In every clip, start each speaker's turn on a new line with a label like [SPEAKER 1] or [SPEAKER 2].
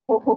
[SPEAKER 1] ओहो।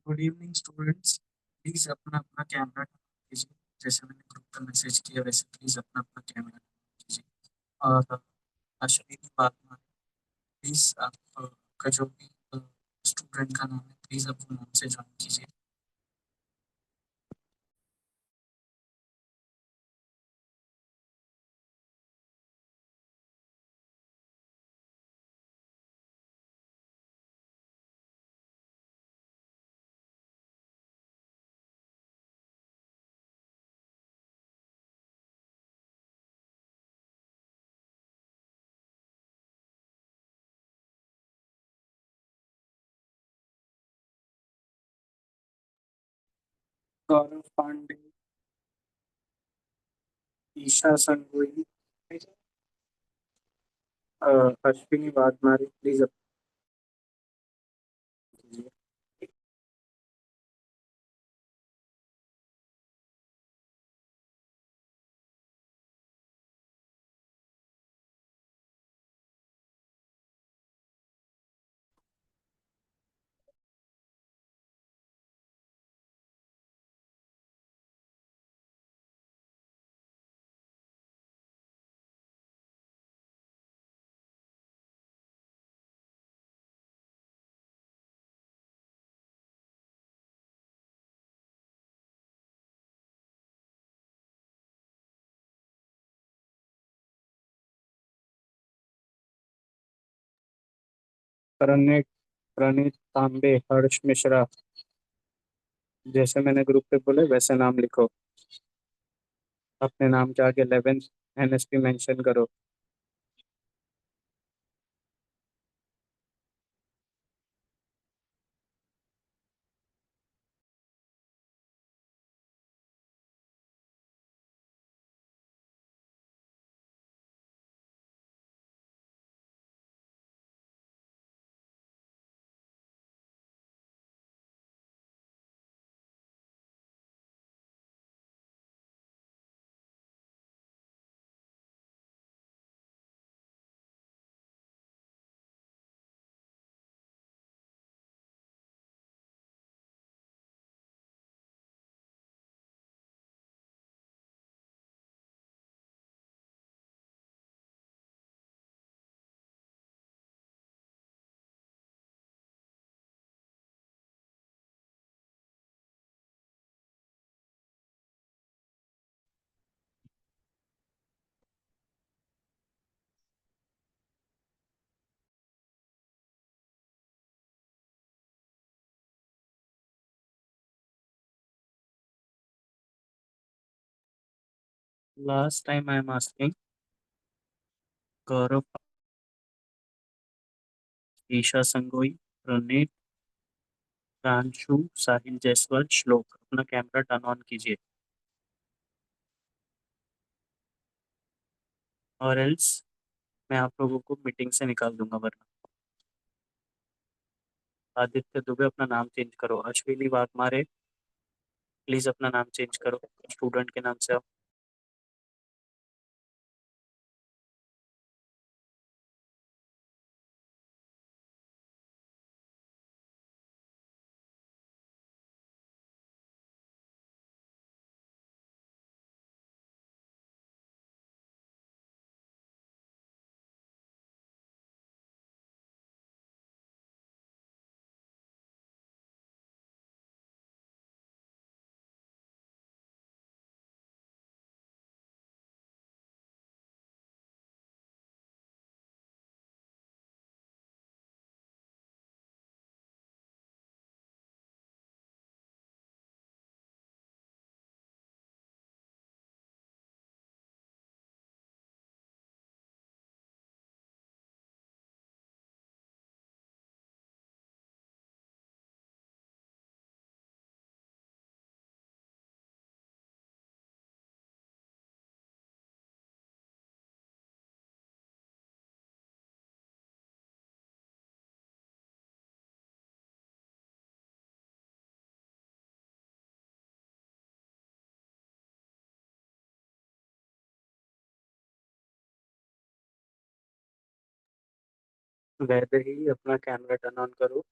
[SPEAKER 2] Good evening students. Please अपना अपना कैमरा कीजिए। जैसे मैंने ग्रुप पर मैसेज किया वैसे प्लीज अपना अपना कैमरा कीजिए। और अश्विनी की बात में प्लीज आप का जो भी स्टूडेंट का नाम है प्लीज आप वो नाम से ज्वाइन कीजिए। गौरव पांडे, ईशा संगोई, अश्विनी वाघमारे प्लीज अपना कीजिए। प्रणीत प्रणीत तांबे, हर्ष मिश्रा, जैसे मैंने ग्रुप पे बोले वैसे नाम लिखो। अपने नाम के आगे 11 एनएसपी मेंशन करो। Last time I am asking Gaurav, Isha Sangoi, Praneet, Pranshu, Sahil Jaiswal, Shlok, अपना कैमरा टर्न ऑन कीजिए। और एल्स मैं आप लोगों को मीटिंग से निकाल दूंगा वरना। आदित्य दुबे अपना नाम चेंज करो। अश्विनी वाघमारे प्लीज अपना नाम चेंज करो, स्टूडेंट के नाम से आप। वैसे ही अपना कैमरा टर्न ऑन करो।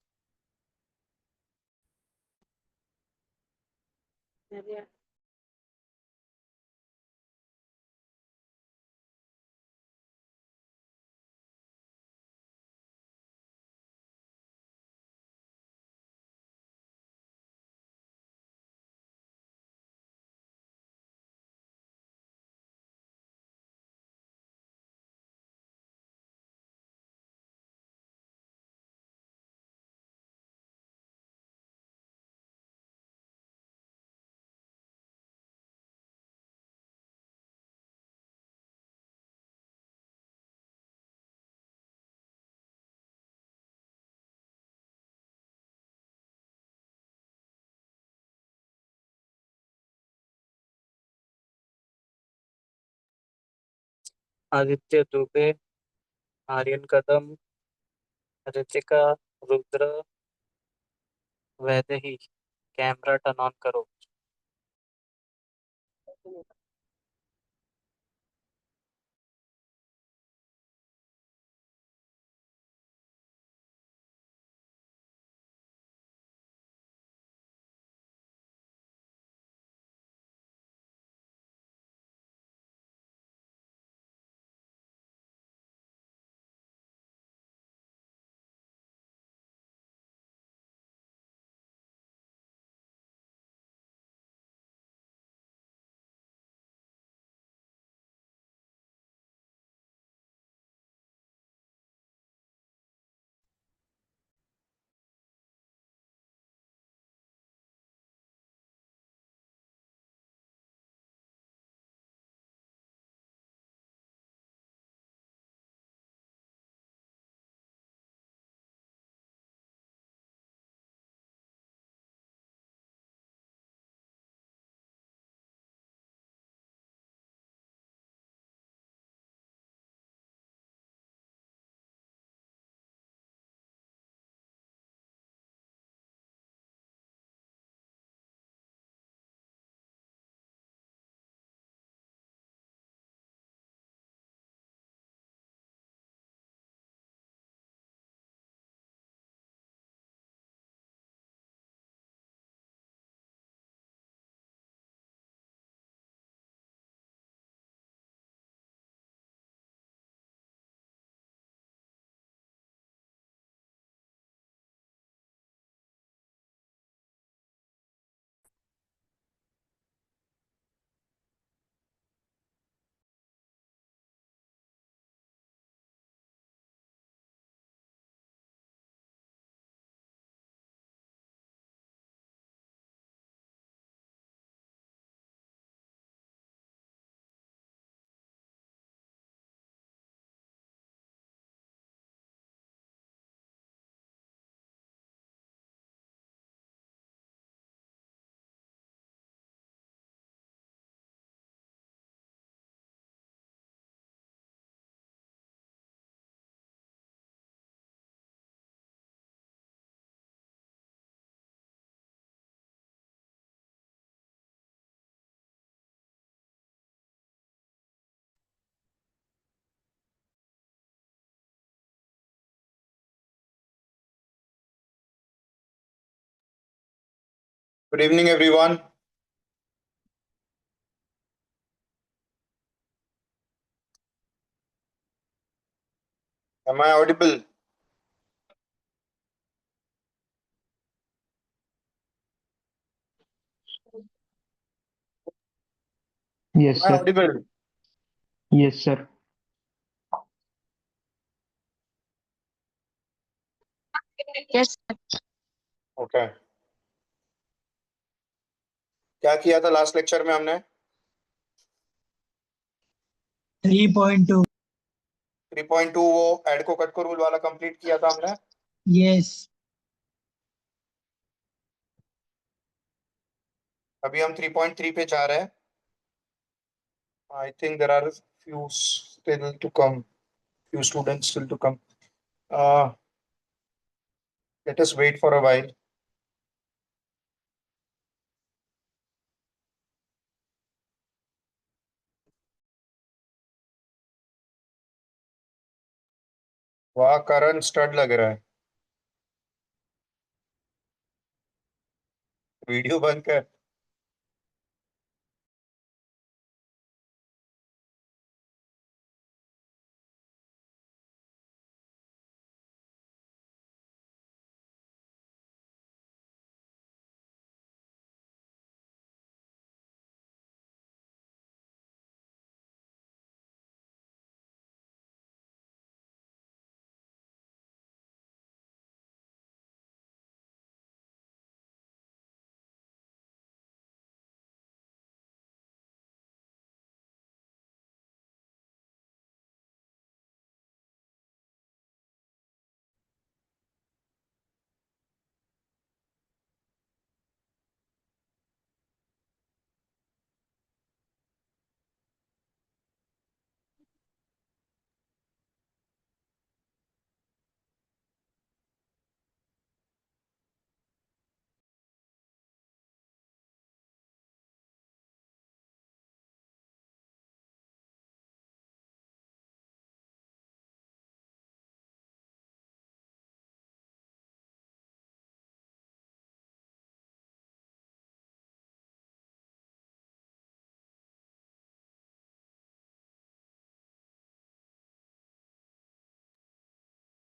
[SPEAKER 2] Aditya Dubey, Aryan Kadam, Ritika, Rudra, Vaidehi camera turn on करो।
[SPEAKER 1] Good evening, everyone. Am I audible?
[SPEAKER 3] Yes,
[SPEAKER 1] Am I
[SPEAKER 3] sir.
[SPEAKER 1] audible?
[SPEAKER 3] Yes, sir.
[SPEAKER 4] Yes,
[SPEAKER 1] Okay. क्या किया था लास्ट लेक्चर में हमने?
[SPEAKER 5] 3.2.
[SPEAKER 1] 3.2 वो ऐड को कट को रूल वाला कंप्लीट किया था हमने.
[SPEAKER 5] Yes.
[SPEAKER 1] अभी हम 3.3 पे जा रहे हैं. I think there are few still to come. Few students still to come. Let us wait for a while. वाह करण स्टड लग रहा है. वीडियो बंद कर.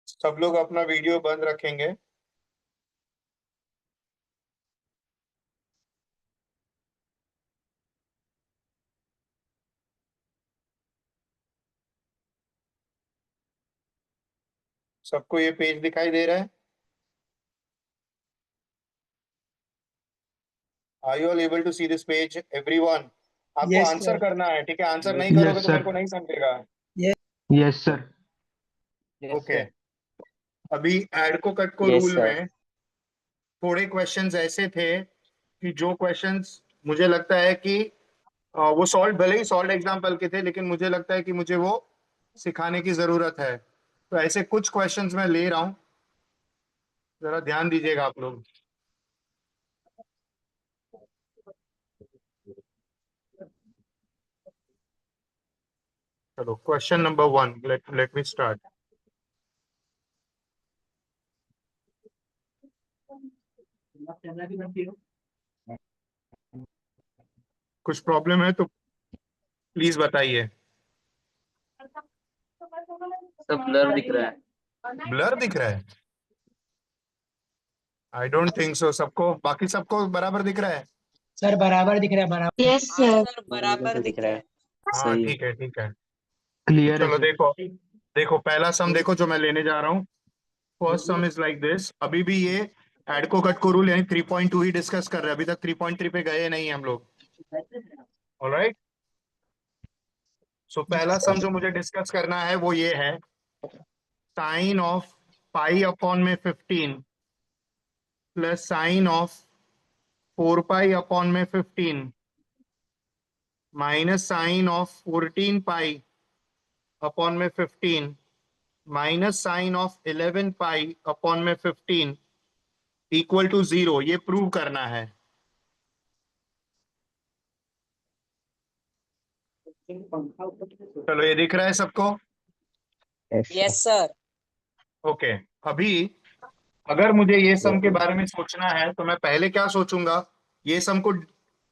[SPEAKER 1] सब लोग अपना वीडियो बंद रखेंगे. सबको ये पेज दिखाई दे रहा है? Are you all able to see this page, everyone? आपको
[SPEAKER 5] Yes,
[SPEAKER 1] आंसर
[SPEAKER 5] sir.
[SPEAKER 1] करना है, ठीक है? आंसर नहीं
[SPEAKER 3] Yes,
[SPEAKER 1] करोगे तो
[SPEAKER 3] sir.
[SPEAKER 1] मेरे को नहीं समझेगा.
[SPEAKER 3] Yes, sir.
[SPEAKER 1] ओके. अभी ऐड को कट को रूल में थोड़े क्वेश्चंस ऐसे थे कि जो क्वेश्चंस मुझे लगता है कि वो सॉल्व भले ही सॉल्व एग्जाम्पल के थे, लेकिन मुझे लगता है कि मुझे वो सिखाने की जरूरत है. तो ऐसे कुछ क्वेश्चंस मैं ले रहा हूं, जरा ध्यान दीजिएगा आप लोग. चलो question number 1, let me start. कुछ प्रॉब्लम है तो प्लीज बताइए.
[SPEAKER 6] सब ब्लर दिख रहा है.
[SPEAKER 1] ब्लर दिख रहा है? I don't think so. सबको, बाकी सबको बराबर दिख रहा है?
[SPEAKER 5] सर बराबर दिख रहा है, बराबर.
[SPEAKER 4] yes, sir.
[SPEAKER 6] सर बराबर दिख रहा है.
[SPEAKER 1] हाँ
[SPEAKER 6] सही.
[SPEAKER 1] ठीक है ठीक है.
[SPEAKER 3] Clear है
[SPEAKER 1] चलो
[SPEAKER 3] sir.
[SPEAKER 1] देखो, देखो पहला सम देखो जो मैं लेने जा रहा हूँ. First some is like this. अभी भी ये एड को कट को रूल यानी 3.2 ही डिस्कस कर रहे हैं. अभी तक 3.3 पे गए नहीं हम लोग. ऑलराइट. सो पहला सम जो मुझे डिस्कस करना है वो ये है. साइन ऑफ पाई अपॉन में 15 plus sine of 4 pi upon में 15 minus sine of 14 pi upon में 15 minus sine of 11 pi upon में 15 इक्वल टू 0. ये प्रूव करना है. चलो ये दिख रहा है सबको?
[SPEAKER 6] Yes sir.
[SPEAKER 1] ओके. अभी अगर मुझे ये सम के बारे में सोचना है तो मैं पहले क्या सोचूंगा? ये सम को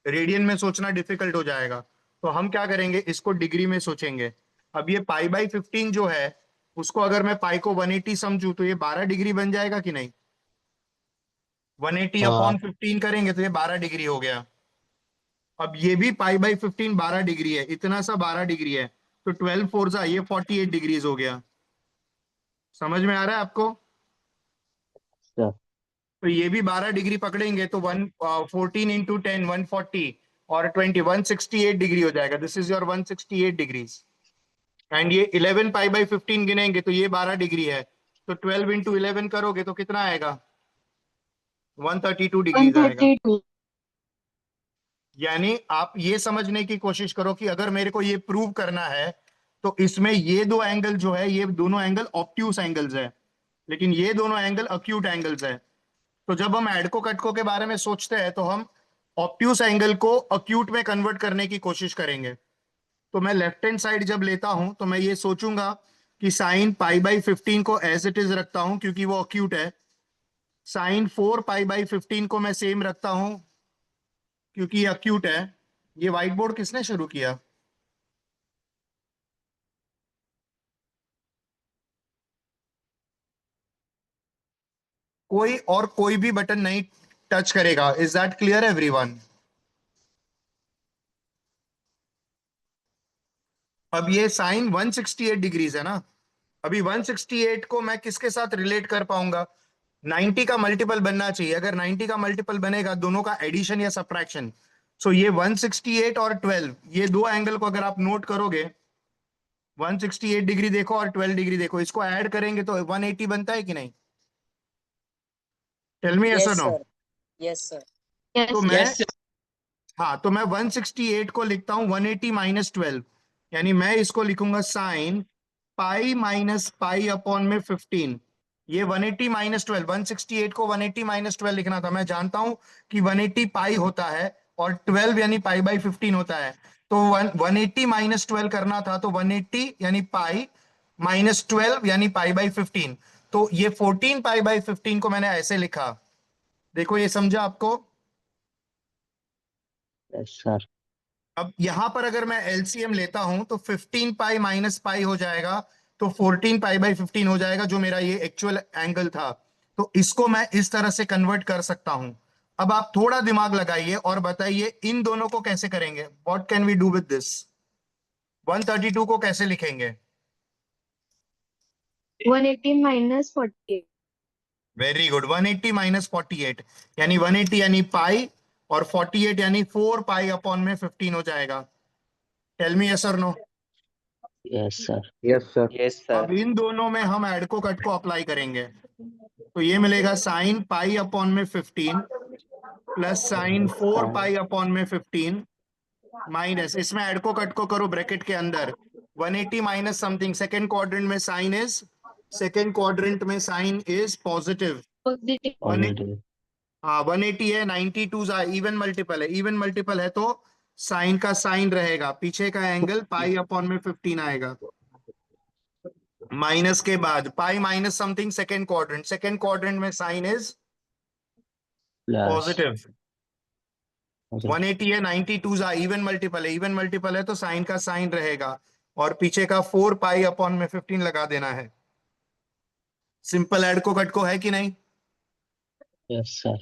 [SPEAKER 1] रेडियन में सोचना डिफिकल्ट हो जाएगा, तो हम क्या करेंगे, इसको डिग्री में सोचेंगे। अब ये पाई बाई 15 जो है, उसको अगर मैं पाई को 180 समझू तो ये 12 डिग्री बन जाएगा कि नहीं? 180 अपॉन 15 करेंगे तो ये 12 डिग्री हो गया। अब ये भी पाई बाई 15 12 डिग्री है, इतना सा 12 डिग्री है, तो 12 फोर जा ये 48 डिग्रीज हो गया। समझ में आ रहा है आपको? तो ये भी 12 डिग्री पकड़ेंगे तो 14 इंटू 10 140 और 20 168 डिग्री हो जाएगा। This is your 168 degrees. And ये 11 पाई बाई 15 गिनेंगे तो ये 12 डिग्री है, तो 12 इंटू 11 करोगे तो कितना आएगा? 132 डिग्रीज आएगा।
[SPEAKER 4] 132.
[SPEAKER 1] यानी आप ये समझने की कोशिश करो कि अगर मेरे को ये प्रूव करना है तो इसमें ये दो एंगल जो है, ये दोनों एंगल ऑब्ट्यूस एंगल्स है, लेकिन ये दोनों एंगल अक्यूट एंगल्स है। तो जब हम एडको कटको के बारे में सोचते हैं तो हम ऑब्ट्यूस एंगल को अक्यूट में कन्वर्ट करने की कोशिश करेंगे। तो मैं लेफ्ट हैंड साइड जब लेता हूं तो मैं ये सोचूंगा कि साइन पाई बाई 15 को एज इट इज रखता हूं क्योंकि वो अक्यूट है। साइन 4 पाई बाई 15 को मैं सेम रखता हूं क्योंकि ये अक्यूट है। ये व्हाइट बोर्ड किसने शुरू किया? कोई और कोई भी बटन नहीं टच करेगा। Is that clear everyone? अब ये साइन 168 डिग्रीज है ना, अभी 168 को मैं किसके साथ रिलेट कर पाऊंगा? 90 का मल्टीपल बनना चाहिए। अगर 90 का मल्टीपल बनेगा दोनों का एडिशन या सब्ट्रैक्शन। सो ये 168 और 12, ये दो एंगल को अगर आप नोट करोगे, 168 डिग्री देखो और 12 डिग्री देखो, इसको ऐड करेंगे तो 180 बनता है कि नहीं? टेल मी यस और
[SPEAKER 6] yes
[SPEAKER 1] no.
[SPEAKER 6] Sir, yes sir,
[SPEAKER 1] तो
[SPEAKER 4] Yes.
[SPEAKER 1] मैं
[SPEAKER 2] Yes, sir.
[SPEAKER 1] हाँ, तो मैं 168 को लिखता हूं 180 माइनस 12, यानी मैं इसको लिखूंगा sine pi minus pi upon में 15। ये 180 माइनस 12, 168 को 180 माइनस 12 लिखना था। मैं जानता हूं कि 180 पाई होता है और 12 यानी पाई बाई 15 होता है, तो 180 माइनस 12 करना था, तो 180 यानी पाई माइनस 12 यानी पाई बाई 15। तो ये 14 पाई बाई 15 को मैंने ऐसे लिखा। देखो ये समझा आपको?
[SPEAKER 6] सर,
[SPEAKER 1] अब यहां पर अगर मैं एलसीएम लेता हूं तो 15 पाई माइनस पाई हो जाएगा, तो 14 पाई बाई 15 हो जाएगा, जो मेरा ये एक्चुअल एंगल था। तो इसको मैं इस तरह से कन्वर्ट कर सकता हूं। अब आप थोड़ा दिमाग लगाइए और बताइए इन दोनों को कैसे करेंगे। What can we do with this? 132 को कैसे लिखेंगे?
[SPEAKER 4] 180 minus 48.
[SPEAKER 1] वेरी गुड, 180 माइनस 48, यानी 180 यानी पाई और 48 यानी 4 पाई अपॉन में 15 हो जाएगा। टेल मी यस और no.
[SPEAKER 6] Yes sir, yes sir, yes
[SPEAKER 1] अब
[SPEAKER 6] सर,
[SPEAKER 1] इन दोनों में हम एडको कट को अप्लाई करेंगे, तो ये मिलेगा साइन पाई अपॉन में 15 प्लस साइन 4 पाई अपॉन में 15 माइनस, इसमें एडको कट को करो ब्रैकेट के अंदर, 180 माइनस समथिंग, सेकेंड क्वाड्रेंट में साइन इज, सेकेंड क्वाड्रेंट में sine is positive.
[SPEAKER 4] Positive.
[SPEAKER 6] Positive,
[SPEAKER 1] हाँ 180 है, 92 इवन मल्टीपल है, इवन मल्टीपल है तो साइन का साइन रहेगा, पीछे का एंगल पाई अपॉन में 15 आएगा। माइनस के बाद pi minus something, second quadrant में साइन इज
[SPEAKER 6] प्लस
[SPEAKER 1] पॉजिटिव। 180 है, 92 इवन मल्टीपल है तो साइन का साइन रहेगा और पीछे का 4 पाई अपॉन में 15 लगा देना है। सिंपल ऐड को कट को है कि नहीं?
[SPEAKER 6] यस सर,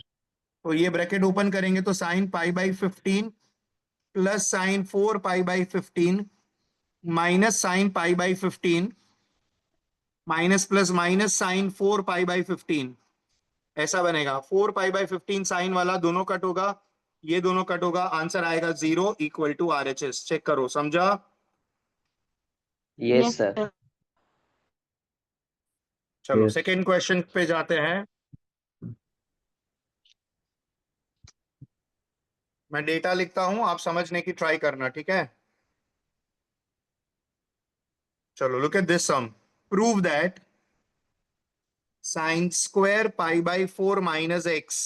[SPEAKER 1] तो ये ब्रैकेट ओपन करेंगे तो sine pi by 15 plus sine 4 pi by 15 minus sine pi by 15 minus plus minus sine 4 pi by 15, ऐसा बनेगा। 4 पाई बाई 15 साइन वाला दोनों कट होगा, ये दोनों कट होगा, आंसर आएगा 0 इक्वल टू RHS। चेक करो, समझा?
[SPEAKER 6] Yes
[SPEAKER 4] Yes,
[SPEAKER 6] sir,
[SPEAKER 4] sir.
[SPEAKER 1] चलो
[SPEAKER 6] यस,
[SPEAKER 1] सेकेंड क्वेश्चन पे जाते हैं। मैं डेटा लिखता हूं, आप समझने की ट्राई करना, ठीक है? चलो look at this sum. Prove that sine square pi by 4 minus x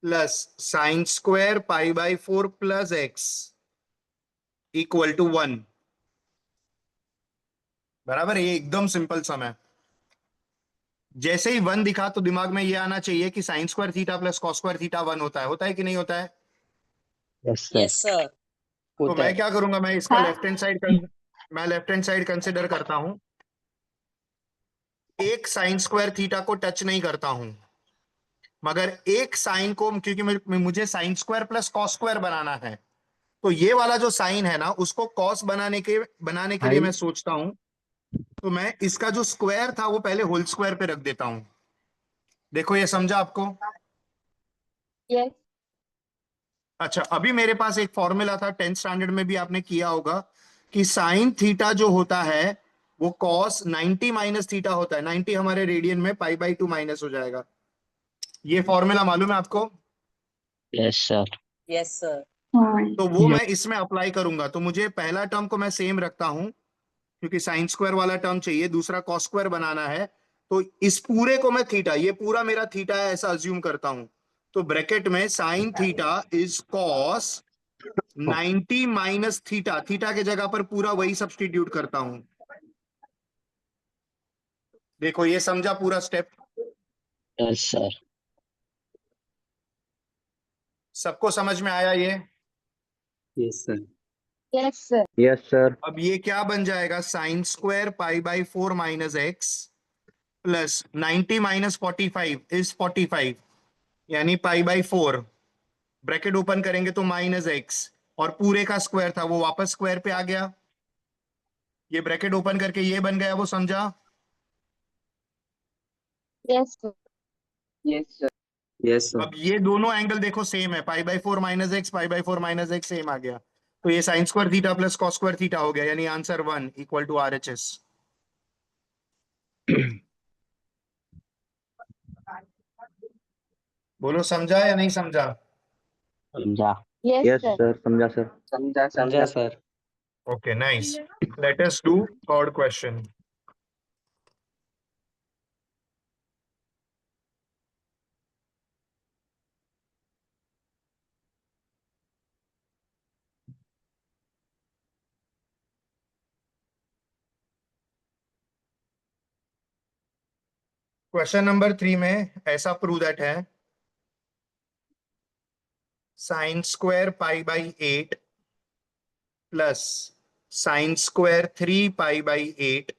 [SPEAKER 1] plus sine square pi by 4 plus x equal to 1। बराबर है, ये एकदम सिंपल सम है। जैसे ही 1 दिखा तो दिमाग में ये आना चाहिए कि sign square theta plus cos square theta 1 होता है कि नहीं होता है?
[SPEAKER 6] Yes, sir.
[SPEAKER 7] Yes, sir.
[SPEAKER 1] तो
[SPEAKER 6] होता
[SPEAKER 1] मैं
[SPEAKER 6] है।
[SPEAKER 1] क्या करूंगा, मैं इसका लेफ्ट हैंड साइड कंसिडर करता हूं। एक साइन स्क्वायर थीटा को टच नहीं करता हूं, मगर एक साइन को, क्योंकि मुझे sine square plus cos square बनाना है, तो ये वाला जो साइन है ना, उसको कॉस बनाने के लिए मैं सोचता हूं, तो मैं इसका जो स्क्वायर था वो पहले होल स्क्वायर पे रख देता हूं। देखो ये समझा आपको?
[SPEAKER 4] Yes.
[SPEAKER 1] अच्छा, अभी मेरे पास एक फॉर्मूला था, 10th स्टैंडर्ड में भी आपने किया होगा, कि साइन थीटा जो होता है वो कॉस 90 माइनस थीटा होता है। 90 हमारे रेडियन में π/2 माइनस हो जाएगा। ये फॉर्मूला मालूम है आपको?
[SPEAKER 6] Yes, sir.
[SPEAKER 7] Yes, sir.
[SPEAKER 1] तो वो मैं
[SPEAKER 3] Yes.
[SPEAKER 1] इसमें अप्लाई करूंगा, तो मुझे पहला टर्म को मैं सेम रखता हूं, क्योंकि साइन स्क्वायर वाला टर्म चाहिए, दूसरा कॉस स्क्वायर बनाना है। तो इस पूरे को मैं थीटा, ये पूरा मेरा थीटा है ऐसा अज्यूम करता हूं, तो ब्रैकेट में sine theta is cos 90 minus theta, theta के जगह पर पूरा वही सब्स्टिट्यूट करता हूं। देखो ये समझा पूरा स्टेप?
[SPEAKER 6] Yes, sir.
[SPEAKER 1] सबको समझ में आया ये?
[SPEAKER 6] Yes, sir.
[SPEAKER 4] Yes, sir.
[SPEAKER 6] Yes, sir.
[SPEAKER 1] अब ये क्या बन जाएगा, sine square π/4 minus x plus 90 minus 45 is 45, यानी π/4, ब्रैकेट ओपन करेंगे तो माइनस एक्स, और पूरे का स्क्वायर था वो वापस स्क्वायर पे आ गया, ये ब्रैकेट ओपन करके ये बन गया, वो समझा?
[SPEAKER 4] Yes, sir.
[SPEAKER 6] Yes, sir. Yes, sir.
[SPEAKER 1] अब ये दोनों एंगल देखो सेम है, π/4 minus x, π/4 minus x same आ गया, तो ये sine square theta plus cos square theta हो गया, यानी आंसर 1 इक्वल टू RHS। बोलो समझा या नहीं समझा?
[SPEAKER 6] समझा।
[SPEAKER 4] Yes,
[SPEAKER 6] Yes,
[SPEAKER 4] sir.
[SPEAKER 6] sir. समझा सर। समझा sir.
[SPEAKER 1] Okay, nice. Let us do third question. Question number 3 में ऐसा प्रूव दैट है, sine square π/8 plus sine square 3π/8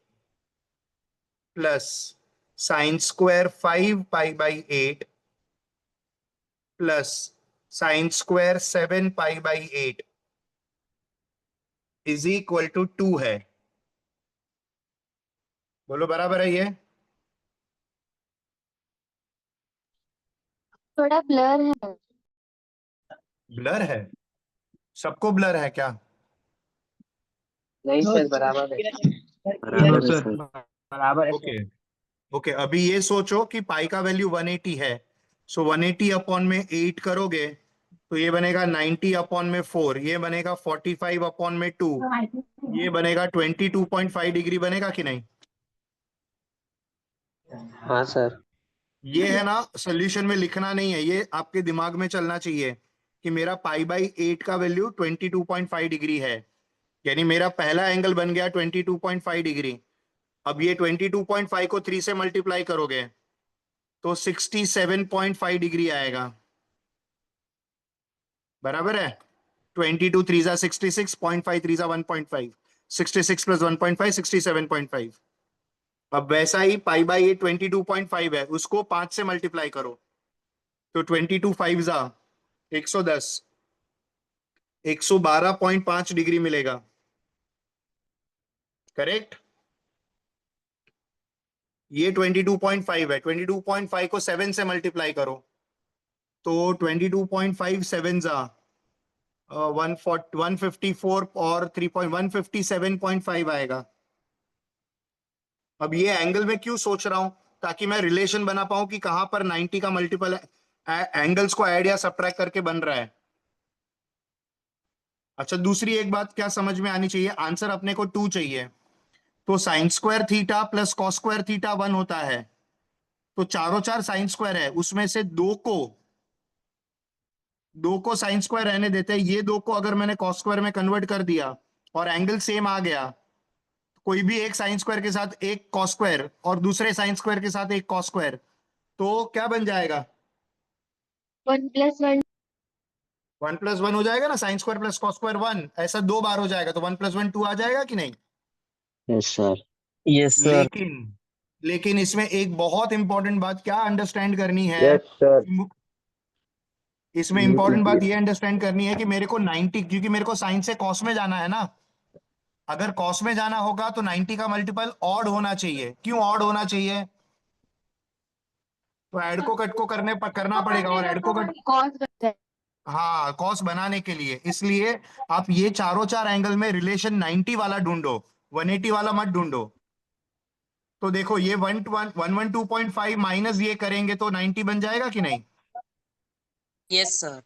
[SPEAKER 1] plus sine square 5π/8 plus sine square 7π/8 is equal to 2 है। बोलो बराबर है ये?
[SPEAKER 4] थोड़ा ब्लर है।
[SPEAKER 1] ब्लर है? सबको ब्लर है क्या?
[SPEAKER 6] नहीं
[SPEAKER 5] No,
[SPEAKER 6] सर, बराबर है।
[SPEAKER 3] No,
[SPEAKER 6] बराबर है
[SPEAKER 3] sir.
[SPEAKER 6] सर। बराबर है सर।
[SPEAKER 1] ओके ओके, अभी ये सोचो कि पाई का वैल्यू 180 है, सो 180 अपॉन में 8 करोगे तो ये बनेगा 90 अपॉन में 4, ये बनेगा 45 अपॉन में 2, ये बनेगा 22.5 डिग्री, बनेगा कि नहीं?
[SPEAKER 6] हाँ सर।
[SPEAKER 1] ये है ना, सोल्यूशन में लिखना नहीं है, ये आपके दिमाग में चलना चाहिए कि मेरा π/8 का वैल्यू 22.5 डिग्री है, यानी मेरा पहला एंगल बन गया 22.5 डिग्री। अब ये 22.5 को 3 से मल्टीप्लाई करोगे तो 67.5 डिग्री आएगा, बराबर है? 22 3 जा 66, 0.5 3 जा 1.5, 66 प्लस 1.5 67.5। अब वैसा ही π/8 22.5 है, उसको 5 से मल्टीप्लाई करो तो 22 5 जा 110, 112.5 डिग्री मिलेगा, करेक्ट? ये 22.5 है, 22.5 को 7 से मल्टीप्लाई करो तो 22.5 7 जा 154 और 157.5 आएगा। अब ये एंगल में क्यों सोच रहा हूं, ताकि मैं रिलेशन बना पाऊं कि कहां पर 90 का मल्टीपल एंगल्स को ऐड या सब्ट्रैक्ट करके बन रहा है। अच्छा, दूसरी एक बात क्या समझ में आनी चाहिए, आंसर अपने को 2 चाहिए, तो sign square theta plus cos square theta 1 होता है, तो चारों चार साइन स्क्वायर है, उसमें से दो को साइन स्क्वायर रहने देते हैं, ये दो को अगर मैंने कॉस स्क्वायर में कन्वर्ट कर दिया और एंगल सेम आ गया, कोई भी एक साइन स्क्वायर के साथ एक कॉस स्क्वायर और दूसरे साइन स्क्वायर के साथ एक कॉस स्क्वायर, तो क्या बन जाएगा?
[SPEAKER 4] 1+1
[SPEAKER 1] 1+1 हो जाएगा ना, sign square plus cos square 1, ऐसा 2 बार हो जाएगा तो 1+1 2 आ जाएगा कि नहीं?
[SPEAKER 6] Yes sir.
[SPEAKER 2] Yes sir.
[SPEAKER 1] लेकिन लेकिन इसमें एक बहुत इंपॉर्टेंट बात क्या अंडरस्टैंड करनी है,
[SPEAKER 6] यस सर।
[SPEAKER 1] इसमें इंपॉर्टेंट बात ये अंडरस्टैंड करनी है कि मेरे को 90, क्योंकि मेरे को साइन से कॉस में जाना है ना, अगर कॉस में जाना होगा तो 90 का मल्टीपल ऑड होना चाहिए। क्यों ऑड होना चाहिए? तो ऐड को कट को करना पड़ेगा, और ऐड को कट,
[SPEAKER 4] cos बनता है।
[SPEAKER 1] हाँ, कॉस बनाने के लिए। इसलिए आप ये चारों चार एंगल में रिलेशन 90 वाला ढूंढो, 180 वाला मत ढूंढो। तो देखो ये 112.5 माइनस ये करेंगे तो 90 बन जाएगा कि नहीं?
[SPEAKER 2] Yes sir.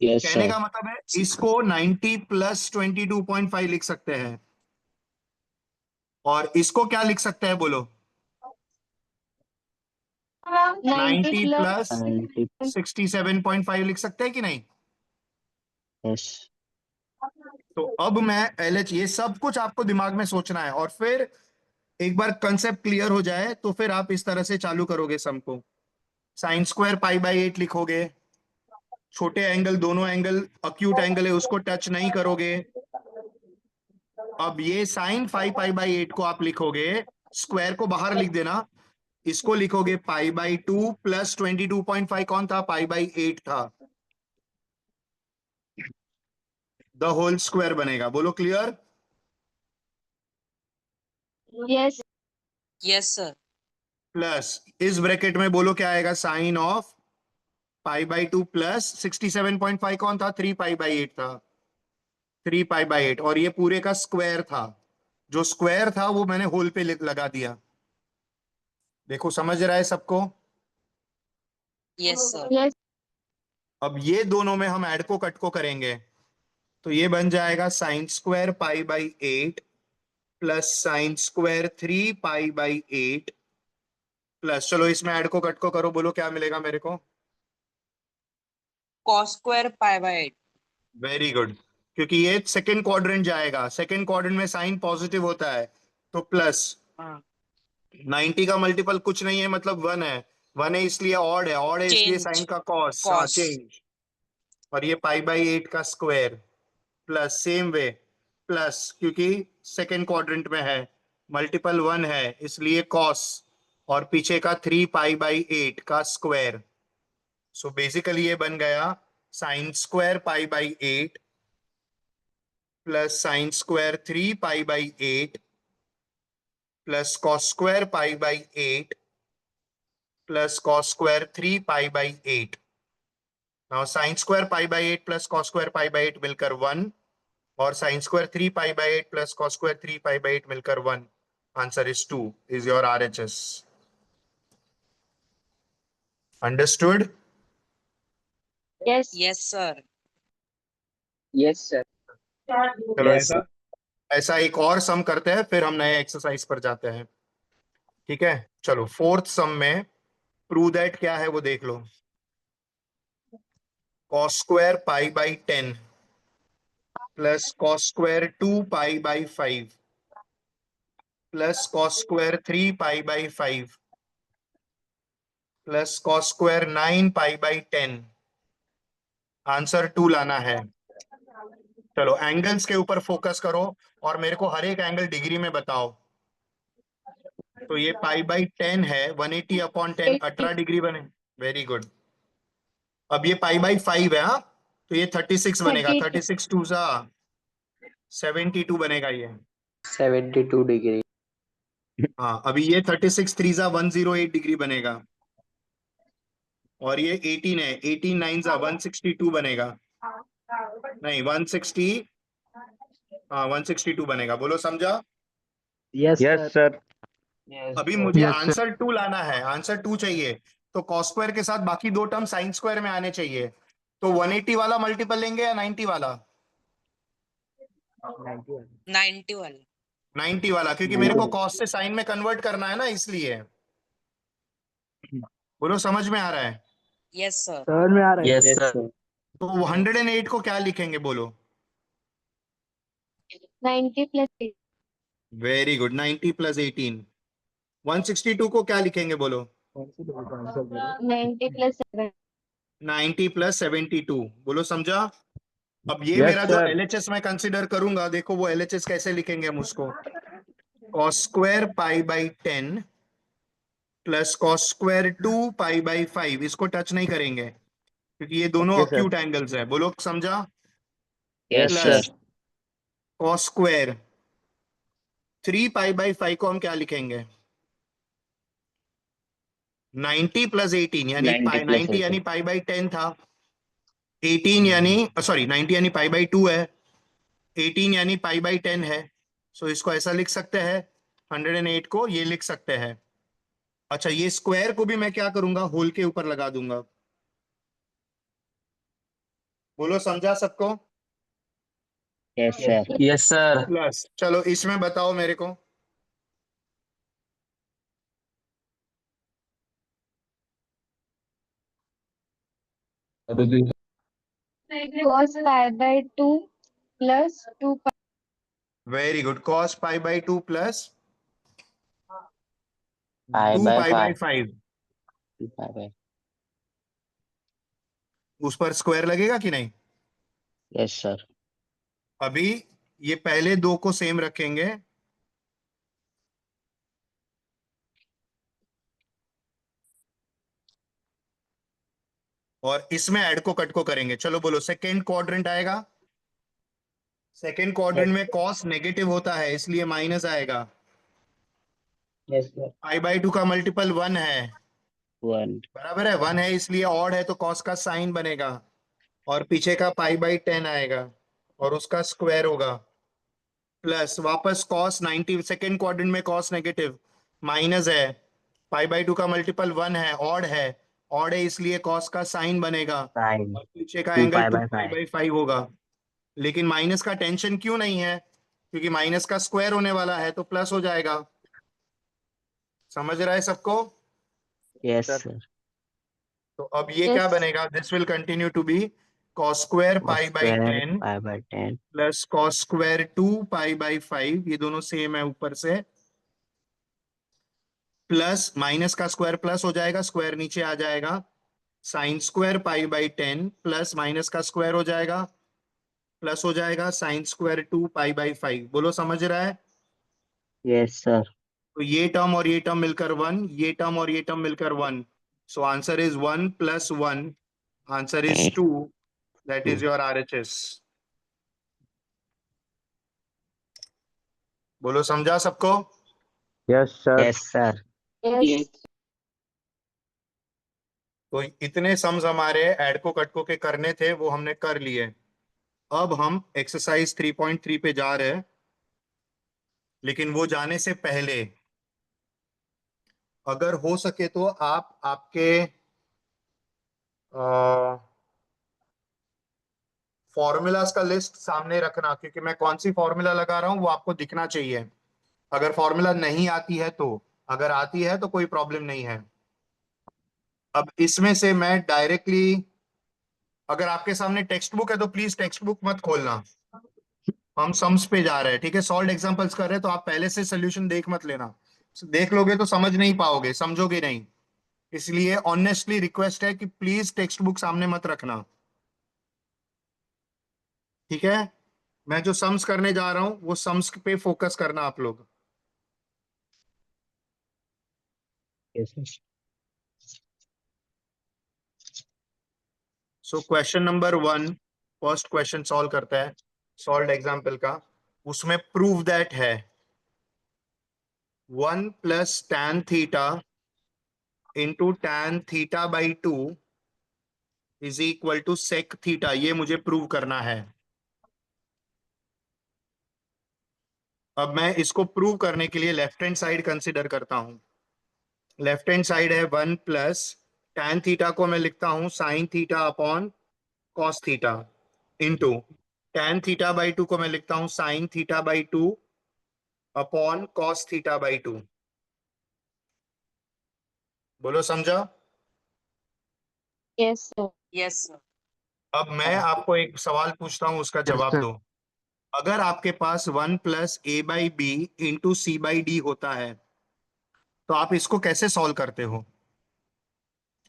[SPEAKER 6] यस
[SPEAKER 1] कहने
[SPEAKER 6] सर।
[SPEAKER 1] का मतलब है इसको 90 प्लस 22.5 लिख सकते हैं, और इसको क्या लिख सकते हैं बोलो? 90 प्लस 67.5 लिख सकते हैं कि नहीं?
[SPEAKER 6] यस।
[SPEAKER 1] तो अब मैं LH, ये सब कुछ आपको दिमाग में सोचना है, और फिर एक बार कंसेप्ट क्लियर हो जाए तो फिर आप इस तरह से चालू करोगे सम को। साइन स्क्वायर π/8 लिखोगे, छोटे एंगल, दोनों एंगल अक्यूट एंगल है उसको टच नहीं करोगे। अब ये साइन 5π/8 को आप लिखोगे, स्क्वायर को बाहर लिख देना, इसको लिखोगे π/2 प्लस 22.5 कौन था? π/8 था, द होल स्क्वायर बनेगा। बोलो clear?
[SPEAKER 4] Yes,
[SPEAKER 2] yes sir.
[SPEAKER 1] Plus इस ब्रैकेट में बोलो क्या आएगा? साइन ऑफ π/2 प्लस 67.5 कौन था? 3π/8 था, 3π/8, और ये पूरे का स्क्वायर था। जो स्क्वायर था वो मैंने होल पे लगा दिया। देखो समझ रहा है सबको?
[SPEAKER 2] Yes sir.
[SPEAKER 4] yes,
[SPEAKER 1] अब ये दोनों में हम ऐड को कट को करेंगे, तो ये बन जाएगा sine square π/8 plus sine square 3π/8 plus, चलो इसमें ऐड को कट को करो, बोलो क्या मिलेगा मेरे को?
[SPEAKER 2] cos square π/8।
[SPEAKER 1] वेरी गुड, क्योंकि ये सेकंड क्वाड्रेंट जाएगा, सेकंड क्वाड्रेंट में साइन पॉजिटिव होता है, तो प्लस
[SPEAKER 2] हाँ।
[SPEAKER 1] 90 का मल्टीपल कुछ नहीं है, मतलब 1 है, 1 है इसलिए ऑड है, ऑड है इसलिए साइन
[SPEAKER 2] चेंज।
[SPEAKER 1] का कॉस, हाँ
[SPEAKER 2] cos।
[SPEAKER 1] चेंज, और ये π/8 का square plus same way, plus क्योंकि सेकंड क्वाड्रेंट में है, मल्टीपल 1 है इसलिए कॉस, और पीछे का 3π/8 का स्क्वायर। सो बेसिकली ये बन गया sine square π/8 plus sine square 3π/8 plus cos square π/8 plus cos square 3π/8। Now sine square π/8 plus cos square π/8 मिलकर 1, और sine square 3π/8 plus cos square 3π/8 मिलकर 1। Answer is 2, is your RHS। Understood?
[SPEAKER 4] yes.
[SPEAKER 2] Yes sir.
[SPEAKER 6] Yes sir.
[SPEAKER 1] चलो ऐसा ऐसा एक और सम करते हैं, फिर हम नए एक्सरसाइज पर जाते हैं। ठीक है, चलो फोर्थ सम में प्रूव दैट क्या है वो देख लो। Cos square π/10 plus cos square 2π/5 plus cos square 3π/5 plus cos square 9π/10। Answer 2 लाना है। चलो एंगल्स के ऊपर फोकस करो और मेरे को हर एक एंगल डिग्री में बताओ। तो ये π/10 है, 180/10 18 डिग्री बने। Very good. अब ये π/5 है, हाँ, तो ये 36 बनेगा,
[SPEAKER 4] 32
[SPEAKER 1] 36 2 सा 72 बनेगा ये।
[SPEAKER 6] 72 डिग्री।
[SPEAKER 1] हाँ, अभी ये 36 3 सा 108 डिग्री बनेगा, और ये 18 है, 18 9 सा 162 बनेगा, नहीं 160, हाँ 162 बनेगा। बोलो समझा?
[SPEAKER 6] Yes sir.
[SPEAKER 1] अभी मुझे
[SPEAKER 3] Yes, sir.
[SPEAKER 1] आंसर 2 लाना है, आंसर 2 चाहिए, तो कॉस स्क्वायर के साथ बाकी दो टर्म साइन स्क्वायर में आने चाहिए। तो 180 वाला मल्टीपल लेंगे या 90 वाला?
[SPEAKER 2] 90 वाला।
[SPEAKER 1] 90 वाला, क्योंकि मेरे को कॉस से साइन में कन्वर्ट करना है ना, इसलिए। बोलो समझ में आ रहा है?
[SPEAKER 2] Yes sir.
[SPEAKER 6] समझ में आ रहा है। Yes sir.
[SPEAKER 1] तो 108 को क्या लिखेंगे बोलो?
[SPEAKER 4] 90 plus 8
[SPEAKER 1] वेरी गुड, 90 प्लस 18। 162 को क्या लिखेंगे बोलो?
[SPEAKER 4] 90 plus 7.
[SPEAKER 1] 90 प्लस 72, बोलो समझा? अब ये
[SPEAKER 6] Yes,
[SPEAKER 1] मेरा जो
[SPEAKER 6] sir.
[SPEAKER 1] एलएचएस मैं कंसिडर करूंगा, देखो वो एलएचएस कैसे लिखेंगे हम उसको। Cos square pi by 10 plus cos square 2 pi by 5, इसको टच नहीं करेंगे क्योंकि ये दोनों
[SPEAKER 6] Okay, sir.
[SPEAKER 1] अक्यूट एंगल्स है। बोलो समझा?
[SPEAKER 6] Yes, sir.
[SPEAKER 1] Plus cos square 3 pi by 5 को हम क्या लिखेंगे? 90 प्लस 18 यानी
[SPEAKER 6] 90 plus
[SPEAKER 1] 90 यानी
[SPEAKER 6] 18.
[SPEAKER 1] पाई बाई 10 था। 18 यानी सॉरी 90 यानी पाई बाई 2 है। 18 यानी पाई बाई 10 है। सो इसको ऐसा लिख सकते हैं, 108 को ये लिख सकते हैं। अच्छा, ये स्क्वायर को भी मैं क्या करूंगा, होल के ऊपर लगा दूंगा। बोलो समझा सबको?
[SPEAKER 6] Yes, sir.
[SPEAKER 7] Yes, sir.
[SPEAKER 1] Plus चलो इसमें बताओ मेरे को।
[SPEAKER 4] Cos pi by 2 plus 2 pi.
[SPEAKER 1] Very good, cos pi by 2 plus
[SPEAKER 6] Pi
[SPEAKER 1] 2
[SPEAKER 6] by
[SPEAKER 1] pi by
[SPEAKER 6] 5.
[SPEAKER 1] 5।
[SPEAKER 6] 2 pi by.
[SPEAKER 1] उस पर स्क्वायर लगेगा कि नहीं?
[SPEAKER 6] Yes, sir.
[SPEAKER 1] अभी ये पहले दो को सेम रखेंगे, और इसमें ऐड को कट को करेंगे। चलो बोलो, सेकेंड क्वाड्रेंट आएगा। सेकेंड क्वाड्रेंट में कॉस नेगेटिव होता है इसलिए माइनस आएगा।
[SPEAKER 6] Yes, sir.
[SPEAKER 1] पाई बाई 2 का मल्टीपल 1 है,
[SPEAKER 6] 1.
[SPEAKER 1] बराबर है 1 है इसलिए ऑड है तो कॉस का साइन बनेगा, और पीछे का पाई बाई 10 आएगा और उसका स्क्वायर होगा। प्लस वापस कॉस 90, सेकेंड क्वाड्रेंट में कॉस नेगेटिव माइनस है, पाई बाई 2 का मल्टीपल 1 है, ऑड है। ऑड है इसलिए कॉस का साइन बनेगा,
[SPEAKER 6] Sin.
[SPEAKER 1] और पीछे का
[SPEAKER 6] 2
[SPEAKER 1] angle
[SPEAKER 6] pi
[SPEAKER 1] 2
[SPEAKER 6] by
[SPEAKER 1] pi
[SPEAKER 6] 5.
[SPEAKER 1] By 5 होगा। लेकिन माइनस का टेंशन क्यों नहीं है? क्योंकि माइनस का स्क्वायर होने वाला है तो प्लस हो जाएगा। समझ रहा है सबको?
[SPEAKER 6] Yes, sir.
[SPEAKER 1] तो अब ये क्या
[SPEAKER 4] Yes.
[SPEAKER 1] बनेगा, this will continue to be cos square
[SPEAKER 6] Cos
[SPEAKER 1] पाई बाई
[SPEAKER 6] square
[SPEAKER 1] 10
[SPEAKER 6] pi by 10.
[SPEAKER 1] Plus cos square 2 pi by 5, ये दोनों सेम है ऊपर से। प्लस माइनस का स्क्वायर प्लस हो जाएगा, स्क्वायर नीचे आ जाएगा, sine square pi by 10 plus minus का स्क्वायर हो जाएगा, प्लस हो जाएगा साइन स्क्वायर 2 पाई बाई 5। बोलो समझ रहा है?
[SPEAKER 6] Yes, sir.
[SPEAKER 1] तो ये टर्म और ये टर्म मिलकर 1, ये टर्म और ये टर्म मिलकर 1। So answer is 1 plus 1, answer is 2, that is
[SPEAKER 6] 2.
[SPEAKER 1] Your RHS. बोलो समझा सबको?
[SPEAKER 6] Yes, sir. Yes, sir.
[SPEAKER 4] Yes.
[SPEAKER 1] तो इतने सम्स हमारे एडको कटको के करने थे, वो हमने कर लिए। अब हम एक्सरसाइज 3.3 पे जा रहे हैं, लेकिन वो जाने से पहले अगर हो सके तो आप आपके फॉर्मूलाज का लिस्ट सामने रखना, क्योंकि मैं कौन सी फॉर्मूला लगा रहा हूं वो आपको दिखना चाहिए। अगर फॉर्मूला नहीं आती है तो, अगर आती है तो कोई प्रॉब्लम नहीं है। अब इसमें से मैं डायरेक्टली, अगर आपके सामने टेक्स्ट बुक है तो प्लीज टेक्स्ट बुक मत खोलना, हम सम्स पे जा रहे हैं, ठीक है? सॉल्व एग्जांपल्स कर रहे हैं तो आप पहले से सोल्यूशन देख मत लेना, देख लोगे तो समझ नहीं पाओगे, समझोगे नहीं। इसलिए ऑनेस्टली रिक्वेस्ट है कि प्लीज टेक्स्ट बुक सामने मत रखना, ठीक है? मैं जो सम्स करने जा रहा हूं वो सम्स पे फोकस करना आप लोग।
[SPEAKER 6] Yes, sir.
[SPEAKER 1] So question number 1, first question solve करता है सॉल्व एग्जाम्पल का। उसमें प्रूव दैट है 1 plus tan theta into tan theta by 2 is equal to sec theta, ये मुझे प्रूव करना है। अब मैं इसको प्रूव करने के लिए लेफ्ट हैंड साइड कंसिडर करता हूं। लेफ्ट हैंड साइड है 1 प्लस tan थीटा को मैं लिखता हूं sign theta upon cos theta, into tan theta by 2 को मैं लिखता हूं sine theta by 2 upon cos theta by 2। बोलो समझा?
[SPEAKER 4] Yes, sir.
[SPEAKER 7] Yes, sir.
[SPEAKER 1] अब मैं आपको एक सवाल पूछता हूं, उसका
[SPEAKER 3] Yes,
[SPEAKER 1] जवाब
[SPEAKER 3] sir.
[SPEAKER 1] दो। अगर आपके पास 1 + a/b इंटू c/d होता है तो आप इसको कैसे सॉल्व करते हो?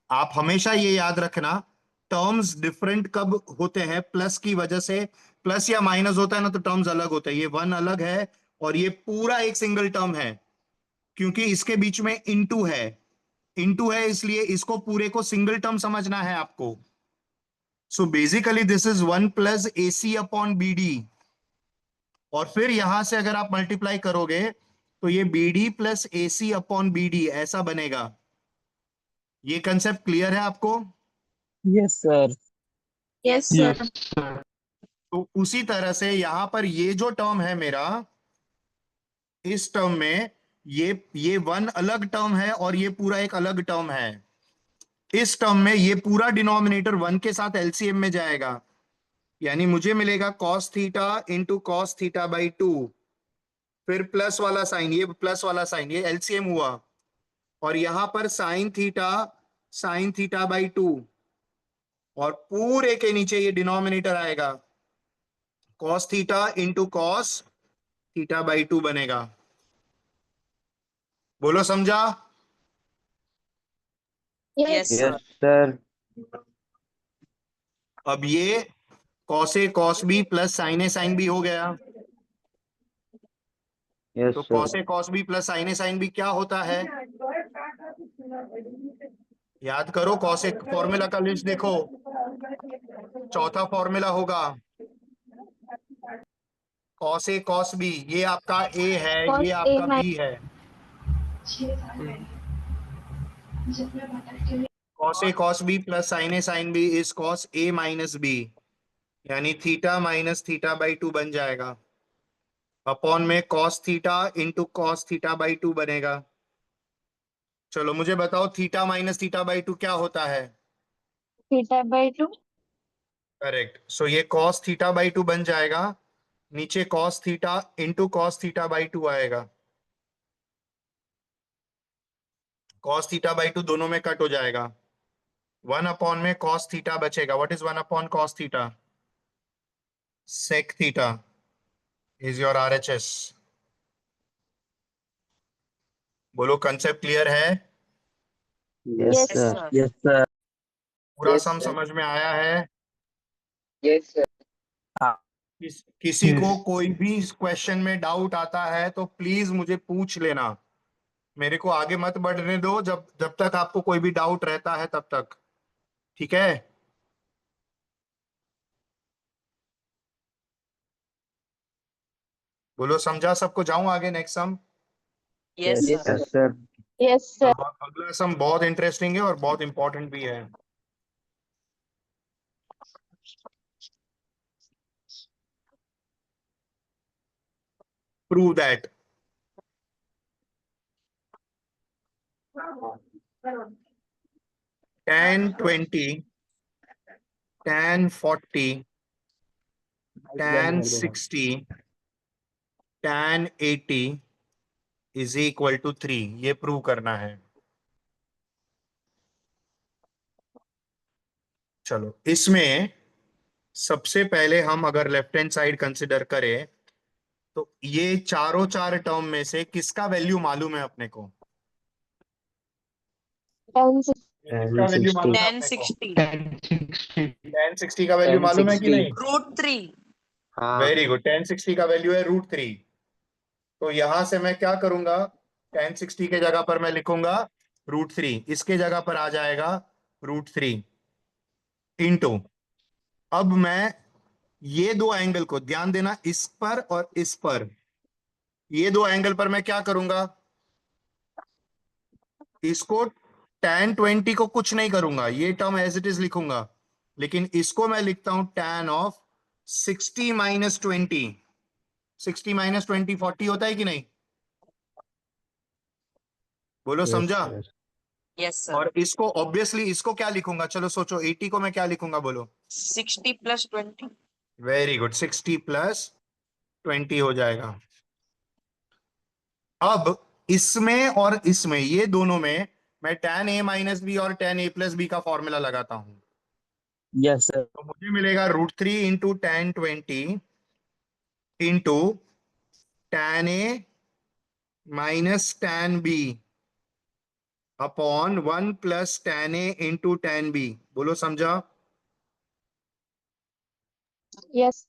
[SPEAKER 1] आप हमेशा ये याद रखना, टर्म्स डिफरेंट कब होते हैं, प्लस की वजह से। प्लस या माइनस होता है ना तो टर्म्स अलग होते हैं। ये 1 अलग है और ये पूरा एक सिंगल टर्म है, क्योंकि इसके बीच में इनटू है। इनटू है इसलिए इसको पूरे को सिंगल टर्म समझना है आपको। So basically this is 1 + ac/bd, और फिर यहां से अगर आप मल्टीप्लाई करोगे तो ये bd + ac/bd ऐसा बनेगा। ये कंसेप्ट क्लियर है आपको?
[SPEAKER 6] Yes, sir.
[SPEAKER 4] Yes,
[SPEAKER 3] Yes,
[SPEAKER 4] sir.
[SPEAKER 3] sir.
[SPEAKER 1] तो उसी तरह से यहां पर ये जो टर्म है मेरा, इस टर्म में ये 1 अलग टर्म है और ये पूरा एक अलग टर्म है। इस टर्म में ये पूरा डिनोमिनेटर 1 के साथ एलसीएम में जाएगा, यानी मुझे मिलेगा cos थीटा इंटू cos थीटा/2, फिर प्लस वाला साइन, ये प्लस वाला साइन, ये एलसीएम हुआ, और यहां पर sin थीटा/2, और पूरे के नीचे ये डिनोमिनेटर आएगा, cos थीटा इंटू cos थीटा/2 बनेगा। बोलो समझा?
[SPEAKER 4] Yes.
[SPEAKER 6] Yes, sir.
[SPEAKER 1] अब ये cos A cos B plus sin A sin B हो गया।
[SPEAKER 6] Yes,
[SPEAKER 1] तो
[SPEAKER 6] sir.
[SPEAKER 1] cos A cos B plus sin A sin B क्या होता है? याद करो, cos A फॉर्मूला का लिस्ट देखो, चौथा फॉर्मूला होगा cos A cos B। ये आपका A है,
[SPEAKER 4] Cos
[SPEAKER 1] ये
[SPEAKER 4] A
[SPEAKER 1] आपका B है। cos A cos B plus sin A sin B is cos A minus B, यानी थीटा माइनस थीटा/2 बन जाएगा। अपॉन में cos थीटा इंटू cos थीटा/2 बनेगा। चलो मुझे बताओ, थीटा माइनस थीटा/2 क्या होता है?
[SPEAKER 4] theta/2.
[SPEAKER 1] करेक्ट। सो ये cos थीटा/2 बन जाएगा, नीचे cos थीटा इंटू cos थीटा/2 आएगा। cos थीटा/2 दोनों में कट हो जाएगा, 1 अपॉन में cos थीटा बचेगा। What is 1 upon cos theta? sec theta is your RHS. बोलो कंसेप्ट क्लियर है?
[SPEAKER 6] Yes,
[SPEAKER 4] Yes,
[SPEAKER 6] sir.
[SPEAKER 4] sir.
[SPEAKER 6] Yes, sir.
[SPEAKER 1] पूरा सम समझ में आया है? किसी को
[SPEAKER 3] Yes.
[SPEAKER 1] कोई भी क्वेश्चन में डाउट आता है तो प्लीज मुझे पूछ लेना, मेरे को आगे मत बढ़ने दो जब जब तक आपको कोई भी डाउट रहता है तब तक, ठीक है? बोलो समझा सबको, जाऊं आगे next sum?
[SPEAKER 6] Yes, sir.
[SPEAKER 4] Yes, sir.
[SPEAKER 1] अब अगला सम बहुत इंटरेस्टिंग है और बहुत इंपॉर्टेंट भी है। Prove that tan 20, tan 40, tan 60, tan 80 is equal to 3, ये प्रूव करना है। चलो इसमें सबसे पहले हम अगर लेफ्ट हैंड साइड कंसिडर करें तो ये चारों चार टर्म में से किसका वैल्यू मालूम है अपने को?
[SPEAKER 4] 10.
[SPEAKER 1] किसका वैल्यू मालूम है
[SPEAKER 7] 10
[SPEAKER 1] अपने को?
[SPEAKER 7] 60
[SPEAKER 3] 1060.
[SPEAKER 1] tan 60 का वैल्यू मालूम है कि नहीं?
[SPEAKER 7] √3
[SPEAKER 1] वेरी गुड, tan 60 का वैल्यू है √3। तो यहां से मैं क्या करूंगा, tan 60 के जगह पर मैं लिखूंगा √3, इसके जगह पर आ जाएगा √3 इंटू, अब मैं ये दो एंगल को ध्यान देना, इस पर और इस पर, ये दो एंगल पर मैं क्या करूंगा, इसको tan 20 को कुछ नहीं करूंगा, ये टर्म एज इट इज लिखूंगा, लेकिन इसको मैं लिखता हूं tan (60 - 20). 60 - 20 40 होता है कि नहीं? बोलो
[SPEAKER 6] Yes,
[SPEAKER 1] समझा?
[SPEAKER 6] sir.
[SPEAKER 7] यस सर
[SPEAKER 1] और इसको ऑब्वियसली इसको क्या लिखूंगा, चलो सोचो, 80 को मैं क्या लिखूंगा, बोलो।
[SPEAKER 7] 60 + 20
[SPEAKER 1] वेरी गुड, 60 + 20 हो जाएगा। अब इसमें और इसमें, ये दोनों में मैं tan A - B और tan A + B का फॉर्मूला लगाता हूं,
[SPEAKER 6] Yes, sir.
[SPEAKER 1] तो मुझे मिलेगा √3 into tan 20 into tan A minus tan B upon 1 plus tan A into tan B। बोलो समझा?
[SPEAKER 4] Yes.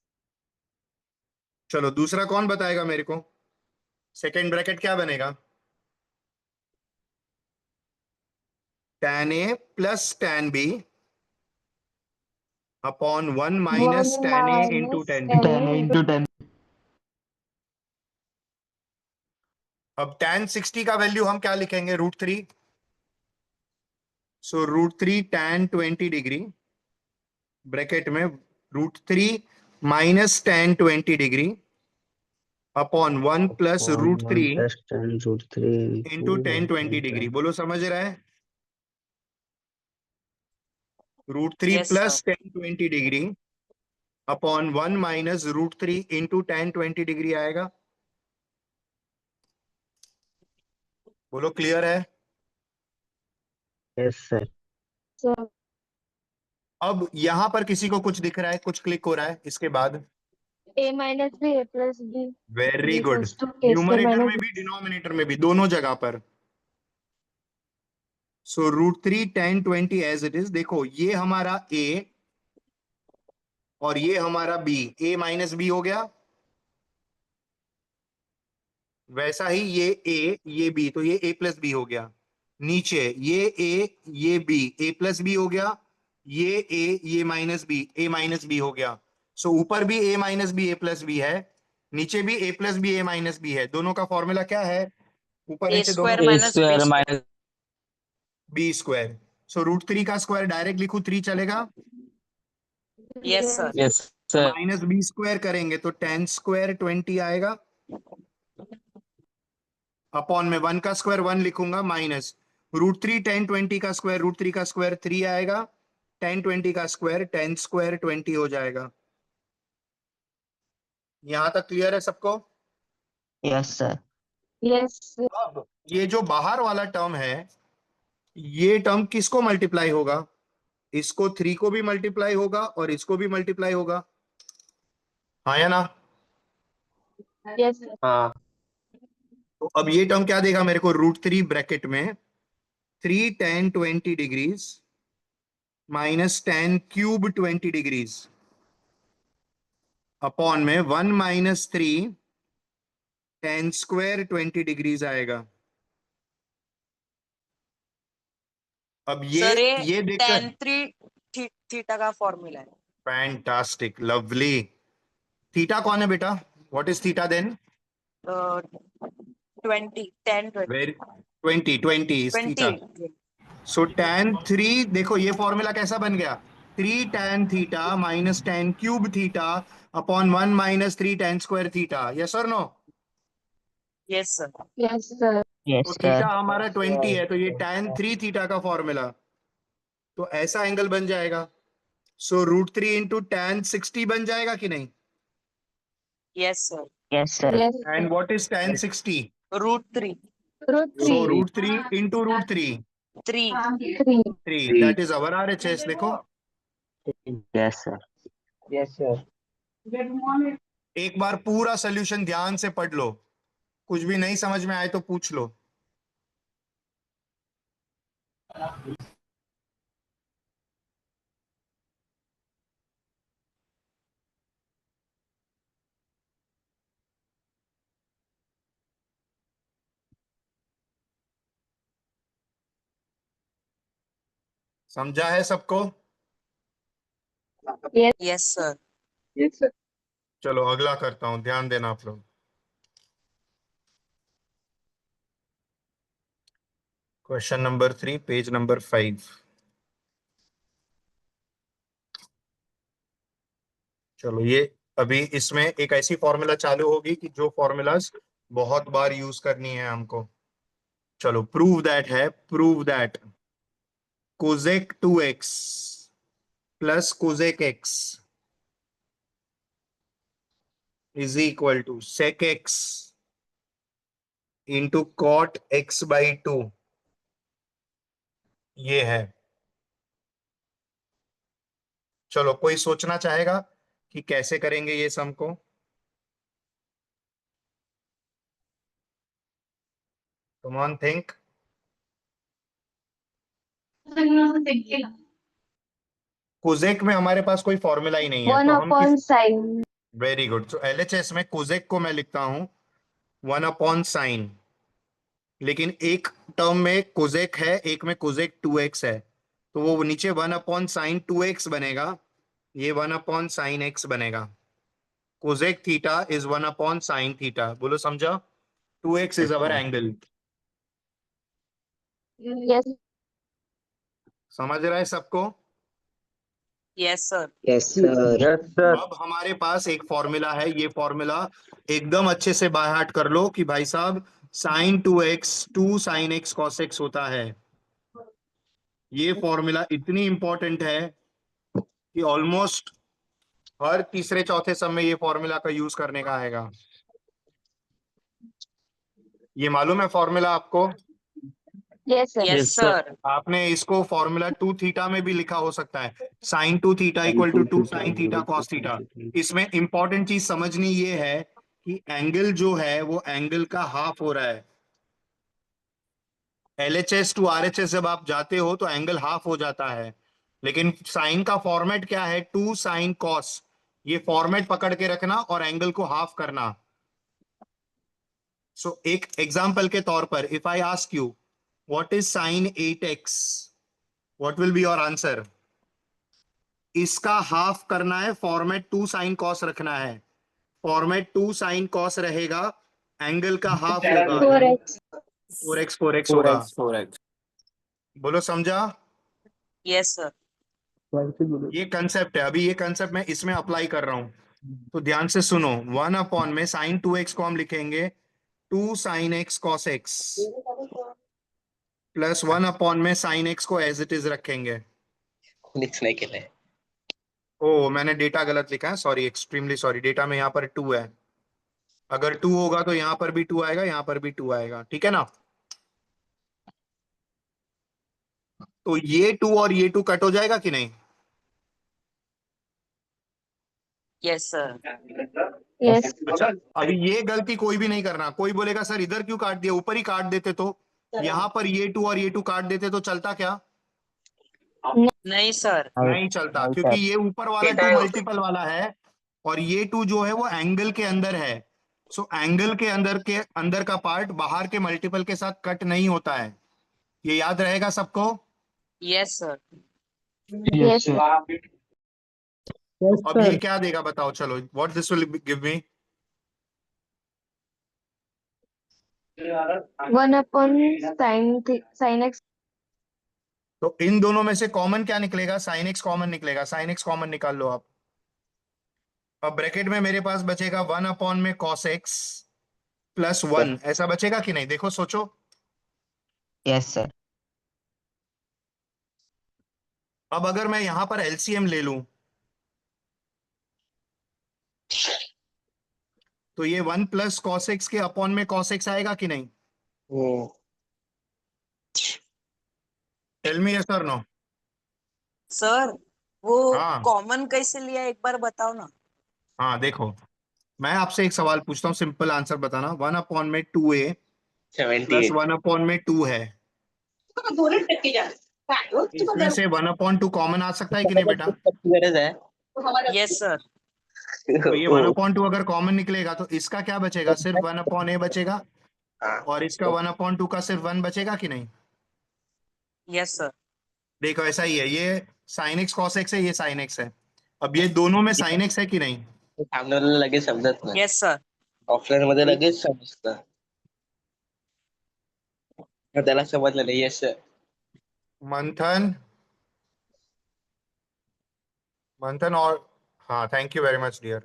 [SPEAKER 1] चलो दूसरा कौन बताएगा मेरे को? सेकेंड ब्रैकेट क्या बनेगा? tan A plus tan B upon 1 minus
[SPEAKER 4] 1
[SPEAKER 1] tan A into
[SPEAKER 4] minus
[SPEAKER 1] tan B।
[SPEAKER 3] 10 into 10.
[SPEAKER 1] अब tan 60 का वैल्यू हम क्या लिखेंगे? √3। सो √3 tan 20 डिग्री ब्रैकेट में √3 minus tan 20 degree upon 1 plus
[SPEAKER 6] upon 1
[SPEAKER 1] √3
[SPEAKER 6] plus tan root 3
[SPEAKER 1] into
[SPEAKER 6] into
[SPEAKER 1] tan 20
[SPEAKER 6] tan
[SPEAKER 1] degree.
[SPEAKER 6] 20.
[SPEAKER 1] बोलो समझ रहा है? √3
[SPEAKER 7] Yes, sir.
[SPEAKER 1] Plus tan 20 degree upon 1 minus √3 into tan 20 degree आएगा। बोलो क्लियर है?
[SPEAKER 6] Yes, sir.
[SPEAKER 4] So
[SPEAKER 1] अब यहां पर किसी को कुछ दिख रहा है? कुछ क्लिक हो रहा है इसके बाद?
[SPEAKER 4] A minus B, A plus B
[SPEAKER 1] very
[SPEAKER 4] is
[SPEAKER 1] good.
[SPEAKER 4] equals to A square
[SPEAKER 1] numerator
[SPEAKER 4] minus
[SPEAKER 1] में भी डिनोमिनेटर में भी दोनों जगह पर। सो √3 tan 20 एज इट इज। देखो ये हमारा A और ये हमारा B। A माइनस B हो गया। वैसा ही ये A ये B, तो ये A प्लस B हो गया। नीचे ये A ये B, A प्लस B हो गया। ये A ये minus B, A minus B हो गया। सो ऊपर भी A minus B A plus B है, नीचे भी A plus B A minus B है। दोनों का फॉर्मूला क्या है? ऊपर
[SPEAKER 7] A
[SPEAKER 1] नीचे दोनों
[SPEAKER 7] square
[SPEAKER 6] A
[SPEAKER 7] minus B
[SPEAKER 6] square
[SPEAKER 7] square.
[SPEAKER 6] minus
[SPEAKER 1] B square. So √3 का स्क्वायर डायरेक्ट लिखूं 3 चलेगा?
[SPEAKER 7] Yes, sir.
[SPEAKER 6] yes sir
[SPEAKER 1] minus B square करेंगे तो tan स्क्वायर 20 आएगा। अपॉन में 1 का स्क्वायर 1 लिखूंगा माइनस √3 tan 20 का स्क्वायर √3 का स्क्वायर 3 आएगा। tan 20 का स्क्वायर tan स्क्वायर 20 हो जाएगा। यहां तक क्लियर है सबको?
[SPEAKER 3] Yes, sir.
[SPEAKER 4] Yes.
[SPEAKER 1] अब ये जो बाहर वाला टर्म है, ये टर्म किसको मल्टीप्लाई होगा? इसको 3 को भी मल्टीप्लाई होगा और इसको भी मल्टीप्लाई होगा। हाँ या ना?
[SPEAKER 4] Yes, sir.
[SPEAKER 6] हाँ
[SPEAKER 1] तो अब ये टर्म क्या देगा मेरे को? √3 ब्रैकेट में 3 tan 20 degrees minus tan cube 20 degrees upon में 1 माइनस 3 tan स्क्वायर 20 डिग्रीज आएगा। अब
[SPEAKER 7] Sir,
[SPEAKER 1] ये देखकर
[SPEAKER 7] tan 3 थीटा का फॉर्मूला है।
[SPEAKER 1] Fantastic, lovely. थीटा कौन है बेटा? What is theta then?
[SPEAKER 7] 20 tan 20
[SPEAKER 1] very 20 is theta.
[SPEAKER 7] 20
[SPEAKER 1] so tan 3, देखो ये फॉर्मूला कैसा बन गया? 3 tan theta minus tan cube theta upon 1 minus 3 tan square theta. Yes और no?
[SPEAKER 7] Yes, sir.
[SPEAKER 4] Yes, sir.
[SPEAKER 3] Yes,
[SPEAKER 1] तो
[SPEAKER 3] sir.
[SPEAKER 1] थीटा हमारा 20 है, तो ये tan 3 थीटा का फॉर्मूला, तो ऐसा एंगल बन जाएगा। सो √3 इंटू tan 60 बन जाएगा कि नहीं?
[SPEAKER 7] Yes, sir.
[SPEAKER 3] Yes, sir.
[SPEAKER 4] Yes,
[SPEAKER 1] and
[SPEAKER 4] sir.
[SPEAKER 1] What is tan 60?
[SPEAKER 7] √3
[SPEAKER 1] so
[SPEAKER 4] √3.
[SPEAKER 1] √3 into √3
[SPEAKER 7] 3
[SPEAKER 4] 3.
[SPEAKER 1] 3, that is our RHS। देखो
[SPEAKER 6] yes sir
[SPEAKER 5] Yes, sir.
[SPEAKER 1] एक बार पूरा सोल्यूशन ध्यान से पढ़ लो, कुछ भी नहीं समझ में आए तो पूछ लो। समझा है सबको?
[SPEAKER 7] Yes, sir.
[SPEAKER 4] Yes, sir.
[SPEAKER 1] चलो अगला करता हूं, ध्यान देना आप लोग। Question number 3, page number 5। चलो ये अभी इसमें एक ऐसी फॉर्मूला चालू होगी कि जो फॉर्मूलाज बहुत बार यूज करनी है हमको। चलो prove that cosec 2x plus cosec x is equal to sec x into cot x/2। ये है। चलो कोई सोचना चाहेगा कि कैसे करेंगे ये सम को? Come on think. कोजेक में हमारे पास कोई फॉर्मूला ही नहीं है,
[SPEAKER 4] 1
[SPEAKER 1] तो हम
[SPEAKER 4] upon
[SPEAKER 1] किस
[SPEAKER 4] sin.
[SPEAKER 1] Very good. तो एलएचएस में कोजेक को मैं लिखता हूं 1/sin, लेकिन एक टर्म में कोजेक है, एक में कोजेक 2x है, तो वो नीचे 1/sin 2x बनेगा, ये 1/sin x बनेगा। Kozak theta is 1/sin theta. बोलो समझा? 2x is our angle.
[SPEAKER 4] Yes.
[SPEAKER 1] समझ रहा है सबको?
[SPEAKER 7] Yes, sir.
[SPEAKER 6] Yes, sir.
[SPEAKER 8] Yes, sir.
[SPEAKER 1] अब हमारे पास एक फॉर्मूला है, ये फॉर्मूला एकदम अच्छे से बाय हार्ट कर लो कि भाई साहब sin 2x 2sin x cos x होता है। ये फॉर्मूला इतनी इंपॉर्टेंट है कि ऑलमोस्ट हर तीसरे चौथे सब में ये फॉर्मूला का यूज करने का आएगा। ये मालूम है फॉर्मूला आपको?
[SPEAKER 4] Yes, sir.
[SPEAKER 7] Yes,
[SPEAKER 8] Yes, sir.
[SPEAKER 7] sir.
[SPEAKER 1] आपने इसको फॉर्मूला 2 थीटा में भी लिखा हो सकता है, sin 2 theta equal to 2 sin theta cos theta. इसमें इंपॉर्टेंट चीज समझनी ये है कि एंगल जो है वो एंगल का हाफ हो रहा है। एलएचएस टू आरएचएस जब आप जाते हो तो एंगल हाफ हो जाता है, लेकिन साइन का फॉर्मेट क्या है? 2 sin cos। ये फॉर्मेट पकड़ के रखना और एंगल को हाफ करना। सो एक एग्जांपल के तौर पर if I ask you what is sin 8x, what will be your answer? इसका हाफ करना है, फॉर्मेट 2 sin cos रखना है। फॉर्मेट 2 sin cos रहेगा, एंगल का हाफ होगा,
[SPEAKER 4] 4x.
[SPEAKER 1] 4x होगा।
[SPEAKER 8] 4x.
[SPEAKER 1] बोलो समझा?
[SPEAKER 7] Yes, sir.
[SPEAKER 1] ये कंसेप्ट है, अभी ये कंसेप्ट मैं इसमें अप्लाई कर रहा हूं, तो ध्यान से सुनो। 1 में sin 2x को हम लिखेंगे 2 sin x cos x, plus 1 में sin x को एज इट इज रखेंगे।
[SPEAKER 6] लिखने के लिए
[SPEAKER 1] ओ मैंने डेटा गलत लिखा है, सॉरी, एक्सट्रीमली सॉरी। डेटा में यहाँ पर 2 है, अगर 2 होगा तो यहाँ पर भी 2 आएगा, यहाँ पर भी 2 आएगा, ठीक है ना? तो ये 2 और ये 2 कट हो जाएगा कि नहीं?
[SPEAKER 7] Yes, sir.
[SPEAKER 4] Yes.
[SPEAKER 1] अच्छा, अभी ये गलती कोई भी नहीं करना। कोई बोलेगा सर इधर क्यों काट दिया, ऊपर ही काट देते तो। यहाँ पर ये 2 और ये 2 काट देते तो चलता क्या?
[SPEAKER 7] नहीं, sir.
[SPEAKER 1] नहीं चलता, क्योंकि ये ऊपर वाला 2 मल्टीपल वाला है और ये 2 जो है वो एंगल के अंदर है। सो एंगल के अंदर का पार्ट बाहर के मल्टीपल के साथ कट नहीं होता है। ये याद रहेगा सबको?
[SPEAKER 7] Yes, sir.
[SPEAKER 4] Yes.
[SPEAKER 5] Yes,
[SPEAKER 1] अब ये
[SPEAKER 5] sir.
[SPEAKER 1] क्या देगा बताओ, चलो, what this will give me?
[SPEAKER 4] 1 upon sin x.
[SPEAKER 1] तो इन दोनों में से कॉमन क्या निकलेगा? साइन एक्स कॉमन निकलेगा, साइन एक्स कॉमन निकाल लो आप। अब ब्रैकेट में मेरे पास बचेगा 1 में cos x प्लस 1, ऐसा बचेगा कि नहीं? देखो सोचो।
[SPEAKER 3] Yes, sir.
[SPEAKER 1] अब अगर मैं यहां पर एलसीएम ले लूं तो ये 1 प्लस cos x के अपॉन में cos x आएगा कि नहीं? टेल मी यस और नो।
[SPEAKER 7] Sir, वो
[SPEAKER 1] हाँ
[SPEAKER 7] कॉमन कैसे लिया एक बार बताओ ना.
[SPEAKER 1] हाँ, देखो मैं आपसे एक सवाल पूछता हूँ, सिंपल आंसर बताना। 1 में 2a प्लस 1 में 2 है, इसमें से 1/2 कॉमन आ सकता है कि नहीं बेटा?
[SPEAKER 7] Yes, sir.
[SPEAKER 1] तो ये 1/2 अगर कॉमन निकलेगा तो इसका क्या बचेगा? सिर्फ 1/a बचेगा, और इसका 1/2 का सिर्फ 1 बचेगा कि नहीं?
[SPEAKER 7] Yes, sir.
[SPEAKER 1] देखो ऐसा ही है, ये साइन एक्स कॉस एक्स है, ये साइन एक्स है। अब ये दोनों में साइन एक्स है कि नहीं?
[SPEAKER 6] सामने वाला लगेच समजत नाही,
[SPEAKER 7] Yes, sir.
[SPEAKER 6] ऑफलाईन मध्ये लगेच समजतं, त्याला समजलं नाही. Yes sir.
[SPEAKER 1] मंथन, मंथन और हाँ, thank you very much dear.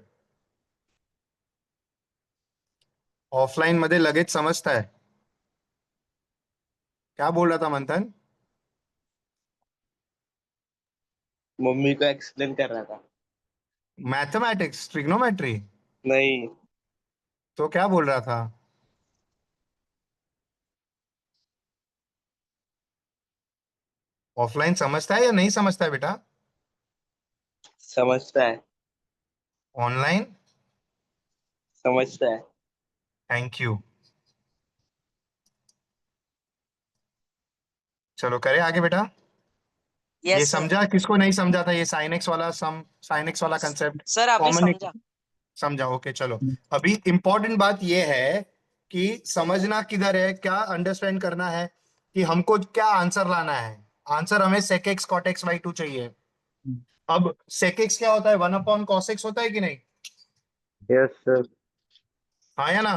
[SPEAKER 1] Offline मध्ये लगेच समजता है। क्या बोल रहा था मंथन?
[SPEAKER 6] मम्मी को एक्सप्लेन कर रहा था.
[SPEAKER 1] Mathematics, trigonometry?
[SPEAKER 6] नहीं,
[SPEAKER 1] तो क्या बोल रहा था? ऑफलाइन समझता है या नहीं समझता है बेटा?
[SPEAKER 6] समजता है,
[SPEAKER 1] ऑनलाइन?
[SPEAKER 6] समजता है.
[SPEAKER 1] Thank you. चलो करे आगे बेटा। ये
[SPEAKER 7] यस सर।
[SPEAKER 1] समझा, किसको नहीं समझा था ये साइन एक्स वाला सम, साइन एक्स वाला कंसेप्ट?
[SPEAKER 7] सर अभी
[SPEAKER 1] कॉमन
[SPEAKER 7] समझा।
[SPEAKER 1] समझा, ओके चलो। अभी इंपॉर्टेंट बात ये है कि समझना किधर है, क्या अंडरस्टैंड करना है कि हमको क्या आंसर लाना है। आंसर हमें sec x cot x by 2 चाहिए। अब sec x क्या होता है, 1 upon cos x होता है कि नहीं?
[SPEAKER 6] Yes sir.
[SPEAKER 1] हाँ या ना?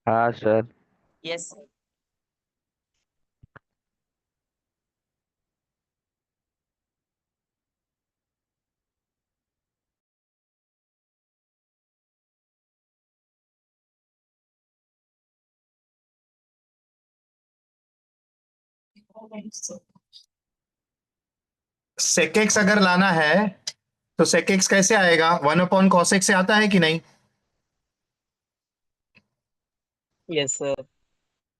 [SPEAKER 6] हाँ sir.
[SPEAKER 7] Yes sir.
[SPEAKER 1] sec x अगर लाना है तो sec x कैसे आएगा, 1 upon cos x से आता है कि नहीं?
[SPEAKER 7] Yes sir.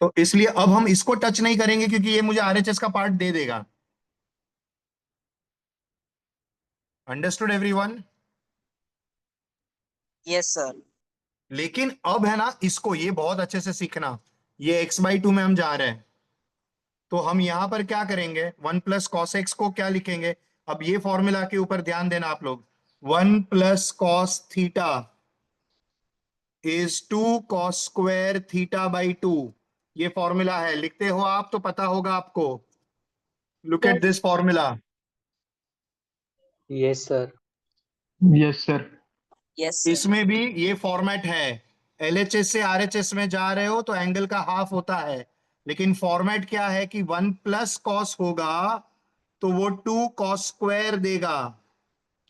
[SPEAKER 1] तो इसलिए अब हम इसको टच नहीं करेंगे क्योंकि ये मुझे आरएचएस का पार्ट दे देगा। Understood everyone?
[SPEAKER 7] Yes sir.
[SPEAKER 1] लेकिन अब है ना, इसको ये बहुत अच्छे से सीखना। ये x/2 में हम जा रहे हैं, तो हम यहां पर क्या करेंगे, 1 + cos x को क्या लिखेंगे? अब ये फॉर्मूला के ऊपर ध्यान देना आप लोग। 1 + cos θ इज 2 cos² θ/2। ये फॉर्मूला है, लिखते हो आप तो पता होगा आपको। Look at this formula.
[SPEAKER 6] Yes sir.
[SPEAKER 5] Yes sir.
[SPEAKER 7] Yes sir.
[SPEAKER 1] इसमें भी ये फॉर्मेट है। एलएचएस से आरएचएस में जा रहे हो तो एंगल का हाफ होता है, लेकिन फॉर्मेट क्या है कि 1 + cos होगा तो वो 2 cos² देगा।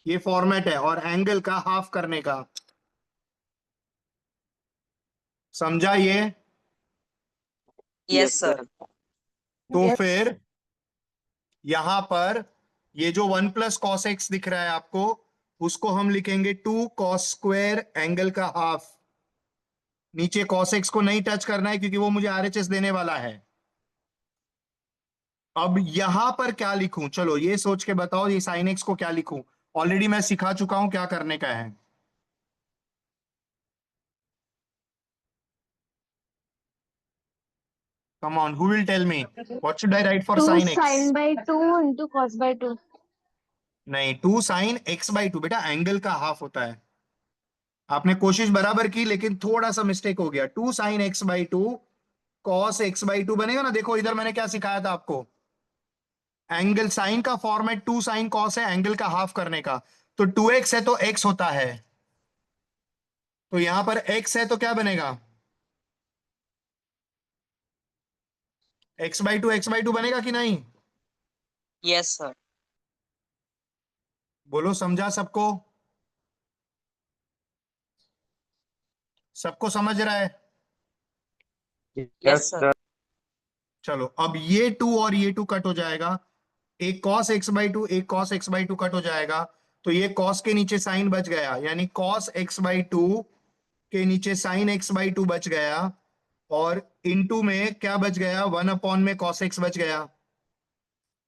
[SPEAKER 1] ये फॉर्मेट है, और एंगल का हाफ करने का। समझा ये?
[SPEAKER 7] Yes sir.
[SPEAKER 1] तो फिर यहां पर ये जो 1 + cos x दिख रहा है आपको, उसको हम लिखेंगे 2 cos² एंगल का हाफ। नीचे cos x को नहीं टच करना है क्योंकि वो मुझे आरएचएस देने वाला है। अब यहां पर क्या लिखूं, चलो ये सोच के बताओ, ये sin x को क्या लिखूं? ऑलरेडी मैं सिखा चुका हूं क्या करने का है। Come on, who will tell me what should I write for
[SPEAKER 4] 2
[SPEAKER 1] sin x?
[SPEAKER 4] sin by 2 into cos by 2.
[SPEAKER 1] नहीं, 2 sin x/2 बेटा एंगल का हाफ होता है। आपने कोशिश बराबर की लेकिन थोड़ा सा मिस्टेक हो गया। 2 sin x/2 cos x/2 बनेगा ना। देखो इधर मैंने क्या सिखाया था आपको, एंगल साइन का फॉर्मेट 2 sin cos है, एंगल का हाफ करने का। तो 2x है तो x होता है, तो यहां पर x है तो क्या बनेगा, x/2 बनेगा कि नहीं?
[SPEAKER 7] Yes sir.
[SPEAKER 1] बोलो, समझा सबको? सबको समझ रहा है?
[SPEAKER 7] Yes sir.
[SPEAKER 1] चलो अब ये 2 और ये 2 कट हो जाएगा। एक cos x/2, एक cos x/2 कट हो जाएगा। तो ये cos के नीचे साइन बच गया, यानी cos x/2 के नीचे sin x/2 बच गया। और इनटू में क्या बच गया, 1 upon में cos x बच गया।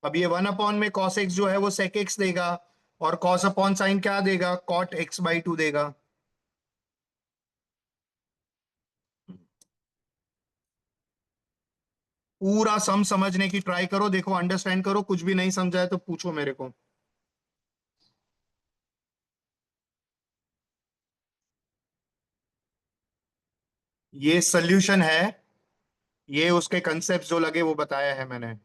[SPEAKER 1] अब ये 1 upon में cos x जो है वो sec x देगा, और cos upon sin क्या देगा, cot x/2 देगा। पूरा सम समझने की ट्राई करो, देखो अंडरस्टैंड करो, कुछ भी नहीं समझा है तो पूछो मेरे को। ये सोल्यूशन है, ये उसके कंसेप्ट जो लगे वो बताया है मैंने।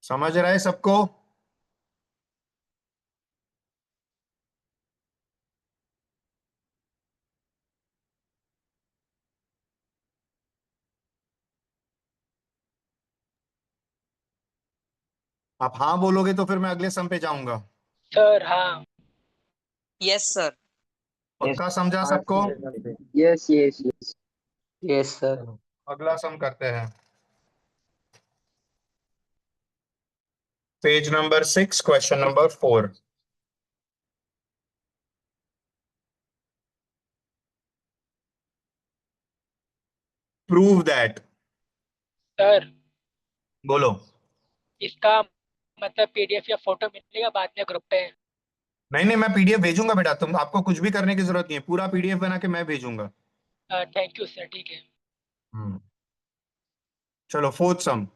[SPEAKER 1] समझ रहा है सबको? आप हाँ बोलोगे तो फिर मैं अगले सम पे जाऊंगा।
[SPEAKER 5] सर हाँ।
[SPEAKER 7] Yes sir.
[SPEAKER 1] पक्का समझा सबको?
[SPEAKER 6] Yes yes yes. Yes sir.
[SPEAKER 1] चलो अगला सम करते हैं। Page number 6, question number 4। Prove that.
[SPEAKER 5] Sir
[SPEAKER 1] बोलो।
[SPEAKER 5] इसका मतलब पीडीएफ या फोटो मिलेगा बाद में ग्रुप पे?
[SPEAKER 1] नहीं नहीं, मैं पीडीएफ भेजूंगा बेटा, तुम आपको कुछ भी करने की जरूरत नहीं है, पूरा पीडीएफ बना के मैं भेजूंगा।
[SPEAKER 5] थैंक यू सर, ठीक है।
[SPEAKER 1] हम्म। चलो फोर्थ सम,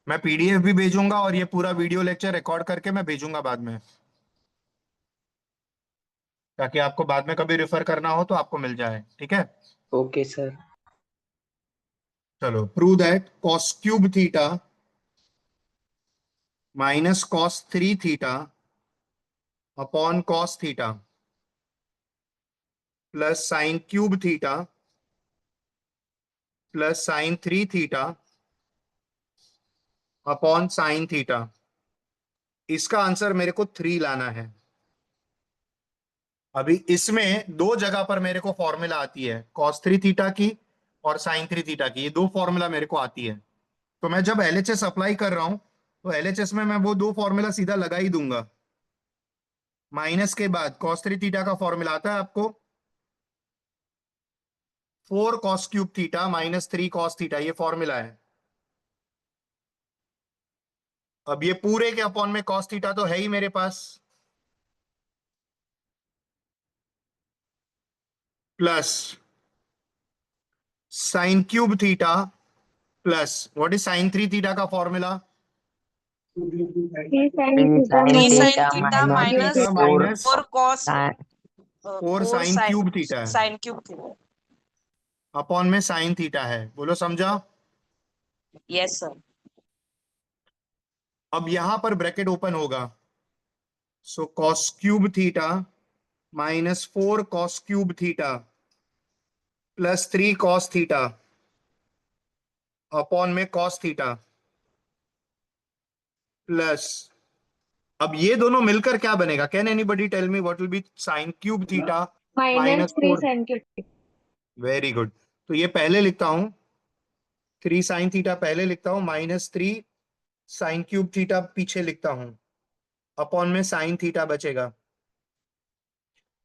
[SPEAKER 1] मैं पीडीएफ भी भेजूंगा और ये पूरा वीडियो लेक्चर रिकॉर्ड करके मैं भेजूंगा बाद में, ताकि आपको बाद में कभी रेफर करना हो तो आपको मिल जाए, ठीक है।
[SPEAKER 6] Okay sir.
[SPEAKER 1] चलो, prove that cos cube theta minus cos 3 theta upon cos theta plus sine cube theta plus sine 3 theta upon sine theta, इसका आंसर मेरे को 3 लाना है। अभी इसमें दो जगह पर मेरे को फॉर्मूला आती है, cos 3 थीटा की और sin 3 थीटा की, ये दो फॉर्मूला मेरे को आती है। तो मैं जब एलएचएस अप्लाई कर रहा हूं तो एलएचएस में मैं वो दो फॉर्मूला सीधा लगा ही दूंगा। माइनस के बाद cos 3 थीटा का फॉर्मूला आता है आपको 4 cos cube theta minus 3 cos theta, ये फॉर्मूला है। अब ये पूरे के अपॉन में cos थीटा तो है ही मेरे पास, plus sine cube theta plus what is sine 3 theta का formula,
[SPEAKER 4] 3 sin
[SPEAKER 3] 3
[SPEAKER 4] theta
[SPEAKER 3] sin
[SPEAKER 7] 3
[SPEAKER 4] minus
[SPEAKER 7] sin
[SPEAKER 3] theta
[SPEAKER 7] theta
[SPEAKER 3] minus
[SPEAKER 7] minus
[SPEAKER 1] theta
[SPEAKER 3] 4
[SPEAKER 1] minus
[SPEAKER 7] 4 cos
[SPEAKER 3] sin
[SPEAKER 1] 4
[SPEAKER 7] 4
[SPEAKER 1] sign cube theta है
[SPEAKER 7] sin cube theta.
[SPEAKER 1] अपॉन में sine theta है। बोलो समझा।
[SPEAKER 7] Yes sir.
[SPEAKER 1] अब यहां पर bracket open होगा, so cos cube theta minus 4 cos cube theta plus 3 cos theta upon में कॉस थीटा प्लस, अब ये दोनों मिलकर क्या बनेगा, can anybody tell me what will be sine cube theta
[SPEAKER 4] minus
[SPEAKER 1] minus
[SPEAKER 4] 3
[SPEAKER 1] 4।
[SPEAKER 4] sin cube.
[SPEAKER 1] Very good. तो ये पहले लिखता हूं, 3 साइन थीटा पहले लिखता हूं, माइनस 3 साइन क्यूब थीटा पीछे लिखता हूं, अपॉन में साइन थीटा बचेगा।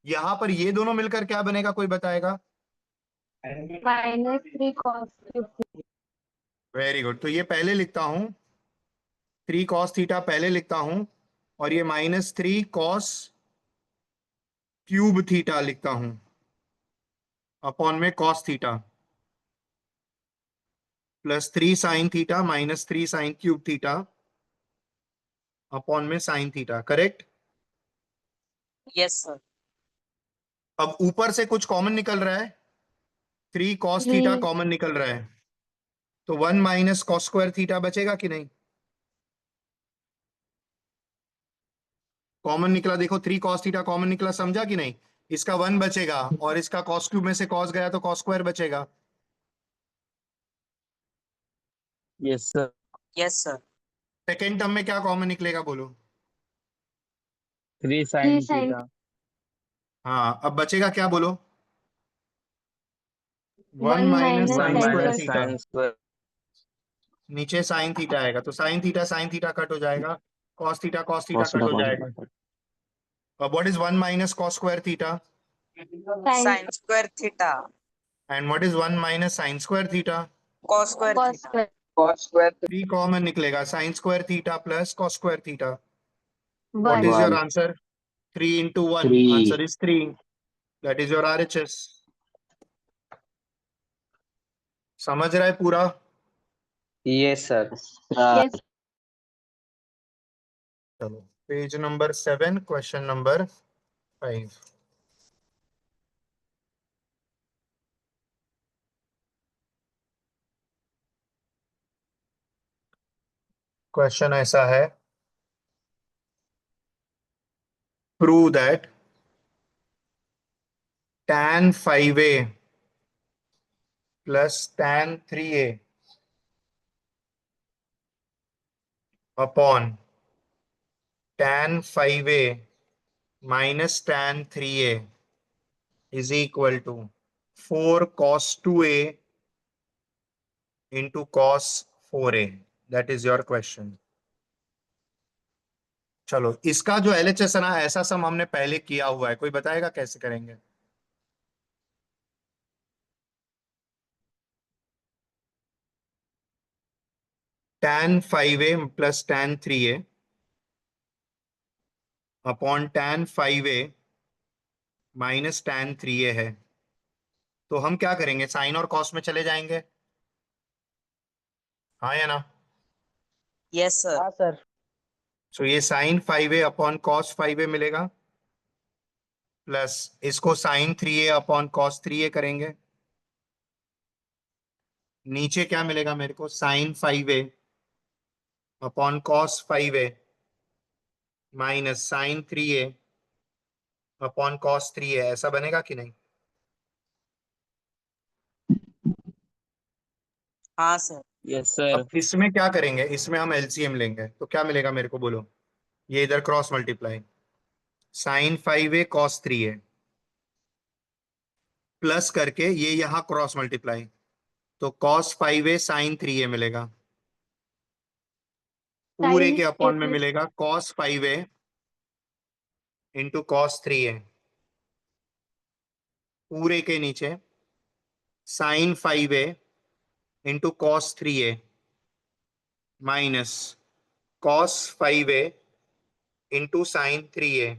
[SPEAKER 1] यहां पर ये दोनों मिलकर क्या बनेगा, कोई बताएगा।
[SPEAKER 4] Minus 3 cos cube.
[SPEAKER 1] Very good, तो ये पहले लिखता हूं, 3 कॉस थीटा पहले लिखता हूं और ये माइनस 3 कॉस क्यूब थीटा लिखता हूं अपॉन में cos theta plus 3 sine theta minus 3 sine cube theta upon में sine theta, correct.
[SPEAKER 7] Yes sir.
[SPEAKER 1] अब ऊपर से कुछ कॉमन निकल रहा है, 3 कॉस थीटा
[SPEAKER 4] 3
[SPEAKER 1] कॉमन निकल रहा है, तो 1 माइनस कॉस स्क्वायर थीटा बचेगा कि नहीं। कॉमन निकला, देखो 3 कॉस थीटा कॉमन निकला, समझा कि नहीं। इसका 1 बचेगा और इसका कॉस क्यूब में से कॉस गया तो कॉस स्क्वायर बचेगा।
[SPEAKER 6] Yes sir.
[SPEAKER 7] Yes sir.
[SPEAKER 1] Second term में क्या कॉमन निकलेगा बोलो।
[SPEAKER 6] 3
[SPEAKER 4] 3
[SPEAKER 6] साइन
[SPEAKER 4] sin
[SPEAKER 6] थीटा।
[SPEAKER 1] हाँ, अब बचेगा क्या बोलो, 1
[SPEAKER 4] 1
[SPEAKER 1] minus
[SPEAKER 4] minus
[SPEAKER 6] 1
[SPEAKER 1] sine
[SPEAKER 4] sin
[SPEAKER 1] square
[SPEAKER 6] minus
[SPEAKER 4] square.
[SPEAKER 1] Theta,
[SPEAKER 6] sine square.
[SPEAKER 1] नीचे साइन थीटा आएगा तो साइन थीटा कट हो जाएगा, cos theta
[SPEAKER 6] cos
[SPEAKER 1] cut
[SPEAKER 6] theta
[SPEAKER 1] हो
[SPEAKER 6] कॉस
[SPEAKER 1] जाएगा।
[SPEAKER 6] थीटा।
[SPEAKER 1] अब what is 1 minus cos square theta
[SPEAKER 4] Sin
[SPEAKER 7] Sin square theta.
[SPEAKER 1] And what is 1 minus sine square theta.
[SPEAKER 7] Cos square
[SPEAKER 4] cos
[SPEAKER 7] theta.
[SPEAKER 4] square.
[SPEAKER 1] 3 common निकलेगा, sine square theta plus cos square theta. What
[SPEAKER 4] 1.
[SPEAKER 1] Is your
[SPEAKER 6] 1
[SPEAKER 1] answer, 3 into 1,
[SPEAKER 6] 3।
[SPEAKER 1] Answer is 3, that is your RHS. समझ रहा है पूरा।
[SPEAKER 6] Yes sir.
[SPEAKER 4] Yes.
[SPEAKER 1] चलो, page number 7, question number 5। Question ऐसा है, prove that tan 5a plus tan 3a upon tan 5a minus tan 3a is equal to 4 cos 2a into cos 4a, that is your question। चलो, इसका जो LHS है ना, ऐसा सम हमने पहले किया हुआ है, कोई बताएगा कैसे करेंगे। tan 5a plus tan 3a upon tan 5a minus tan 3a है। तो हम क्या करेंगे, साइन और कॉस में चले जाएंगे, हाँ या ना?
[SPEAKER 7] Yes sir.
[SPEAKER 6] हाँ सर।
[SPEAKER 1] सो ये sign 5a upon cos 5a मिलेगा, प्लस इसको sign 3a upon cos 3a करेंगे। नीचे क्या मिलेगा मेरे को, sine 5a upon cos 5a minus sine 3a upon cos 3a, ऐसा बनेगा कि नहीं?
[SPEAKER 7] हाँ सर।
[SPEAKER 6] Yes sir.
[SPEAKER 1] अब इसमें क्या करेंगे, इसमें हम एलसीएम लेंगे तो क्या मिलेगा मेरे को, बोलो। ये इधर cross multiply, sine 5a cos 3a plus करके ये यहां क्रॉस मल्टीप्लाई, तो कॉस 5a साइन 3a मिलेगा, पूरे
[SPEAKER 4] Sin
[SPEAKER 1] के
[SPEAKER 4] a
[SPEAKER 1] अपॉन में
[SPEAKER 4] plus
[SPEAKER 1] मिलेगा cos 5a into cos 3a, पूरे के नीचे sine 5a into cos 3a minus cos 5a into sine 3a,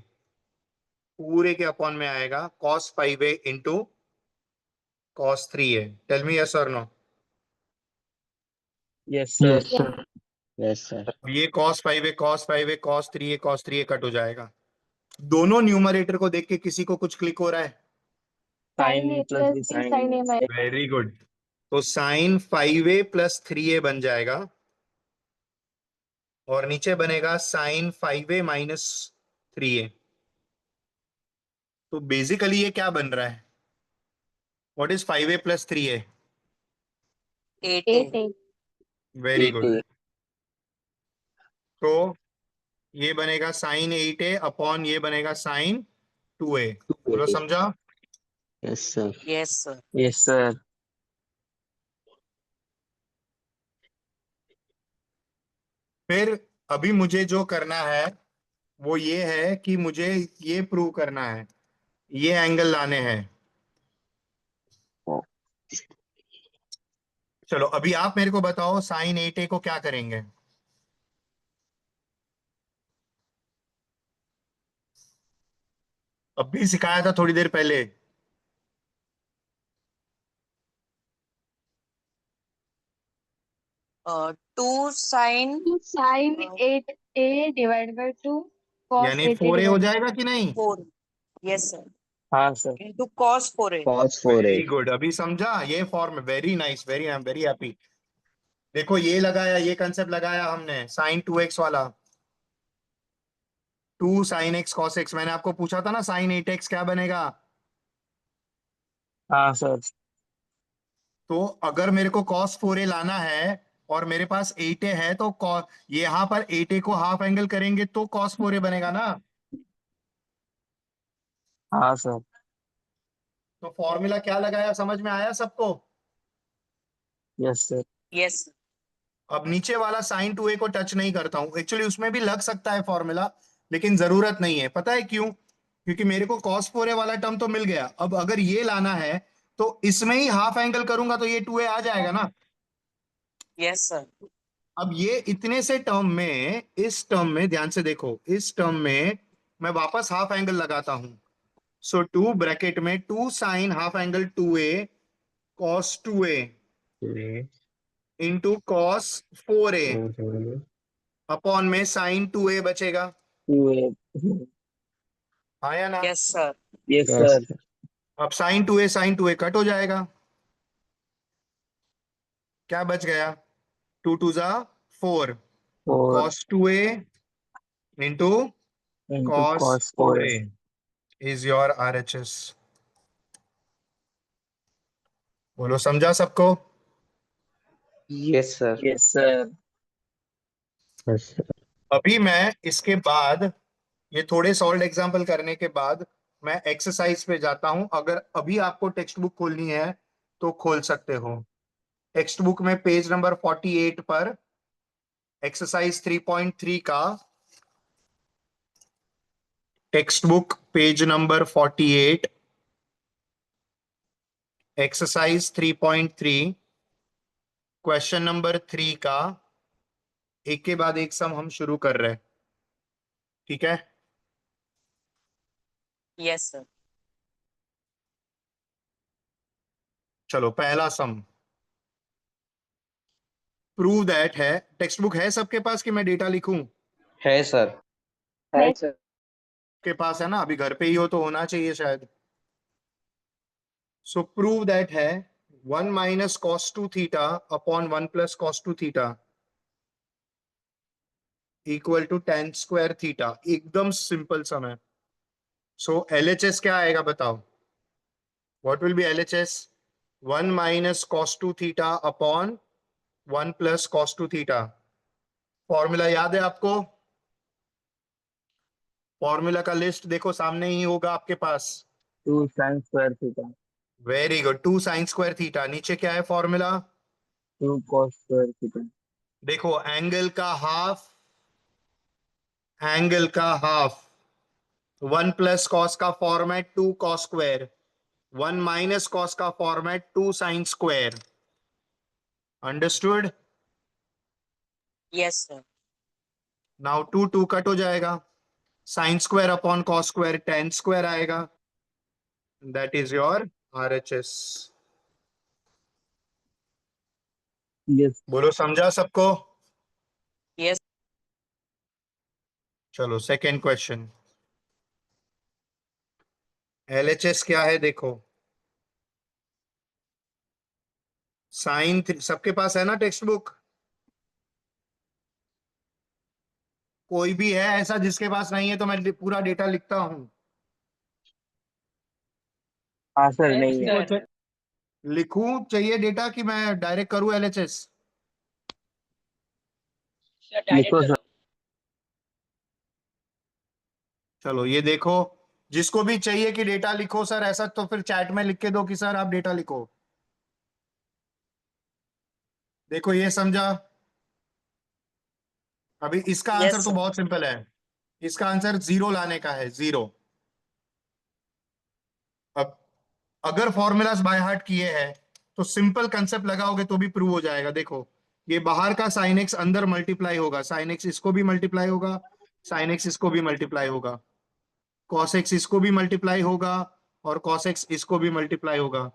[SPEAKER 1] पूरे के अपॉन में आएगा cos 5a into cos 3a। Tell me yes और no.
[SPEAKER 6] Yes sir.
[SPEAKER 4] yes.
[SPEAKER 6] Yes sir.
[SPEAKER 1] ये cos 5a cos 5a cos 3a cos 3a cut हो जाएगा। दोनों numerator को देख के किसी को कुछ क्लिक हो रहा है?
[SPEAKER 6] Sine
[SPEAKER 4] Sin
[SPEAKER 6] a
[SPEAKER 4] a
[SPEAKER 6] plus
[SPEAKER 4] plus
[SPEAKER 6] b
[SPEAKER 4] b
[SPEAKER 6] sine
[SPEAKER 4] sin a minus.
[SPEAKER 1] Very good. तो साइन 5a प्लस 3a बन जाएगा और नीचे बनेगा साइन 5a माइनस 3a। तो बेसिकली ये क्या बन रहा है, what is 5a plus 3a?
[SPEAKER 7] 8
[SPEAKER 4] 8 a.
[SPEAKER 1] Very
[SPEAKER 6] eight
[SPEAKER 1] good.
[SPEAKER 6] A.
[SPEAKER 1] तो ये बनेगा साइन 8a अपॉन ये बनेगा साइन 2a। बोलो समझा?
[SPEAKER 6] Yes sir.
[SPEAKER 7] Yes sir.
[SPEAKER 6] Yes sir.
[SPEAKER 1] फिर अभी मुझे जो करना है वो ये है कि मुझे ये प्रूव करना है, ये एंगल लाने हैं। चलो अभी आप मेरे को बताओ साइन 8a को क्या करेंगे। अभी सिखाया था थोड़ी देर पहले।
[SPEAKER 7] 2 sin
[SPEAKER 4] 2 sin 8a divided by 2 cos
[SPEAKER 1] यानी
[SPEAKER 4] 8a
[SPEAKER 1] 4a हो
[SPEAKER 4] divided by
[SPEAKER 1] जाएगा कि नहीं?
[SPEAKER 7] 4। Yes sir.
[SPEAKER 6] हाँ sir.
[SPEAKER 7] Into cos 4a।
[SPEAKER 6] Cos 4 a.
[SPEAKER 1] Very good, अभी समझा ये form. Very nice, very, I am very happy. देखो ये लगाया, ये कंसेप्ट लगाया हमने साइन 2x वाला, 2 साइन x cos x। मैंने आपको पूछा था ना साइन 8x क्या बनेगा।
[SPEAKER 6] हाँ सर।
[SPEAKER 1] तो अगर मेरे को cos 4a लाना है और मेरे पास 8a है तो ये यहां पर 8a को हाफ एंगल करेंगे तो cos 4a बनेगा ना।
[SPEAKER 6] हाँ सर।
[SPEAKER 1] तो फॉर्मूला क्या लगाया, समझ में आया सबको?
[SPEAKER 6] Yes sir.
[SPEAKER 7] यस।
[SPEAKER 1] अब नीचे वाला साइन 2a को टच नहीं करता हूं, एक्चुअली उसमें भी लग सकता है फॉर्मूला, लेकिन जरूरत नहीं है। पता है क्यों? क्योंकि मेरे को cos 4a वाला टर्म तो मिल गया। अब अगर ये लाना है तो इसमें ही हाफ एंगल करूंगा तो ये 2a आ जाएगा ना।
[SPEAKER 7] Yes sir.
[SPEAKER 1] अब ये इतने से टर्म में, इस टर्म में ध्यान से देखो, इस टर्म में मैं वापस हाफ एंगल लगाता हूं। सो 2 ब्रैकेट में 2 sine half angle 2a cos 2a into cos 4a upon में साइन 2a बचेगा, आया ना?
[SPEAKER 7] Yes sir.
[SPEAKER 6] Yes sir.
[SPEAKER 1] अब साइन 2a कट हो जाएगा, क्या बच गया, 2 टू जा 4,
[SPEAKER 6] 4
[SPEAKER 1] cos 2a into
[SPEAKER 6] into
[SPEAKER 1] cos
[SPEAKER 6] cos 4 A.
[SPEAKER 1] 4a is your RHS। बोलो समझा सबको?
[SPEAKER 6] Yes sir. Yes sir. Yes sir.
[SPEAKER 1] अभी मैं इसके बाद, ये थोड़े सॉल्व एग्जांपल करने के बाद मैं एक्सरसाइज पे जाता हूं। अगर अभी आपको टेक्स्ट बुक खोलनी है तो खोल सकते हो। टेक्स्ट बुक में पेज नंबर 48 पर एक्सरसाइज 3.3 का, text book page number 48 exercise 3.3 question number 3 का एक के बाद एक सम हम शुरू कर रहे हैं, ठीक है?
[SPEAKER 7] Yes, sir.
[SPEAKER 1] चलो पहला सम, प्रूव दैट है, टेक्स्ट बुक है सबके पास कि मैं डेटा लिखूं?
[SPEAKER 6] है सर।
[SPEAKER 4] है
[SPEAKER 1] के पास है ना, अभी घर पे ही हो तो होना चाहिए शायद। सो प्रूव दैट है 1 minus cos two theta upon 1 plus cos two theta equal to tan square theta. एकदम सिंपल सम है। सो LHS क्या आएगा बताओ? What will be LHS? 1 minus cos two theta upon 1 plus cos two theta. Formula याद है आपको? Formula का list देखो सामने ही होगा आपके पास।
[SPEAKER 6] 2 sin square theta.
[SPEAKER 1] Very good, 2 sine square theta. नीचे क्या है फॉर्मूला?
[SPEAKER 6] 2 cos square theta.
[SPEAKER 1] देखो एंगल का हाफ, एंगल का हाफ, 1 प्लस कॉस का format 2 cos square, 1 minus cos का format 2 sine square. Understood?
[SPEAKER 7] Yes, sir.
[SPEAKER 1] Now 2 2 cut हो जाएगा, sine square upon cos square tan square आएगा। That is your RHS।
[SPEAKER 6] Yes.
[SPEAKER 1] बोलो समझा सबको?
[SPEAKER 7] Yes.
[SPEAKER 1] चलो सेकेंड क्वेश्चन। LHS क्या है देखो, साइन सबके पास है ना टेक्स्ट बुक? कोई भी है ऐसा जिसके पास नहीं है तो मैं पूरा डेटा लिखता हूं।
[SPEAKER 6] हाँ सर,
[SPEAKER 5] Yes,
[SPEAKER 6] नहीं है।
[SPEAKER 5] sir.
[SPEAKER 1] लिखूं चाहिए डेटा कि मैं डायरेक्ट करूं LHS?
[SPEAKER 5] Sir, direct
[SPEAKER 6] लिखो सर।
[SPEAKER 5] करो.
[SPEAKER 1] चलो ये देखो, जिसको भी चाहिए कि डेटा लिखो सर ऐसा, तो फिर चैट में लिख के दो कि सर आप डेटा लिखो। देखो ये समझा? अभी इसका आंसर
[SPEAKER 7] Yes,
[SPEAKER 1] तो
[SPEAKER 7] sir.
[SPEAKER 1] बहुत सिंपल है। इसका आंसर 0 लाने का है, 0। अब अगर फॉर्मूलाज बाय हार्ट किए हैं तो सिंपल कंसेप्ट लगाओगे तो भी प्रूव हो जाएगा। देखो ये बाहर का साइन एक्स अंदर मल्टीप्लाई होगा, साइन एक्स इसको भी मल्टीप्लाई होगा, साइन एक्स इसको भी मल्टीप्लाई होगा, कॉस एक्स इसको भी मल्टीप्लाई होगा, और कॉस एक्स इसको भी मल्टीप्लाई होगा।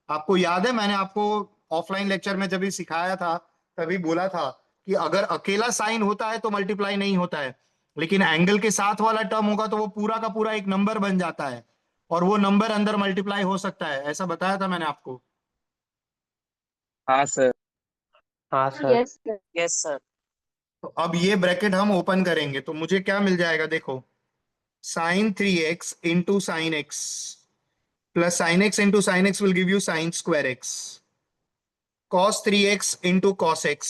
[SPEAKER 1] आपको याद है मैंने आपको ऑफलाइन लेक्चर में जब भी सिखाया था तभी बोला था कि अगर अकेला साइन होता है तो मल्टीप्लाई नहीं होता है, लेकिन एंगल के साथ वाला टर्म होगा तो वो पूरा का पूरा एक नंबर बन जाता है, और वो नंबर अंदर मल्टीप्लाई हो सकता है। ऐसा बताया था मैंने आपको।
[SPEAKER 6] हाँ सर।
[SPEAKER 3] हाँ sir.
[SPEAKER 4] Yes sir.
[SPEAKER 7] Yes, sir.
[SPEAKER 1] तो अब ये ब्रैकेट हम ओपन करेंगे तो मुझे क्या मिल जाएगा देखो, sine 3x into sine x plus sine x into sine x will give you sine square x, cos 3x into cos x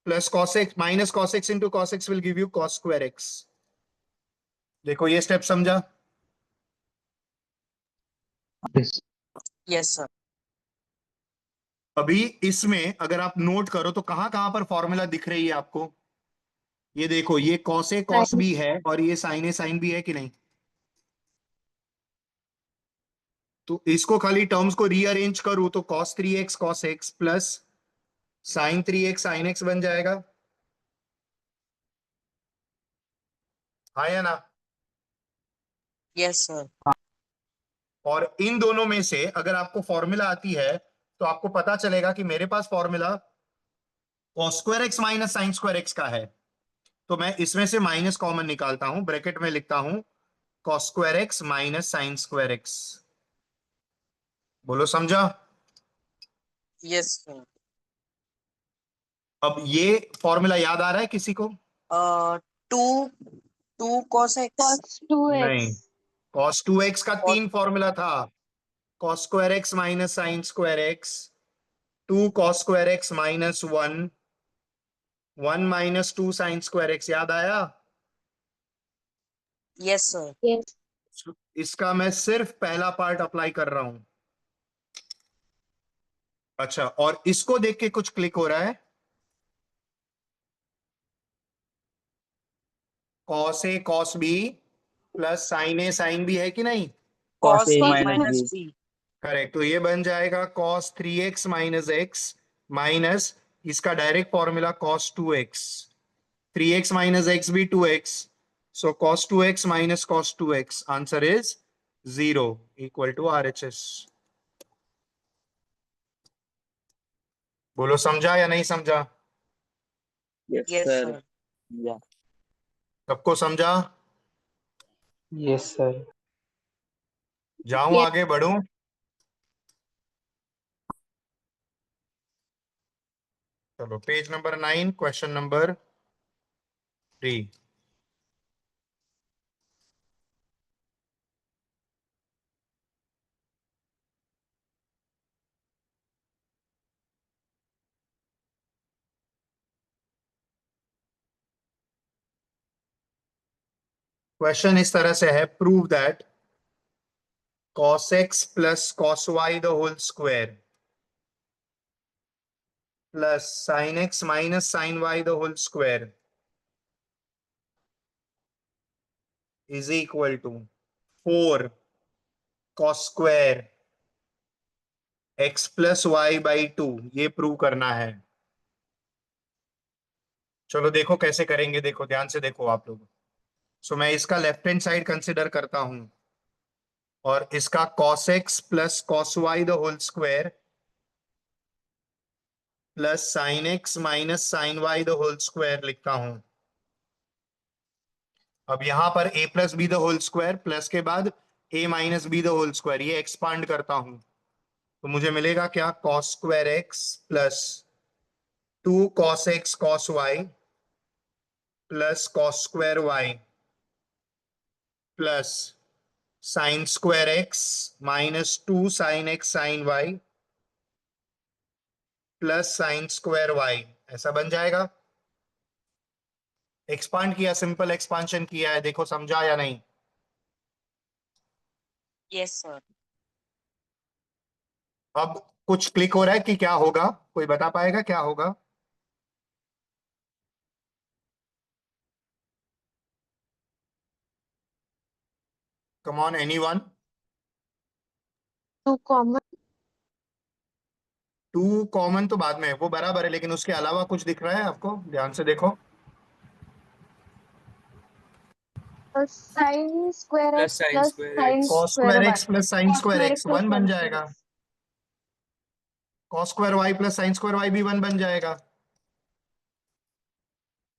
[SPEAKER 1] plus cos x minus cos x into cos x will give you cos square x। देखो ये step समझा?
[SPEAKER 7] Yes, sir.
[SPEAKER 1] अभी इसमें अगर आप note करो तो कहां कहां पर फॉर्मूला दिख रही है आपको? ये देखो, ये cos a cos b है और ये sin a sin b है कि नहीं? तो इसको खाली टर्म्स को रीअरेंज करूं तो cos 3x cos x plus sin 3x sin x बन जाएगा। हाँ या ना?
[SPEAKER 7] Yes, sir.
[SPEAKER 1] और इन दोनों में से अगर आपको फॉर्मूला आती है तो आपको पता चलेगा कि मेरे पास formula cos square x minus sine square x का है, तो मैं इसमें से माइनस कॉमन निकालता हूं, ब्रैकेट में लिखता हूं cos square x minus sine square x. बोलो समझा?
[SPEAKER 7] Yes, sir.
[SPEAKER 1] अब ये फॉर्मूला याद आ रहा है किसी को?
[SPEAKER 7] Uh, 2 2 cos x.
[SPEAKER 4] cos 2x
[SPEAKER 1] नहीं, cos 2x का
[SPEAKER 7] Cos.
[SPEAKER 1] 3 फॉर्मूला था, cos square x minus sine square x, 2 cos square x minus 1, 1 minus 2 sine square x. याद आया?
[SPEAKER 7] Yes, sir.
[SPEAKER 4] yes
[SPEAKER 1] इसका मैं सिर्फ पहला पार्ट अप्लाई कर रहा हूं। अच्छा, और इसको देख के कुछ क्लिक हो रहा है? cos a cos b plus sin a sin b है कि नहीं?
[SPEAKER 6] cos
[SPEAKER 7] Cos
[SPEAKER 6] a
[SPEAKER 7] a
[SPEAKER 6] minus
[SPEAKER 7] minus
[SPEAKER 6] b।
[SPEAKER 7] b.
[SPEAKER 1] Correct. तो ये बन जाएगा cos 3x minus x minus इसका direct formula cos 2x, 3x minus x भी 2x, So cos 2x minus cos 2x. Answer is 0 equal to RHS. बोलो समझा या नहीं समझा?
[SPEAKER 6] Yes
[SPEAKER 7] Yes,
[SPEAKER 6] sir.
[SPEAKER 7] sir.
[SPEAKER 6] या
[SPEAKER 1] सबको समझा?
[SPEAKER 6] Yes sir.
[SPEAKER 1] जाऊं आगे बढ़ूं? चलो page number 9 question number 3. Question इस तरह से है, prove that cos x plus cos y the whole square plus sin x minus sin y the whole square is equal to 4 cos square x plus y by 2. ये prove करना है. चलो देखो कैसे करेंगे, देखो ध्यान से देखो आप लोग. सो मैं इसका लेफ्ट हैंड साइड कंसिडर करता हूं और इसका cos x plus cos y the whole square plus sin x minus sin y the whole square लिखता हूं. अब यहां पर a plus b the whole square plus के बाद a minus b the whole square, ये एक्सपांड करता हूं तो मुझे मिलेगा क्या, cos square x plus 2 cos x cos y plus cos square y plus sine square x minus 2 sine x sine y plus sine square y. ऐसा बन जाएगा. एक्सपांड किया, सिंपल एक्सपांशन किया है, देखो समझा या नहीं?
[SPEAKER 7] Yes, sir.
[SPEAKER 1] अब कुछ क्लिक हो रहा है कि क्या होगा, कोई बता पाएगा क्या होगा? Come on anyone.
[SPEAKER 4] 2 common.
[SPEAKER 1] 2 common तो बाद में है, वो बराबर है, लेकिन उसके अलावा कुछ दिख रहा है आपको? ध्यान से देखो.
[SPEAKER 4] Sin square
[SPEAKER 2] Plus
[SPEAKER 4] x
[SPEAKER 2] sin
[SPEAKER 4] plus
[SPEAKER 2] square
[SPEAKER 4] sin
[SPEAKER 2] x.
[SPEAKER 1] cos
[SPEAKER 4] square
[SPEAKER 1] square
[SPEAKER 4] y.
[SPEAKER 1] x plus sign
[SPEAKER 4] Cos
[SPEAKER 1] square
[SPEAKER 4] square
[SPEAKER 1] x
[SPEAKER 4] x plus
[SPEAKER 1] 1 बन
[SPEAKER 4] sin
[SPEAKER 1] जाएगा.
[SPEAKER 4] square x.
[SPEAKER 1] cos square y plus sine square y भी 1 बन जाएगा.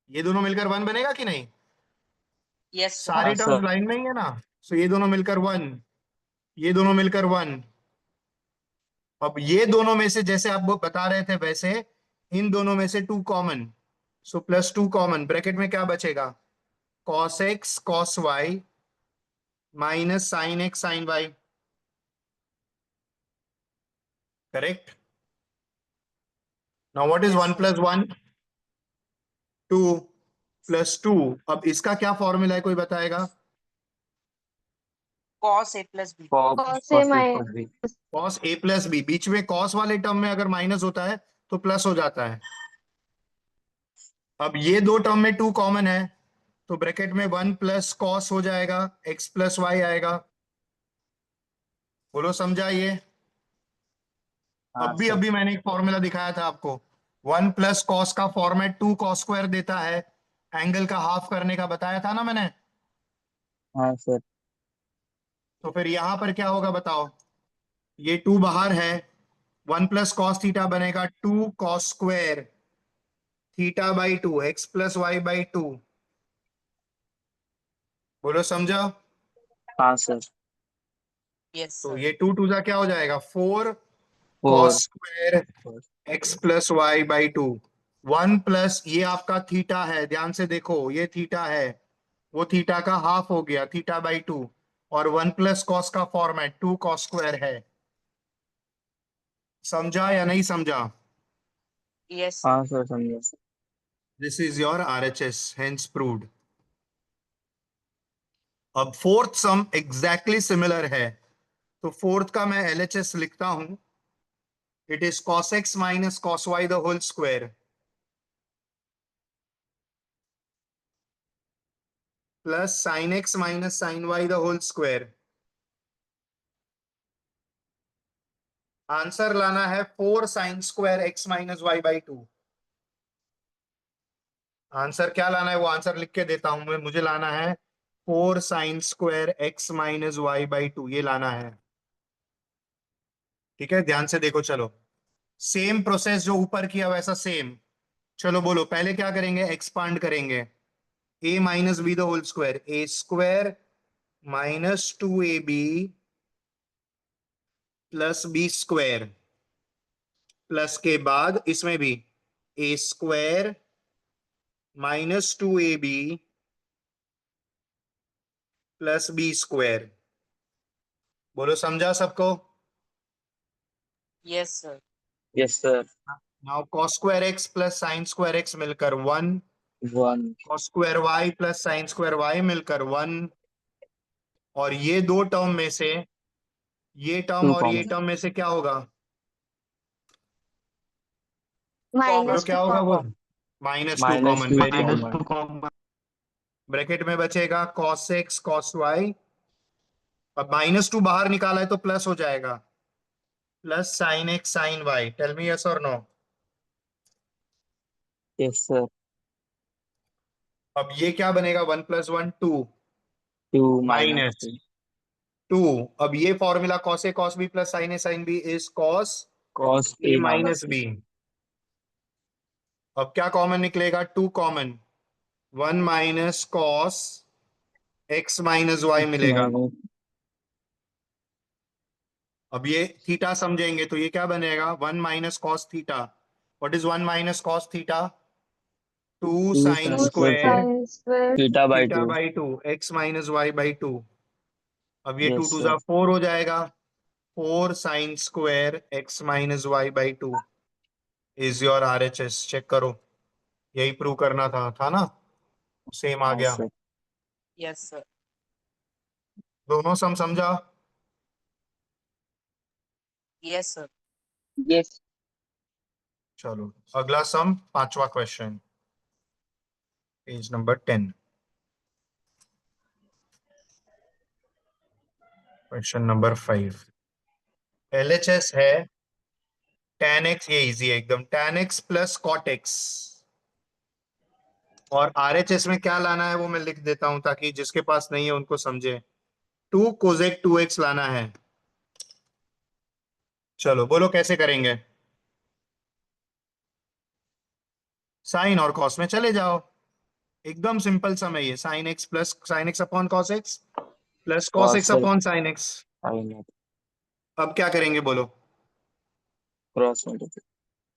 [SPEAKER 1] ये दोनों मिलकर 1 बनेगा कि नहीं?
[SPEAKER 7] Yes, sir.
[SPEAKER 1] सारे
[SPEAKER 6] हाँ
[SPEAKER 1] टर्म्स
[SPEAKER 6] सर।
[SPEAKER 1] लाइन में ही है ना. सो ये दोनों मिलकर 1, ये दोनों मिलकर 1. अब ये दोनों में से जैसे आप वो बता रहे थे वैसे इन दोनों में से 2 common. So plus 2 common, bracket में क्या बचेगा, cos x cos y minus sine x sine y. Correct. Now what is
[SPEAKER 7] Yes,
[SPEAKER 1] 1
[SPEAKER 7] sir.
[SPEAKER 1] Plus 1? 2 plus 2. अब इसका क्या फॉर्मूला है, कोई बताएगा?
[SPEAKER 7] Cos A plus B.
[SPEAKER 4] Cos a minus.
[SPEAKER 1] cos a plus B. बीच में cos वाले टर्म में अगर माइनस होता है तो प्लस हो जाता है. अब ये दो टर्म में 2 कॉमन है तो ब्रैकेट में 1 प्लस कॉस हो जाएगा, x प्लस वाई आएगा. बोलो समझा ये?
[SPEAKER 6] हाँ
[SPEAKER 1] अभी
[SPEAKER 6] सर।
[SPEAKER 1] अभी मैंने एक फॉर्मूला दिखाया था आपको. 1 प्लस कॉस का फॉर्मेट 2 कॉस स्क्वायर देता है. एंगल का हाफ करने का बताया था ना मैंने.
[SPEAKER 6] हाँ सर।
[SPEAKER 1] तो फिर यहां पर क्या होगा बताओ? ये 2 बाहर है, 1 प्लस कॉस थीटा बनेगा 2 cos square theta by 2 x plus y by 2. बोलो समझा?
[SPEAKER 6] हाँ सर।
[SPEAKER 7] Yes,
[SPEAKER 1] तो
[SPEAKER 7] sir.
[SPEAKER 1] ये 2 2 जा क्या हो जाएगा, 4
[SPEAKER 6] 4।
[SPEAKER 1] Cos square x plus y by 2. 1 plus ये आपका थीटा है, ध्यान से देखो ये थीटा है, वो थीटा का हाफ हो गया थीटा बाई 2. और 1 प्लस कॉस का फॉर्मेट 2 कॉस स्क्वायर है. समझा या नहीं समझा?
[SPEAKER 7] Yes, sir.
[SPEAKER 6] हाँ सर समझा।
[SPEAKER 1] This is your RHS, hence proved. अब फोर्थ सम एग्जैक्टली सिमिलर है तो फोर्थ का मैं LHS लिखता हूं. It is cos x minus cos y the whole square plus sin x minus sin y the whole square. Answer लाना है 4 sin square x minus y by 2. Answer क्या लाना है वो आंसर लिख के देता हूं मैं। मुझे लाना है 4 sin² x - y/2, ये लाना है। ठीक है, ध्यान से देखो। चलो सेम प्रोसेस जो ऊपर किया वैसा सेम। चलो बोलो, पहले क्या करेंगे, एक्सपांड करेंगे। a - b² a² - 2ab + b² plus के बाद इसमें भी a² - 2ab + b²। बोलो समझा सबको?
[SPEAKER 7] Yes sir.
[SPEAKER 6] Yes sir.
[SPEAKER 1] Now cos² x + sin² x मिलकर 1,
[SPEAKER 6] 1
[SPEAKER 1] cos² y + sin² y मिलकर 1, और ये दो टर्म में से ये टर्म
[SPEAKER 6] 2
[SPEAKER 1] और ये
[SPEAKER 6] कॉमन।
[SPEAKER 1] टर्म में से क्या होगा? बोलो
[SPEAKER 4] माइनस
[SPEAKER 1] क्या
[SPEAKER 4] टू
[SPEAKER 1] होगा वो?
[SPEAKER 4] Common.
[SPEAKER 1] -2 common.
[SPEAKER 6] -2
[SPEAKER 1] very good.
[SPEAKER 6] Common.
[SPEAKER 1] Bracket में बचेगा cos x cos y। अब -2 बाहर निकाला है तो प्लस हो जाएगा, plus sin x sin y। Tell me yes और नो।
[SPEAKER 6] Yes sir.
[SPEAKER 1] अब ये क्या बनेगा? 1 + 1 2
[SPEAKER 6] 2
[SPEAKER 1] माइनस
[SPEAKER 6] -2
[SPEAKER 1] 2। अब ये formula cos a cos b + sin a sin b is cos
[SPEAKER 6] cos
[SPEAKER 1] a
[SPEAKER 6] a
[SPEAKER 1] -
[SPEAKER 6] -b।
[SPEAKER 1] b। अब क्या कॉमन निकलेगा? 2 कॉमन, 1 - cos x - y मिलेगा। अब ये थीटा समझेंगे तो ये क्या बनेगा? 1 - cos theta. What is 1 - cos theta? 2
[SPEAKER 6] 2
[SPEAKER 1] sin
[SPEAKER 6] sin
[SPEAKER 4] two
[SPEAKER 6] square
[SPEAKER 1] square
[SPEAKER 4] sine square.
[SPEAKER 6] Theta by
[SPEAKER 1] theta
[SPEAKER 6] 2।
[SPEAKER 1] By 2 x - y/2। अब ये 2
[SPEAKER 6] यस
[SPEAKER 1] 2
[SPEAKER 6] सर।
[SPEAKER 1] 4 हो जाएगा। 4 sin² x - y/2 is your RHS। Check करो, यही प्रूव करना था ना? सेम आ
[SPEAKER 6] हाँ
[SPEAKER 1] गया।
[SPEAKER 6] सर।
[SPEAKER 7] Yes sir.
[SPEAKER 1] दोनों सम समझा?
[SPEAKER 7] Yes sir.
[SPEAKER 3] Yes.
[SPEAKER 1] चलो अगला सम, पांचवा question, page number 10, question number 5। LHS है tan x, ये इजी है एकदम, tan x + cot x। और RHS में क्या लाना है वो मैं लिख देता हूं ताकि जिसके पास नहीं है उनको समझे। 2 cosec 2x लाना है। चलो बोलो कैसे करेंगे? साइन और कॉस में चले जाओ, एकदम सिंपल सम है ये। sin x upon cos x plus cos
[SPEAKER 6] cos
[SPEAKER 1] x
[SPEAKER 6] x
[SPEAKER 1] upon sin x।
[SPEAKER 6] sin
[SPEAKER 1] अब क्या करेंगे बोलो?
[SPEAKER 6] Cross multiply.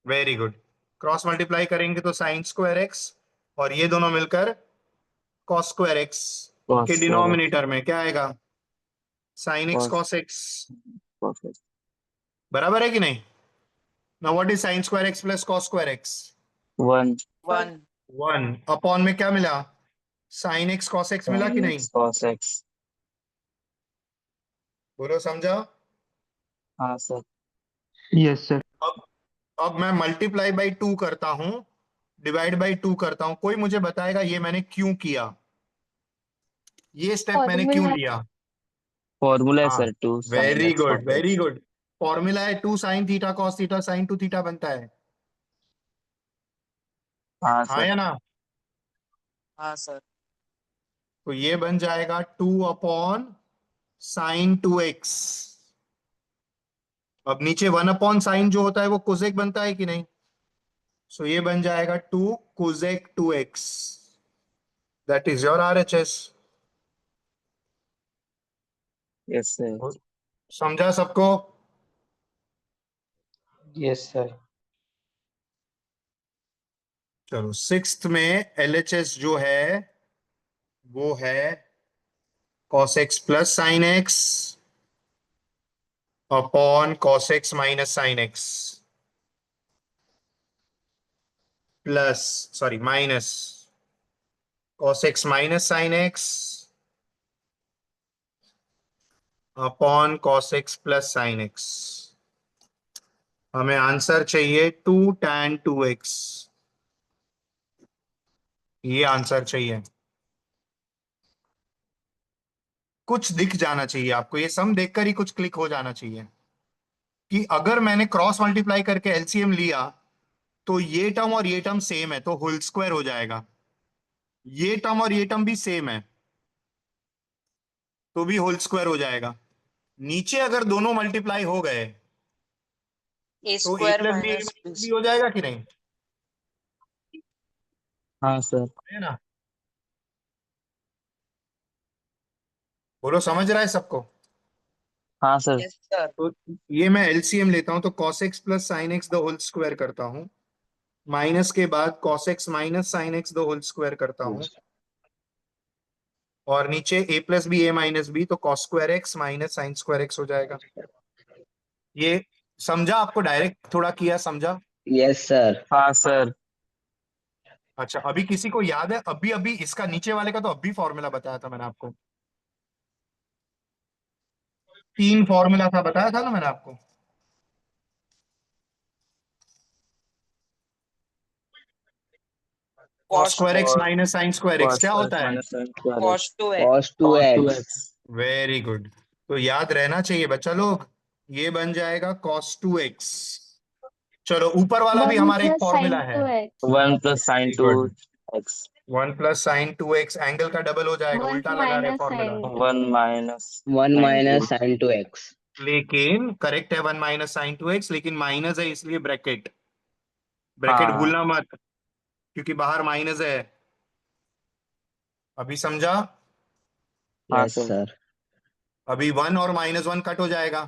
[SPEAKER 1] Very good. Cross multiply करेंगे तो sin² x, और ये दोनों मिलकर cos² x। के
[SPEAKER 6] cos square x
[SPEAKER 1] डिनोमिनेटर में क्या आएगा? sin x
[SPEAKER 6] cos
[SPEAKER 1] cos x।
[SPEAKER 6] cos x
[SPEAKER 1] बराबर है कि नहीं? ना what is sin² x + cos²x?
[SPEAKER 6] 1
[SPEAKER 7] 1।
[SPEAKER 1] 1 upon में क्या मिला? sin x cos x मिला कि
[SPEAKER 6] sin
[SPEAKER 1] नहीं?
[SPEAKER 6] x cos x।
[SPEAKER 1] बोलो समझा?
[SPEAKER 6] हाँ सर।
[SPEAKER 3] Yes, sir.
[SPEAKER 1] अब अब मैं मल्टीप्लाई बाई 2 करता हूं, डिवाइड बाई 2 करता हूं। कोई मुझे बताएगा ये मैंने क्यों किया, ये स्टेप मैंने क्यों
[SPEAKER 4] फॉर्मूला।
[SPEAKER 1] लिया?
[SPEAKER 6] फॉर्मूला है
[SPEAKER 1] हाँ,
[SPEAKER 6] sir 2 sin
[SPEAKER 1] very
[SPEAKER 6] x
[SPEAKER 1] good
[SPEAKER 6] cos
[SPEAKER 1] very
[SPEAKER 6] x।
[SPEAKER 1] Good. Formula है 2 sin theta cos theta sin 2 theta बनता है।
[SPEAKER 6] हाँ
[SPEAKER 1] हाँ
[SPEAKER 6] सर।
[SPEAKER 1] या ना?
[SPEAKER 7] हाँ सर।
[SPEAKER 1] तो ये बन जाएगा 2 अपॉन sin 2x। अब नीचे 1 अपॉन साइन जो होता है वो कोसेक बनता है कि नहीं? सो ये बन जाएगा 2 cosec 2x। That is your RHS।
[SPEAKER 6] Yes sir.
[SPEAKER 1] समझा सबको?
[SPEAKER 3] Yes, sir.
[SPEAKER 1] चलो सिक्स्थ में LHS जो है वो है cos x + sin x upon cos x - sin x plus, sorry, minus cos x - sin x upon cos x + sin x। हमें answer चाहिए 2 tan 2x। ये आंसर चाहिए। कुछ दिख जाना चाहिए आपको, ये सम देखकर ही कुछ क्लिक हो जाना चाहिए कि अगर मैंने क्रॉस मल्टीप्लाई करके LCM लिया तो ये टर्म और ये टर्म सेम है तो होल स्क्वायर हो जाएगा। ये टर्म और ये टर्म भी सेम है, तो भी होल स्क्वायर हो जाएगा। नीचे अगर दोनों मल्टीप्लाई हो गए
[SPEAKER 7] ए
[SPEAKER 1] तो a
[SPEAKER 7] square
[SPEAKER 1] plus b
[SPEAKER 7] minus
[SPEAKER 1] b हो जाएगा कि नहीं?
[SPEAKER 3] हाँ सर।
[SPEAKER 1] है ना? बोलो, समझ रहा है सबको?
[SPEAKER 3] हाँ सर।
[SPEAKER 7] Yes sir.
[SPEAKER 1] तो ये मैं एलसीएम लेता हूं तो cos x plus sine x the whole square करता हूं, माइनस के बाद cos x minus sine x the whole square करता हूं, और नीचे a plus b a minus b, तो cos square x minus sine square x हो जाएगा। ये समझा? आपको डायरेक्ट थोड़ा किया, समझा?
[SPEAKER 3] Yes sir. हाँ सर।
[SPEAKER 1] अच्छा, अभी किसी को याद है? अभी अभी इसका नीचे वाले का तो अभी फॉर्मूला बताया था मैंने आपको, 3 फॉर्मूला था, बताया था ना मैंने आपको। cos
[SPEAKER 7] cos
[SPEAKER 1] square x minus sine square x क्या होता है?
[SPEAKER 7] Cos two x.
[SPEAKER 3] Cos two x.
[SPEAKER 1] Very good. तो याद रहना चाहिए बच्चा लोग, ये बन जाएगा cos 2x। चलो, ऊपर वाला भी
[SPEAKER 4] 1
[SPEAKER 1] हमारा एक
[SPEAKER 4] plus
[SPEAKER 1] फॉर्मूला
[SPEAKER 4] sin
[SPEAKER 1] है।
[SPEAKER 4] 2x।
[SPEAKER 3] 1 plus sine
[SPEAKER 1] very
[SPEAKER 3] two
[SPEAKER 1] good.
[SPEAKER 3] X.
[SPEAKER 1] 1 plus sine 2x, angle का डबल हो जाएगा,
[SPEAKER 4] 1
[SPEAKER 1] उल्टा लगा रहे
[SPEAKER 4] minus
[SPEAKER 1] formula.
[SPEAKER 4] sin
[SPEAKER 3] 1 minus sine two x.
[SPEAKER 1] लेकिन करेक्ट है 1 माइनस साइन 2x, लेकिन माइनस है इसलिए ब्रैकेट, ब्रैकेट
[SPEAKER 3] हाँ।
[SPEAKER 1] भूलना मत, क्योंकि बाहर माइनस है। अभी समझा?
[SPEAKER 3] Yes sir.
[SPEAKER 1] अभी 1 और -1 कट हो जाएगा,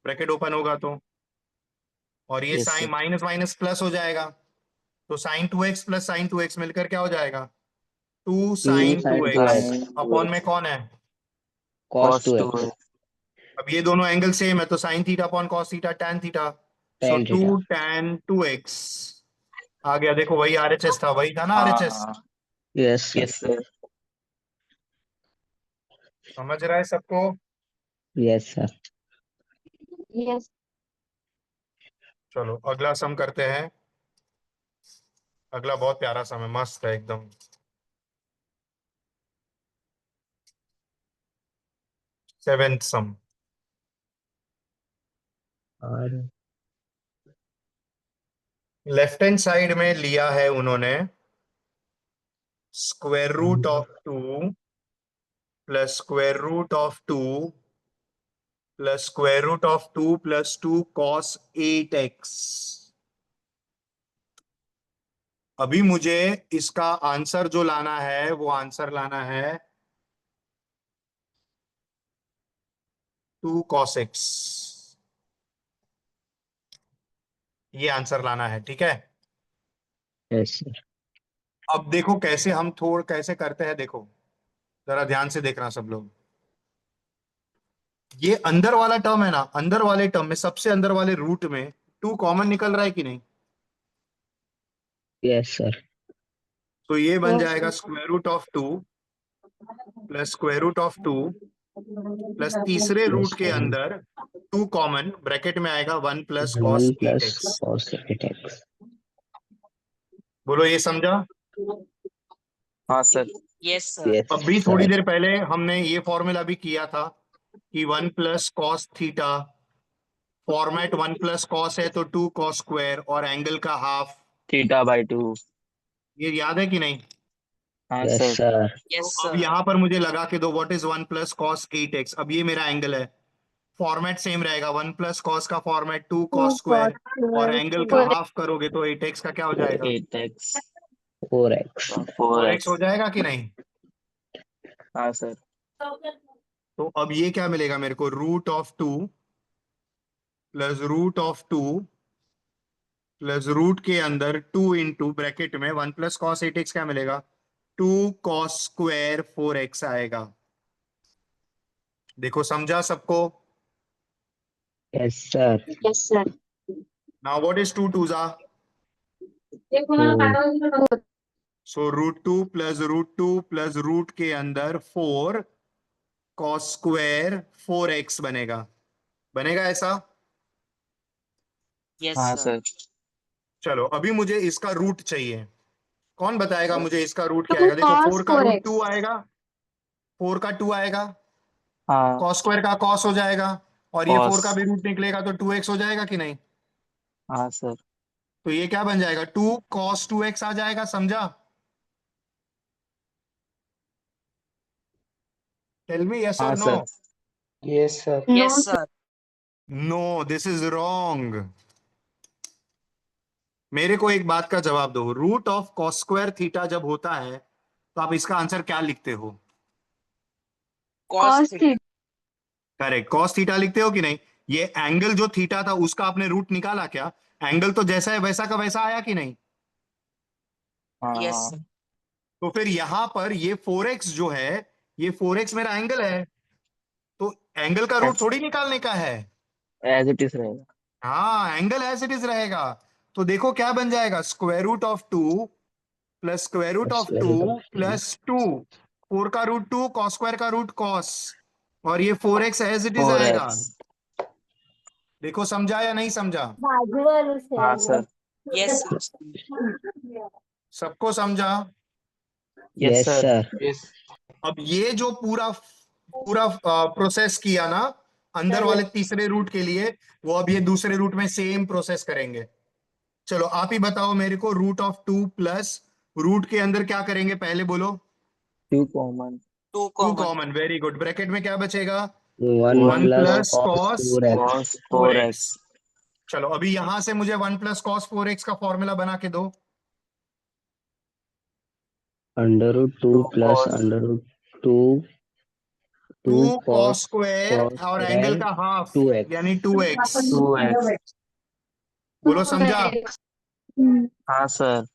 [SPEAKER 1] ब्रैकेट ओपन होगा तो, और ये
[SPEAKER 3] yes
[SPEAKER 1] sine
[SPEAKER 3] sir.
[SPEAKER 1] Minus minus plus हो जाएगा, तो sign 2x plus sine 2x मिलकर क्या हो जाएगा? 2
[SPEAKER 3] 2
[SPEAKER 1] sine
[SPEAKER 3] sine two
[SPEAKER 1] 2x।
[SPEAKER 3] X.
[SPEAKER 1] Upon में कौन है?
[SPEAKER 3] Cos two x.
[SPEAKER 1] अब ये दोनों एंगल सेम है, तो sine theta upon cos theta tan theta, so
[SPEAKER 3] tan
[SPEAKER 1] 2
[SPEAKER 3] theta.
[SPEAKER 1] Tan 2x आ गया। देखो, वही आरएचएस था, वही था ना आरएचएस।
[SPEAKER 3] हाँ। Yes yes sir.
[SPEAKER 1] समझ रहा है सबको?
[SPEAKER 3] Yes sir.
[SPEAKER 4] Yes.
[SPEAKER 1] चलो अगला सम करते हैं। अगला बहुत प्यारा सम है, मस्त है एकदम। 7th सम।
[SPEAKER 3] और
[SPEAKER 1] लेफ्ट हैंड साइड में लिया है उन्होंने square root of 2 plus square root of 2 plus square root of 2 plus 2 cos 8x। अभी मुझे इसका आंसर जो लाना है, वो आंसर लाना है 2 cos x। ये आंसर लाना है, ठीक है?
[SPEAKER 3] Yes sir.
[SPEAKER 1] अब देखो कैसे हम कैसे करते हैं, देखो जरा ध्यान से देखना सब लोग। ये अंदर वाला टर्म है ना, अंदर वाले टर्म में सबसे अंदर वाले रूट में 2 कॉमन निकल रहा है कि नहीं?
[SPEAKER 3] Yes sir.
[SPEAKER 1] तो ये बन
[SPEAKER 4] Yes.
[SPEAKER 1] जाएगा square root of 2 plus square root of 2 plus तीसरे
[SPEAKER 3] प्लस
[SPEAKER 1] रूट के अंदर 2 कॉमन, ब्रैकेट में आएगा 1 plus cos
[SPEAKER 3] 1
[SPEAKER 1] eight
[SPEAKER 3] plus
[SPEAKER 1] x
[SPEAKER 3] cos 8x।
[SPEAKER 1] बोलो, ये समझा?
[SPEAKER 3] हाँ सर।
[SPEAKER 7] Yes sir.
[SPEAKER 3] यस
[SPEAKER 1] अब भी थोड़ी
[SPEAKER 3] सर।
[SPEAKER 1] देर पहले हमने ये फॉर्मूला भी किया था कि 1 plus cos theta, format 1 plus cos है तो 2 कॉस स्क्वायर, और एंगल का हाफ।
[SPEAKER 3] Theta by 2।
[SPEAKER 1] ये याद है कि नहीं?
[SPEAKER 3] हाँ यस सर। सर।
[SPEAKER 1] तो
[SPEAKER 7] यस
[SPEAKER 1] अब
[SPEAKER 7] सर।
[SPEAKER 1] यहां पर मुझे लगा कि दो, what is 1 plus cos 8x। अब ये मेरा एंगल है, फॉर्मेट सेम रहेगा, 1 प्लस कॉस का फॉर्मेट 2 कॉस
[SPEAKER 4] 2 cos
[SPEAKER 1] स्क्वायर, और एंगल का
[SPEAKER 4] square.
[SPEAKER 1] हाफ करोगे तो 8x का क्या हो जाएगा?
[SPEAKER 3] 8x। 4x।
[SPEAKER 1] 4x
[SPEAKER 3] 4x।
[SPEAKER 1] हो जाएगा कि नहीं?
[SPEAKER 3] हाँ सर।
[SPEAKER 1] तो अब ये क्या मिलेगा मेरे को? Root of 2 plus root of 2 plus root के अंदर 2 इंटू ब्रैकेट में 1 प्लस कॉस 8x क्या मिलेगा? 2 कॉस स्क्वायर 4x आएगा। देखो, समझा सबको?
[SPEAKER 3] Yes sir.
[SPEAKER 4] Yes, sir.
[SPEAKER 1] Now what is 2 2 जा? So root two plus root के अंदर 4 कॉस स्क्वायर 4x बनेगा। बनेगा ऐसा?
[SPEAKER 7] यस
[SPEAKER 3] हाँ
[SPEAKER 7] सर।
[SPEAKER 3] सर।
[SPEAKER 1] चलो, अभी मुझे इसका रूट चाहिए। कौन बताएगा मुझे इसका रूट क्या
[SPEAKER 4] 2
[SPEAKER 1] आएगा? देखो,
[SPEAKER 4] cos
[SPEAKER 1] 4 का रूट 2
[SPEAKER 4] 4x.
[SPEAKER 1] आएगा, 4 का 2 आएगा,
[SPEAKER 3] हाँ।
[SPEAKER 1] कॉस स्क्वायर का कॉस हो जाएगा, और ये 4
[SPEAKER 3] कॉस।
[SPEAKER 1] का भी रूट निकलेगा तो 2x हो जाएगा कि नहीं?
[SPEAKER 3] हाँ सर।
[SPEAKER 1] तो ये क्या बन जाएगा? 2 cos 2x आ जाएगा, समझा? टेल मी यस
[SPEAKER 3] हाँ
[SPEAKER 1] और no.
[SPEAKER 3] Sir.
[SPEAKER 6] Yes, sir.
[SPEAKER 4] No,
[SPEAKER 7] yes sir,
[SPEAKER 1] no, this is wrong. मेरे को एक बात का जवाब दो. Root of cos square theta जब होता है तो आप इसका आंसर क्या लिखते हो?
[SPEAKER 7] cos
[SPEAKER 4] cos
[SPEAKER 7] theta,
[SPEAKER 4] theta.
[SPEAKER 1] Correct, cos theta लिखते हो कि नहीं? ये एंगल जो थीटा था उसका आपने रूट निकाला क्या? एंगल तो जैसा है वैसा का वैसा आया कि नहीं?
[SPEAKER 7] yes
[SPEAKER 3] हाँ.
[SPEAKER 7] sir,
[SPEAKER 1] तो फिर यहां पर ये 4x जो है, ये 4x मेरा एंगल है, तो एंगल का रूट थोड़ी निकालने का है.
[SPEAKER 3] एज इट इज रहेगा.
[SPEAKER 1] हाँ, एंगल एज इट इज रहेगा. तो देखो क्या बन जाएगा, square root of 2 plus square root of
[SPEAKER 3] Square
[SPEAKER 1] 2
[SPEAKER 3] root of two.
[SPEAKER 1] Plus 2. 4 का रूट 2, कॉस स्क्वायर का रूट कॉस, और ये 4x एज इट इज आएगा.
[SPEAKER 3] 4x.
[SPEAKER 1] देखो समझा या नहीं समझा?
[SPEAKER 3] हाँ सर.
[SPEAKER 7] yes sir,
[SPEAKER 1] सबको समझा?
[SPEAKER 3] Yes sir.
[SPEAKER 6] Yes.
[SPEAKER 1] अब ये जो पूरा पूरा प्रोसेस किया ना अंदर वाले तीसरे रूट के लिए, वो अब ये दूसरे रूट में सेम प्रोसेस करेंगे. चलो आप ही बताओ मेरे को, रूट ऑफ 2 प्लस रूट के अंदर क्या करेंगे पहले बोलो?
[SPEAKER 3] 2 common.
[SPEAKER 7] 2
[SPEAKER 1] 2
[SPEAKER 7] common,
[SPEAKER 1] common, very good. Bracket में क्या बचेगा?
[SPEAKER 3] 1
[SPEAKER 1] 1
[SPEAKER 3] plus
[SPEAKER 1] plus
[SPEAKER 3] cos
[SPEAKER 1] cos
[SPEAKER 3] 4x.
[SPEAKER 7] cos
[SPEAKER 1] 4x. चलो अभी यहां से मुझे 1 प्लस कॉस 4x का फॉर्मूला बना के दो.
[SPEAKER 3] Under root 2
[SPEAKER 6] 2
[SPEAKER 3] plus
[SPEAKER 6] cos.
[SPEAKER 3] under root 2 2
[SPEAKER 1] 2 cos
[SPEAKER 3] cos
[SPEAKER 1] square
[SPEAKER 3] cos
[SPEAKER 1] और एंगल
[SPEAKER 3] square
[SPEAKER 1] का हाफ
[SPEAKER 3] 2x.
[SPEAKER 1] यानी 2x.
[SPEAKER 6] 2x.
[SPEAKER 1] बोलो समझा?
[SPEAKER 4] 2x.
[SPEAKER 3] हाँ सर.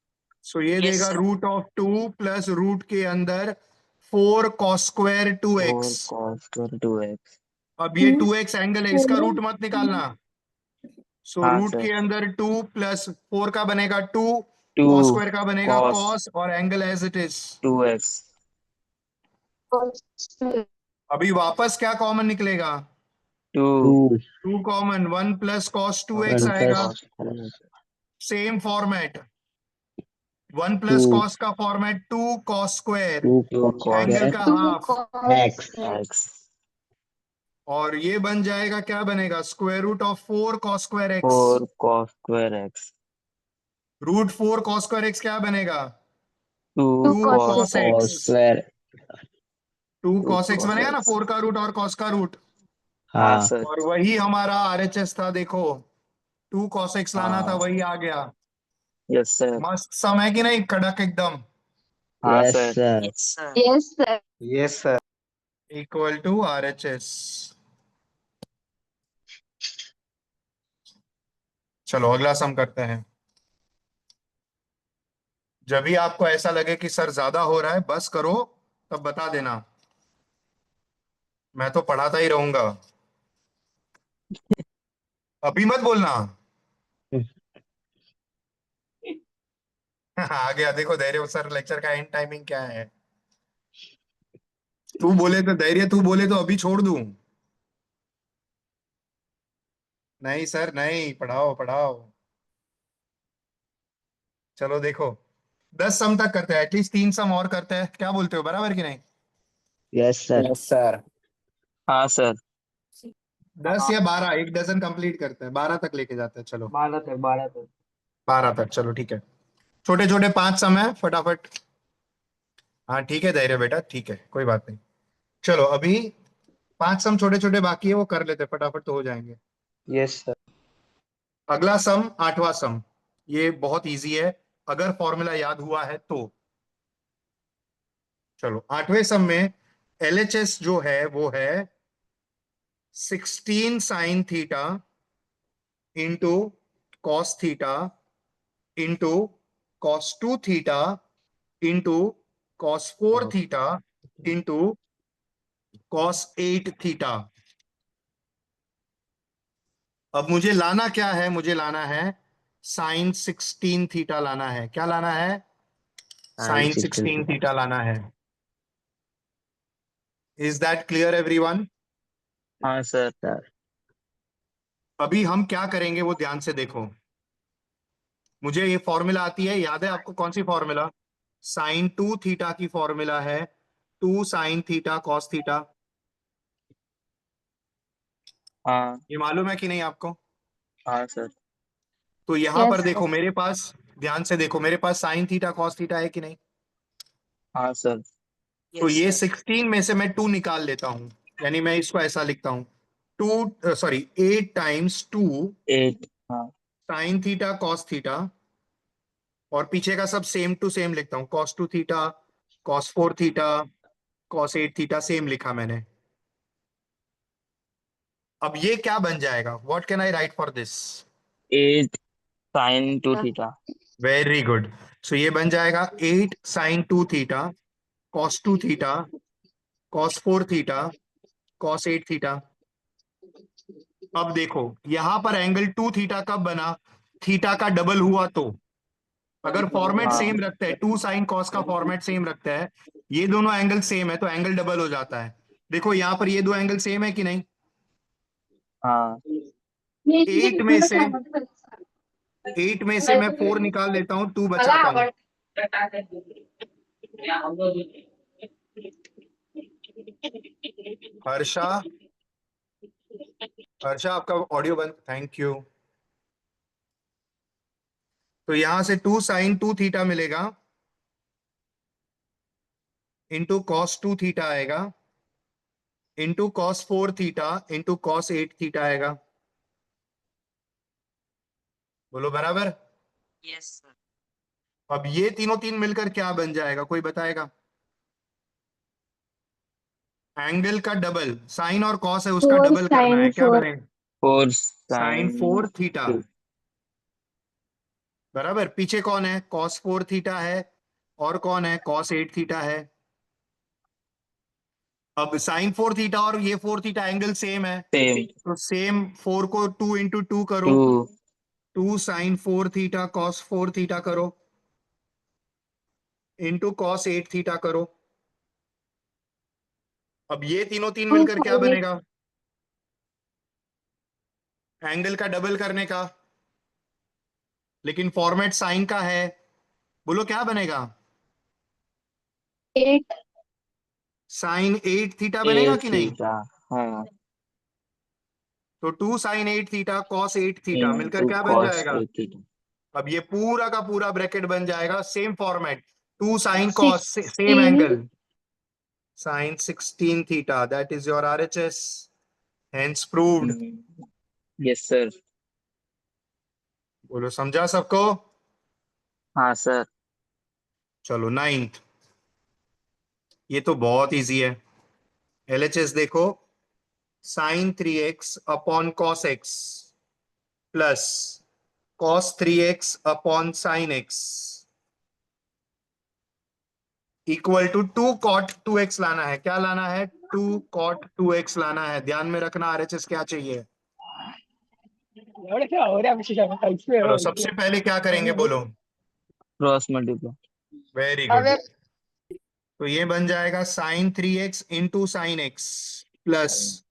[SPEAKER 1] सो ये
[SPEAKER 7] yes
[SPEAKER 1] देगा
[SPEAKER 7] sir,
[SPEAKER 1] root of 2 plus root के अंदर 4 cos square 2x.
[SPEAKER 3] 4 cos square 2x.
[SPEAKER 1] अब ये 2x एंगल है, इसका रूट मत निकालना. सो
[SPEAKER 3] हाँ
[SPEAKER 1] रूट
[SPEAKER 3] सर.
[SPEAKER 1] के अंदर 2 प्लस 4 का बनेगा 2,
[SPEAKER 3] 2
[SPEAKER 1] कॉस स्क्वायर का बनेगा
[SPEAKER 3] cos
[SPEAKER 1] कॉस, और angle as it is.
[SPEAKER 3] 2x.
[SPEAKER 1] अभी वापस क्या कॉमन निकलेगा?
[SPEAKER 3] 2
[SPEAKER 1] 2 कॉमन, 1 प्लस कॉस 2x
[SPEAKER 3] 1
[SPEAKER 1] आएगा.
[SPEAKER 3] plus
[SPEAKER 1] same format. 1 plus
[SPEAKER 3] 2
[SPEAKER 1] cos का format 2 cos square,
[SPEAKER 3] 2 cos
[SPEAKER 1] angle
[SPEAKER 3] square
[SPEAKER 1] का
[SPEAKER 4] 2
[SPEAKER 1] हाफ,
[SPEAKER 3] x. x.
[SPEAKER 1] और ये बन जाएगा, क्या बनेगा, square root of 4 cos square x.
[SPEAKER 3] 4 cos square x.
[SPEAKER 1] Root 4 cos square x क्या बनेगा?
[SPEAKER 3] 2
[SPEAKER 4] 2
[SPEAKER 1] 2
[SPEAKER 4] cos
[SPEAKER 1] cos
[SPEAKER 3] cos
[SPEAKER 1] x.
[SPEAKER 3] square
[SPEAKER 1] 2
[SPEAKER 3] 2
[SPEAKER 1] cos x
[SPEAKER 3] cos
[SPEAKER 1] बनेगा ना,
[SPEAKER 3] x.
[SPEAKER 1] 4 का रूट और कॉस का रूट.
[SPEAKER 3] हाँ सर.
[SPEAKER 1] और वही हमारा आरएचएस था. देखो 2 कॉस एक्स लाना था,
[SPEAKER 3] हाँ.
[SPEAKER 1] वही आ गया.
[SPEAKER 3] Yes sir.
[SPEAKER 1] मस्त सम है कि नहीं, कड़क एकदम.
[SPEAKER 3] हाँ sir.
[SPEAKER 7] yes sir,
[SPEAKER 4] Yes, sir.
[SPEAKER 6] Yes, sir.
[SPEAKER 1] Equal to RHS. चलो अगला सम करते हैं. जब भी आपको ऐसा लगे कि सर ज्यादा हो रहा है बस करो, तब बता देना, मैं तो पढ़ाता ही रहूंगा. अभी मत बोलना. आ गया, देखो धैर्य सर लेक्चर का एंड टाइमिंग क्या है. तू बोले तो धैर्य, तू बोले तो अभी छोड़ दूं. नहीं सर नहीं, पढ़ाओ पढ़ाओ. चलो देखो, 10 सम तक करते हैं, एटलीस्ट 3 सम और करते हैं. क्या बोलते हो, बराबर कि नहीं?
[SPEAKER 3] Yes sir.
[SPEAKER 6] Yes, sir.
[SPEAKER 3] हाँ सर.
[SPEAKER 1] 10 या 12, एक डजन कंप्लीट करते हैं, 12 तक लेके जाते हैं. चलो
[SPEAKER 6] 12 तक 12 तक.
[SPEAKER 1] 12 तक, चलो ठीक है. छोटे छोटे 5 सम है, फटाफट. हाँ ठीक है धैर्य बेटा, ठीक है, कोई बात नहीं. चलो अभी 5 सम छोटे छोटे बाकी है, वो कर लेते हैं, फटाफट तो हो जाएंगे.
[SPEAKER 6] Yes, sir.
[SPEAKER 1] अगला सम 8वां सम. ये बहुत इजी है अगर फॉर्मूला याद हुआ है तो. चलो 8वें सम में एलएचएस जो है वो है 16 sine theta into cos theta into cos 2 theta into cos 4 theta into cos 8 theta. अब मुझे लाना क्या है, मुझे लाना है साइन 16 थीटा लाना है. क्या लाना है? साइन 16 थीटा लाना है. Is that clear everyone?
[SPEAKER 3] हाँ सर.
[SPEAKER 1] अभी हम क्या करेंगे वो ध्यान से देखो. मुझे ये फॉर्मूला आती है, याद है आपको कौन सी फॉर्मूला? साइन 2 थीटा की फॉर्मूला है 2 साइन थीटा कॉस थीटा.
[SPEAKER 3] हाँ.
[SPEAKER 1] ये मालूम है कि नहीं आपको?
[SPEAKER 3] हाँ सर.
[SPEAKER 1] तो यहां पर
[SPEAKER 4] Yes,
[SPEAKER 1] देखो मेरे पास, ध्यान से देखो, मेरे पास साइन थीटा कॉस थीटा है कि नहीं?
[SPEAKER 3] हाँ सर.
[SPEAKER 1] तो
[SPEAKER 7] Yes,
[SPEAKER 1] ये
[SPEAKER 7] sir.
[SPEAKER 1] 16 में से मैं 2 निकाल लेता हूं, यानी मैं इसको ऐसा लिखता हूं, 8 टाइम्स 2
[SPEAKER 3] 8 हाँ
[SPEAKER 1] साइन थीटा कॉस थीटा, और पीछे का सब सेम टू सेम लिखता हूँ, cos 2 theta, cos 4 theta, cos 8 theta, same लिखा मैंने। अब ये क्या बन जाएगा? What can I write for this?
[SPEAKER 3] 8 sin 2 थीटा।
[SPEAKER 1] Very good. सो ये बन जाएगा 8 sine 2 theta, cos 2 theta, cos 4 theta, cos 8 theta. अब देखो यहां पर एंगल 2 थीटा कब बना? थीटा का डबल हुआ तो। अगर फॉर्मेट
[SPEAKER 3] हाँ
[SPEAKER 1] सेम रखता है, 2 साइन कॉस का फॉर्मेट सेम रखता है, ये दोनों एंगल सेम है तो एंगल डबल हो जाता है। देखो यहां पर ये दो एंगल सेम है कि नहीं?
[SPEAKER 3] हाँ
[SPEAKER 1] 8 में से मैं 4 निकाल लेता हूं, 2 बचाता हूं। हर्षा, हर्षा आपका ऑडियो बंद, थैंक यू। तो यहां से 2 साइन 2 थीटा मिलेगा, इंटू कॉस 2 थीटा आएगा, into cos 4 theta, into cos 8 theta आएगा। बोलो बराबर।
[SPEAKER 7] Yes, sir.
[SPEAKER 1] अब ये तीनों तीन मिलकर क्या बन जाएगा, कोई बताएगा? एंगल का डबल, साइन और कॉस है उसका
[SPEAKER 4] 4
[SPEAKER 1] डबल करना है,
[SPEAKER 4] sin
[SPEAKER 1] क्या
[SPEAKER 4] 4
[SPEAKER 1] बनेगा?
[SPEAKER 3] 4
[SPEAKER 1] साइन
[SPEAKER 3] sin
[SPEAKER 1] 4 थीटा।
[SPEAKER 3] 2
[SPEAKER 1] बराबर। पीछे कौन है? कॉस 4 थीटा है, और कौन है? कॉस 8 थीटा है। अब साइन 4 थीटा और ये 4 थीटा एंगल सेम है,
[SPEAKER 3] सेम
[SPEAKER 1] तो सेम 4 को 2 इंटू 2 करो,
[SPEAKER 3] 2
[SPEAKER 1] 2 साइन 4 थीटा कॉस 4 थीटा करो, इंटू कॉस 8 थीटा करो। अब ये तीनों तीन
[SPEAKER 4] 2
[SPEAKER 1] मिलकर क्या
[SPEAKER 4] sin 8
[SPEAKER 1] बनेगा? एंगल का डबल करने का, लेकिन फॉर्मेट साइन का है। बोलो क्या बनेगा?
[SPEAKER 4] 8
[SPEAKER 1] साइन 8 थीटा बनेगा
[SPEAKER 3] 8
[SPEAKER 1] कि नहीं?
[SPEAKER 3] थीटा हाँ
[SPEAKER 1] तो 2 साइन 8 थीटा कॉस 8 थीटा मिलकर
[SPEAKER 3] इनटू
[SPEAKER 1] क्या बन
[SPEAKER 3] cos
[SPEAKER 1] जाएगा?
[SPEAKER 3] 8 थीटा।
[SPEAKER 1] अब ये पूरा का पूरा ब्रैकेट बन जाएगा, same format, 2 sine cos same
[SPEAKER 4] 16
[SPEAKER 1] angle, sine 16 theta, that is your RHS, hence proved.
[SPEAKER 3] Yes sir.
[SPEAKER 1] बोलो समझा सबको?
[SPEAKER 3] हाँ सर।
[SPEAKER 1] चलो 9th, ये तो बहुत इजी है। एलएचएस देखो, sine 3x upon cos x plus cos 3x upon sine x equal to 2 cot 2x लाना है। क्या लाना है? 2 कॉट 2x लाना है। ध्यान में रखना आरएचएस क्या चाहिए।
[SPEAKER 5] एवढं क्या हो रहा है इसमें
[SPEAKER 1] चलो सबसे पहले क्या करेंगे बोलो?
[SPEAKER 3] Cross multiply.
[SPEAKER 1] Very good.
[SPEAKER 5] अबे
[SPEAKER 1] तो ये बन जाएगा sine 3x into sine x plus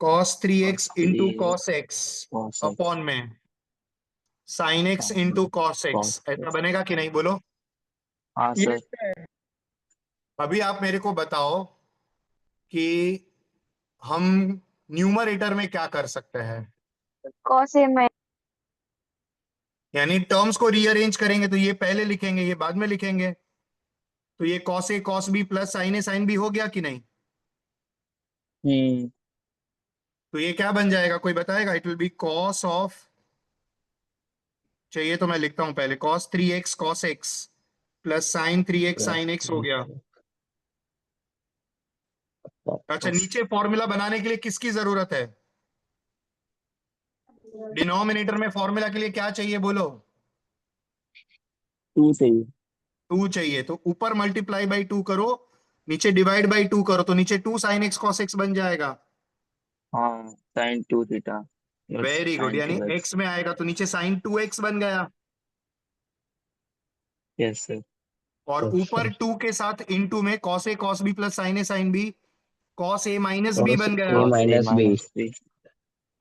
[SPEAKER 1] cos 3x into cos x
[SPEAKER 3] cos x
[SPEAKER 1] upon में sine x into cos x.
[SPEAKER 3] cos
[SPEAKER 1] ऐसा
[SPEAKER 3] x।
[SPEAKER 1] बनेगा कि नहीं? बोलो।
[SPEAKER 3] हाँ सर।
[SPEAKER 1] अभी आप मेरे को बताओ कि हम न्यूमरेटर में क्या कर सकते हैं,
[SPEAKER 4] cos a minus
[SPEAKER 1] यानी टर्म्स को रीअरेंज करेंगे तो ये पहले लिखेंगे, ये बाद में लिखेंगे। तो ये cos a cos b plus sine a sine B हो गया कि नहीं?
[SPEAKER 3] हम्म
[SPEAKER 1] तो ये क्या बन जाएगा, कोई बताएगा? It will be cos of, चाहिए तो मैं लिखता हूं पहले, cos 3x cos x plus sign 3x sine x हो गया। अच्छा, नीचे फॉर्मूला बनाने के लिए किसकी जरूरत है? डिनोमिनेटर में फॉर्मूला के लिए क्या चाहिए बोलो?
[SPEAKER 3] 2 चाहिए।
[SPEAKER 1] 2 चाहिए, तो ऊपर मल्टीप्लाई बाई 2 करो, नीचे डिवाइड बाई 2 करो, तो नीचे 2 साइन एक्स कॉस एक्स बन जाएगा।
[SPEAKER 3] हाँ sin 2 theta plus
[SPEAKER 1] very good,
[SPEAKER 3] sin
[SPEAKER 1] यानी
[SPEAKER 3] 2x।
[SPEAKER 1] एक्स में आएगा तो नीचे साइन 2x बन गया,
[SPEAKER 3] यस सर।
[SPEAKER 1] और ऊपर 2 के साथ इनटू में cos a cos b plus sine a sine b, cos a minus b बन गया।
[SPEAKER 3] cos a minus b.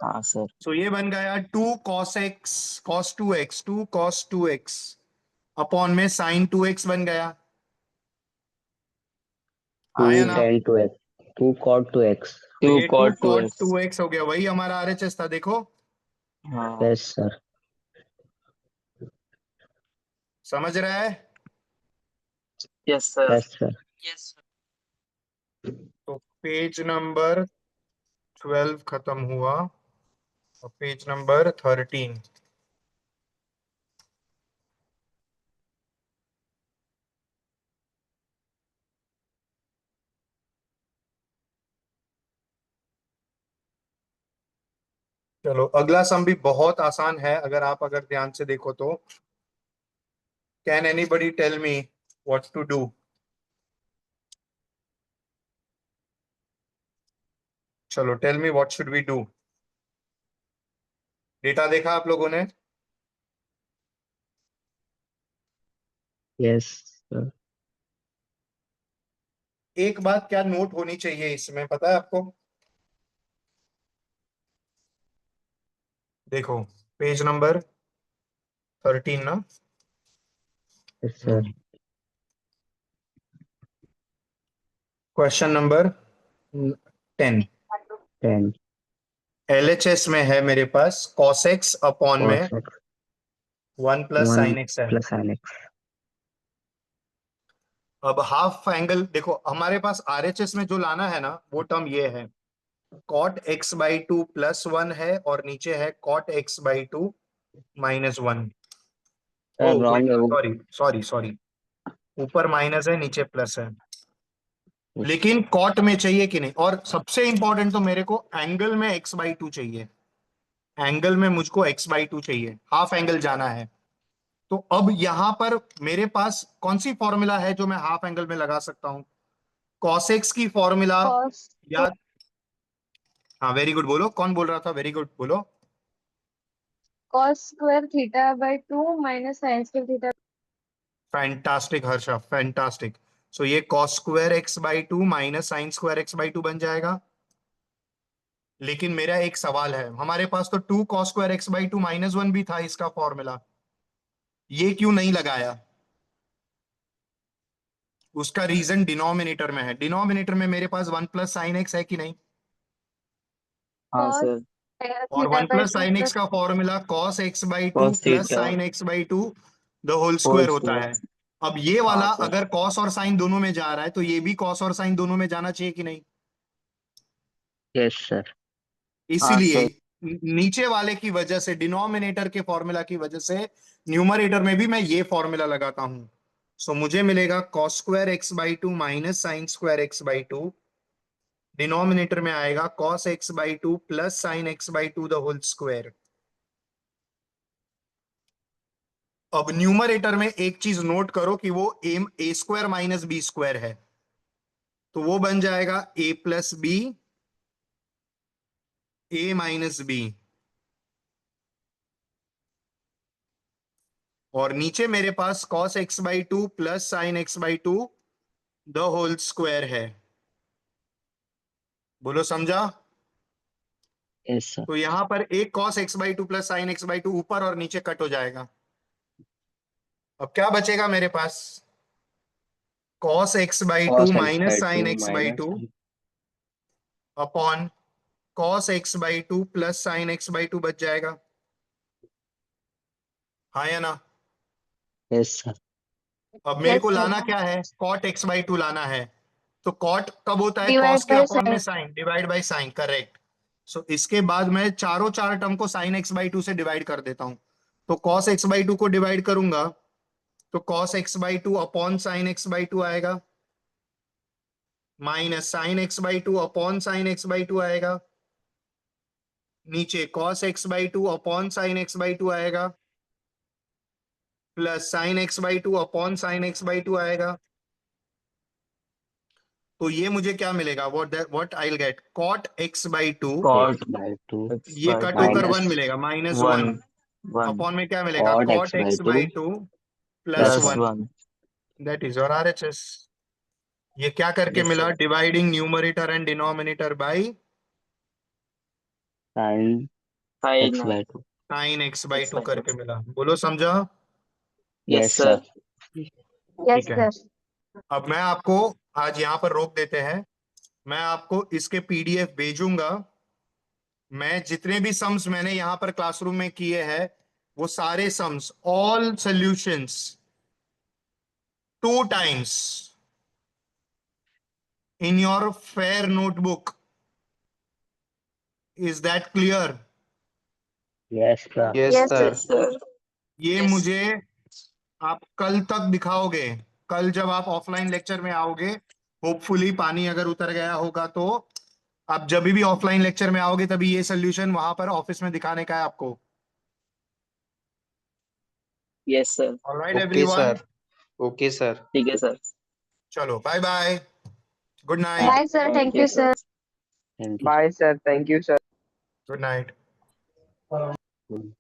[SPEAKER 3] हाँ सर।
[SPEAKER 1] सो ये बन गया 2 cos x cos 2x, 2 cos 2x upon में साइन 2x बन गया।
[SPEAKER 8] 2
[SPEAKER 1] आया ना?
[SPEAKER 8] tan 2x, 2 cot 2x.
[SPEAKER 1] तो
[SPEAKER 3] 2
[SPEAKER 1] ये 2
[SPEAKER 3] cot
[SPEAKER 1] कॉट
[SPEAKER 3] 2x।
[SPEAKER 1] 2x हो गया, वही हमारा आरएचएस था। देखो
[SPEAKER 3] हाँ
[SPEAKER 8] Yes, sir.
[SPEAKER 1] समझ रहा है?
[SPEAKER 3] Yes sir.
[SPEAKER 8] Yes, sir.
[SPEAKER 7] Yes, sir.
[SPEAKER 1] तो पेज नंबर 12 खत्म हुआ और पेज नंबर 13। चलो अगला सम भी बहुत आसान है, अगर ध्यान से देखो तो। Can anybody tell me what to do? चलो tell me what should we do. Data देखा आप लोगों ने?
[SPEAKER 8] Yes, sir.
[SPEAKER 1] एक बात क्या नोट होनी चाहिए इसमें, पता है आपको? देखो, पेज नंबर 13 ना।
[SPEAKER 8] Yes, sir.
[SPEAKER 1] Question number 10।
[SPEAKER 8] 10
[SPEAKER 1] LHS में है मेरे पास cos x अपॉन में
[SPEAKER 8] cos x
[SPEAKER 1] 1 plus
[SPEAKER 8] 1
[SPEAKER 1] sine x है।
[SPEAKER 8] plus sin x.
[SPEAKER 1] अब हाफ एंगल देखो, हमारे पास आरएचएस में जो लाना है ना वो टर्म ये है, cot x बाई 2 प्लस 1 है और नीचे है cot x by 2 minus 1। Oh
[SPEAKER 3] sir wrong है वो।
[SPEAKER 1] सॉरी सॉरी सॉरी, ऊपर माइनस है नीचे प्लस है। लेकिन कॉट में चाहिए कि नहीं, और सबसे इंपॉर्टेंट तो मेरे को एंगल में x बाई 2 चाहिए। एंगल में मुझको x बाई 2 चाहिए, हाफ एंगल जाना है। तो अब यहां पर मेरे पास कौन सी फॉर्मूला है जो मैं हाफ एंगल में लगा सकता हूं? cos x की फॉर्मूला
[SPEAKER 4] cos
[SPEAKER 1] याद? हाँ वेरी गुड, बोलो कौन बोल रहा था, वेरी गुड बोलो।
[SPEAKER 4] cos square theta by 2 minus sin square theta.
[SPEAKER 1] Fantastic Harsha, fantastic. So ये cos square x by 2 minus sine square x by 2 बन जाएगा। लेकिन मेरा एक सवाल है, हमारे पास तो 2 cos square x by 2 minus 1 भी था इसका फॉर्मूला, ये क्यों नहीं लगाया? उसका रीजन डिनोमिनेटर में है। डिनोमिनेटर में मेरे पास 1 प्लस साइन एक्स है कि नहीं?
[SPEAKER 3] हाँ
[SPEAKER 4] cos
[SPEAKER 3] सर।
[SPEAKER 1] और
[SPEAKER 4] theta
[SPEAKER 1] 1
[SPEAKER 4] by
[SPEAKER 1] plus
[SPEAKER 4] 2
[SPEAKER 1] sine x
[SPEAKER 4] plus
[SPEAKER 1] का formula cos x by 2
[SPEAKER 3] cos
[SPEAKER 1] plus
[SPEAKER 3] theta
[SPEAKER 1] sine x by 2 the whole
[SPEAKER 3] whole
[SPEAKER 1] square होता है।
[SPEAKER 3] स्क्वायर।
[SPEAKER 1] अब ये
[SPEAKER 3] हाँ
[SPEAKER 1] वाला
[SPEAKER 3] सर।
[SPEAKER 1] अगर cos और साइन दोनों में जा रहा है तो ये भी cos और साइन दोनों में जाना चाहिए कि नहीं?
[SPEAKER 8] Yes, sir.
[SPEAKER 3] हाँ
[SPEAKER 1] इसीलिए
[SPEAKER 3] सर।
[SPEAKER 1] नीचे वाले की वजह से, डिनोमिनेटर के फॉर्मूला की वजह से, न्यूमरेटर में भी मैं ये फॉर्मूला लगाता हूं। सो मुझे मिलेगा cos square x by 2 minus sine square x by 2, denominator में आएगा cos x by 2 plus sine x by 2 the whole square. अब न्यूमरेटर में एक चीज नोट करो कि वो a square minus b square है, तो वो बन जाएगा a plus b, a minus b. और नीचे मेरे पास cos x by 2 plus sine x by 2 the whole square है। बोलो समझा?
[SPEAKER 8] Yes, sir.
[SPEAKER 1] तो यहां पर एक cos x by 2 plus sine x by 2 ऊपर और नीचे कट हो जाएगा। अब क्या बचेगा मेरे पास? cos x by 2
[SPEAKER 8] Cos x by
[SPEAKER 1] minus
[SPEAKER 8] 2
[SPEAKER 1] sine x by
[SPEAKER 8] minus
[SPEAKER 1] 2
[SPEAKER 8] sin.
[SPEAKER 1] Upon cos x by 2 plus sine x by 2 बच जाएगा। हाँ या ना?
[SPEAKER 8] Yes, sir.
[SPEAKER 1] अब मेरे
[SPEAKER 4] Yes
[SPEAKER 1] को
[SPEAKER 4] sir.
[SPEAKER 1] लाना क्या है? cot x बाई 2 लाना है। तो cot कब होता है? cos
[SPEAKER 4] Divide
[SPEAKER 1] के
[SPEAKER 4] by
[SPEAKER 1] अपॉन में
[SPEAKER 4] sin.
[SPEAKER 1] Sine, divide by sine, correct. So इसके बाद मैं चारों चार टर्म को साइन एक्स बाई 2 से डिवाइड कर देता हूं। तो cos x बाई 2 को डिवाइड करूंगा तो cos x by 2 upon sine x by 2 आएगा, minus sine x by 2 upon sine x by 2 आएगा, नीचे cos x by 2 upon sine x by 2 आएगा, plus sine x by 2 upon sine x by 2 आएगा। तो ये मुझे क्या मिलेगा? What I will get? cot x by 2,
[SPEAKER 3] cot
[SPEAKER 8] X by 2
[SPEAKER 3] x
[SPEAKER 1] ये
[SPEAKER 3] बाय
[SPEAKER 1] कट
[SPEAKER 3] 2
[SPEAKER 1] होकर
[SPEAKER 8] minus
[SPEAKER 1] 1 मिलेगा, माइनस 1।
[SPEAKER 3] 1 1
[SPEAKER 1] अपॉन में क्या मिलेगा?
[SPEAKER 8] cot x
[SPEAKER 1] cot
[SPEAKER 8] by
[SPEAKER 1] x
[SPEAKER 8] 2
[SPEAKER 1] by 2 plus
[SPEAKER 8] plus
[SPEAKER 3] plus
[SPEAKER 8] 1.
[SPEAKER 1] 1।
[SPEAKER 3] 1।
[SPEAKER 1] That is your RHS. ये क्या करके
[SPEAKER 3] यस
[SPEAKER 1] मिला?
[SPEAKER 3] Sir.
[SPEAKER 1] Dividing numerator and denominator by
[SPEAKER 8] Sin
[SPEAKER 3] sine
[SPEAKER 8] x by 2.
[SPEAKER 1] Sine x by
[SPEAKER 3] x
[SPEAKER 1] 2
[SPEAKER 3] by 2।
[SPEAKER 1] करके मिला। बोलो समझा?
[SPEAKER 3] Yes
[SPEAKER 8] Yes,
[SPEAKER 3] sir.
[SPEAKER 8] sir.
[SPEAKER 4] Yes
[SPEAKER 1] ठीक है।
[SPEAKER 4] sir.
[SPEAKER 1] अब मैं आपको आज यहाँ पर रोक देते हैं, मैं आपको इसके पीडीएफ भेजूंगा। मैं जितने भी सम्स मैंने यहाँ पर क्लासरूम में किए हैं वो सारे sums, all solutions 2 times in your fair notebook. Is that clear?
[SPEAKER 8] Yes, sir.
[SPEAKER 6] Yes, sir.
[SPEAKER 1] ये
[SPEAKER 7] Yes.
[SPEAKER 1] मुझे आप कल तक दिखाओगे। कल जब आप ऑफलाइन लेक्चर में आओगे, होपफुली पानी अगर उतर गया होगा तो आप जब भी ऑफलाइन लेक्चर में आओगे तभी ये सोल्यूशन वहां पर ऑफिस में दिखाने का है आपको।
[SPEAKER 3] Yes sir.
[SPEAKER 1] Alright
[SPEAKER 6] Okay,
[SPEAKER 1] everyone,
[SPEAKER 6] sir. Okay, sir.
[SPEAKER 3] ठीक है सर।
[SPEAKER 1] चलो bye bye, good night,
[SPEAKER 4] Bye, sir. Thank you, sir.
[SPEAKER 8] Thank you.
[SPEAKER 6] Bye, sir. Thank you, sir.
[SPEAKER 1] Good night.
[SPEAKER 8] Good.